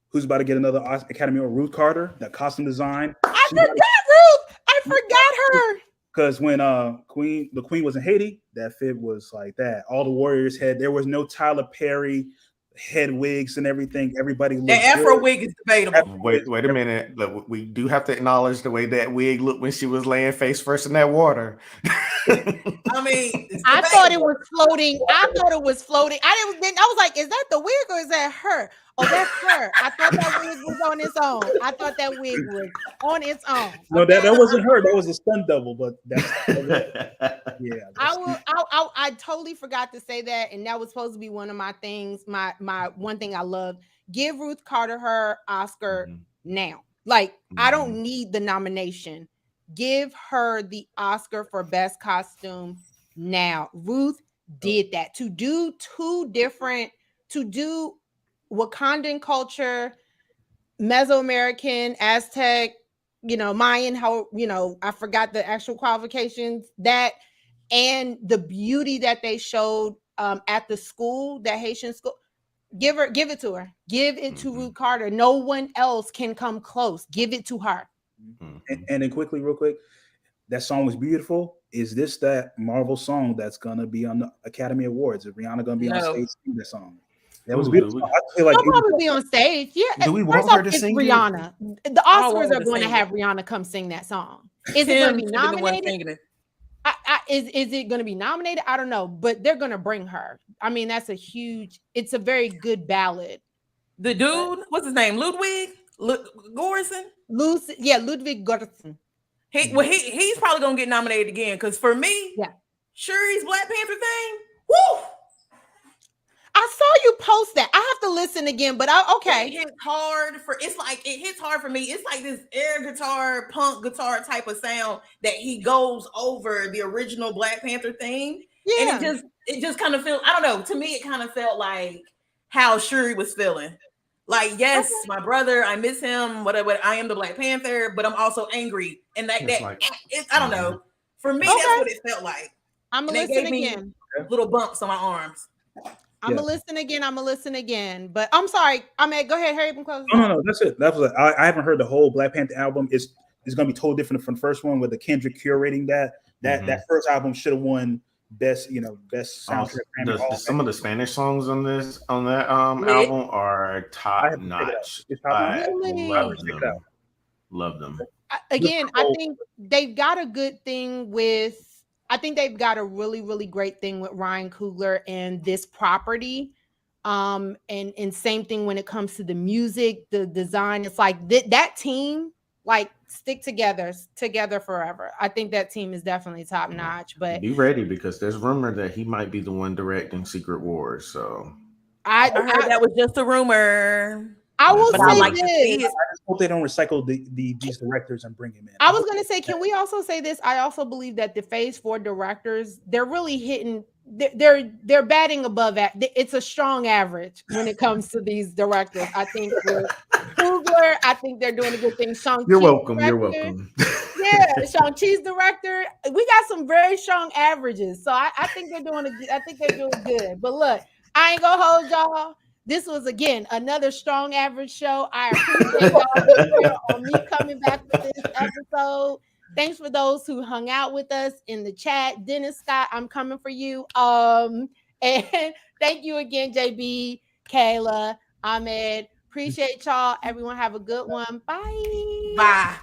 S2: Who's about to get another Academy Award? Ruth Carter, that costume design.
S1: I forgot Ruth. I forgot her.
S2: Because when the Queen was in Haiti, that fit was like that. All the Warriors there was no Tyler Perry head wigs and everything. Everybody looked
S4: the Afro wig is debatable.
S3: Wait a minute. We do have to acknowledge the way that wig looked when she was laying face first in that water.
S4: I mean,
S1: I thought it was floating. I was like, is that the wig or is that her? Oh, that's her. I thought that wig was on its own. I thought that wig was on its own. Okay?
S2: No, that wasn't her. That was a stunt double. But that's yeah.
S1: I totally forgot to say that, and that was supposed to be one of my things. My one thing I loved. Give Ruth Carter her Oscar now. Like I don't need the nomination. Give her the Oscar for Best Costume now. Ruth did that. To do Wakandan culture, Mesoamerican, Aztec, Mayan, I forgot the actual qualifications, that and the beauty that they showed at the school, that Haitian school. Give it to her. Give it to Ruth Carter. No one else can come close. Give it to her.
S2: And then real quick, that song was beautiful. Is this that Marvel song that's gonna be on the Academy Awards? Is Rihanna gonna be on stage singing that song? That was beautiful. I feel like
S1: she'll probably be on stage. Yeah.
S3: Do we want her to sing
S1: Rihanna? The Oscars are going to have Rihanna come sing that song. Is it going to be nominated? Is it going to be nominated? I don't know, but they're going to bring her. I mean, it's a very good ballad.
S4: The dude, what's his name? Ludwig Göransson?
S1: Ludwig Göransson.
S4: He's probably going to get nominated again, because for me, Shuri's Black Panther thing, woo!
S1: I saw you post that. I have to listen again, but okay.
S4: It hits hard for me. It's like this air guitar, punk guitar type of sound that he goes over the original Black Panther theme. Yeah. And it just kind of feels, I don't know. To me, it kind of felt like how Shuri was feeling. Like, yes, my brother, I miss him, whatever. I am the Black Panther, but I'm also angry. And I don't know. For me, that's what it felt like.
S1: I'm gonna listen again.
S4: Little bumps on my arms.
S1: I'm gonna listen again. But I'm sorry, Ahmed, go ahead, hurry up and close.
S2: No, that's it. I haven't heard the whole Black Panther album. It's gonna be totally different from the first one, with the Kendrick curating that. That first album should have won best soundtrack.
S3: Some of the Spanish songs on that album are top notch. I love them.
S1: Again, I think they've got a good thing with. I think they've got a really, really great thing with Ryan Coogler and this property. And same thing when it comes to the music, the design. It's like that team, like, stick together forever. I think that team is definitely top notch. But
S3: be ready, because there's rumor that he might be the one directing Secret Wars. So
S4: I heard that was just a rumor.
S1: I will say this.
S2: I just hope they don't recycle these directors and bring him in.
S1: I was going to say, can we also say this? I also believe that the Phase 4 directors, they're really hitting. They're batting above. It's a strong average when it comes to these directors. I think with Coogler, I think they're doing a good thing.
S3: You're welcome.
S1: Yeah, Shang-Chi's director. We got some very strong averages, so I think they're doing good. But look, I ain't gonna hold y'all. This was, again, another strong average show. I appreciate y'all on me coming back for this episode. Thanks for those who hung out with us in the chat. Dennis Scott, I'm coming for you. And thank you again, JB, Kayla, Ahmed. Appreciate y'all. Everyone have a good one. Bye.
S4: Bye.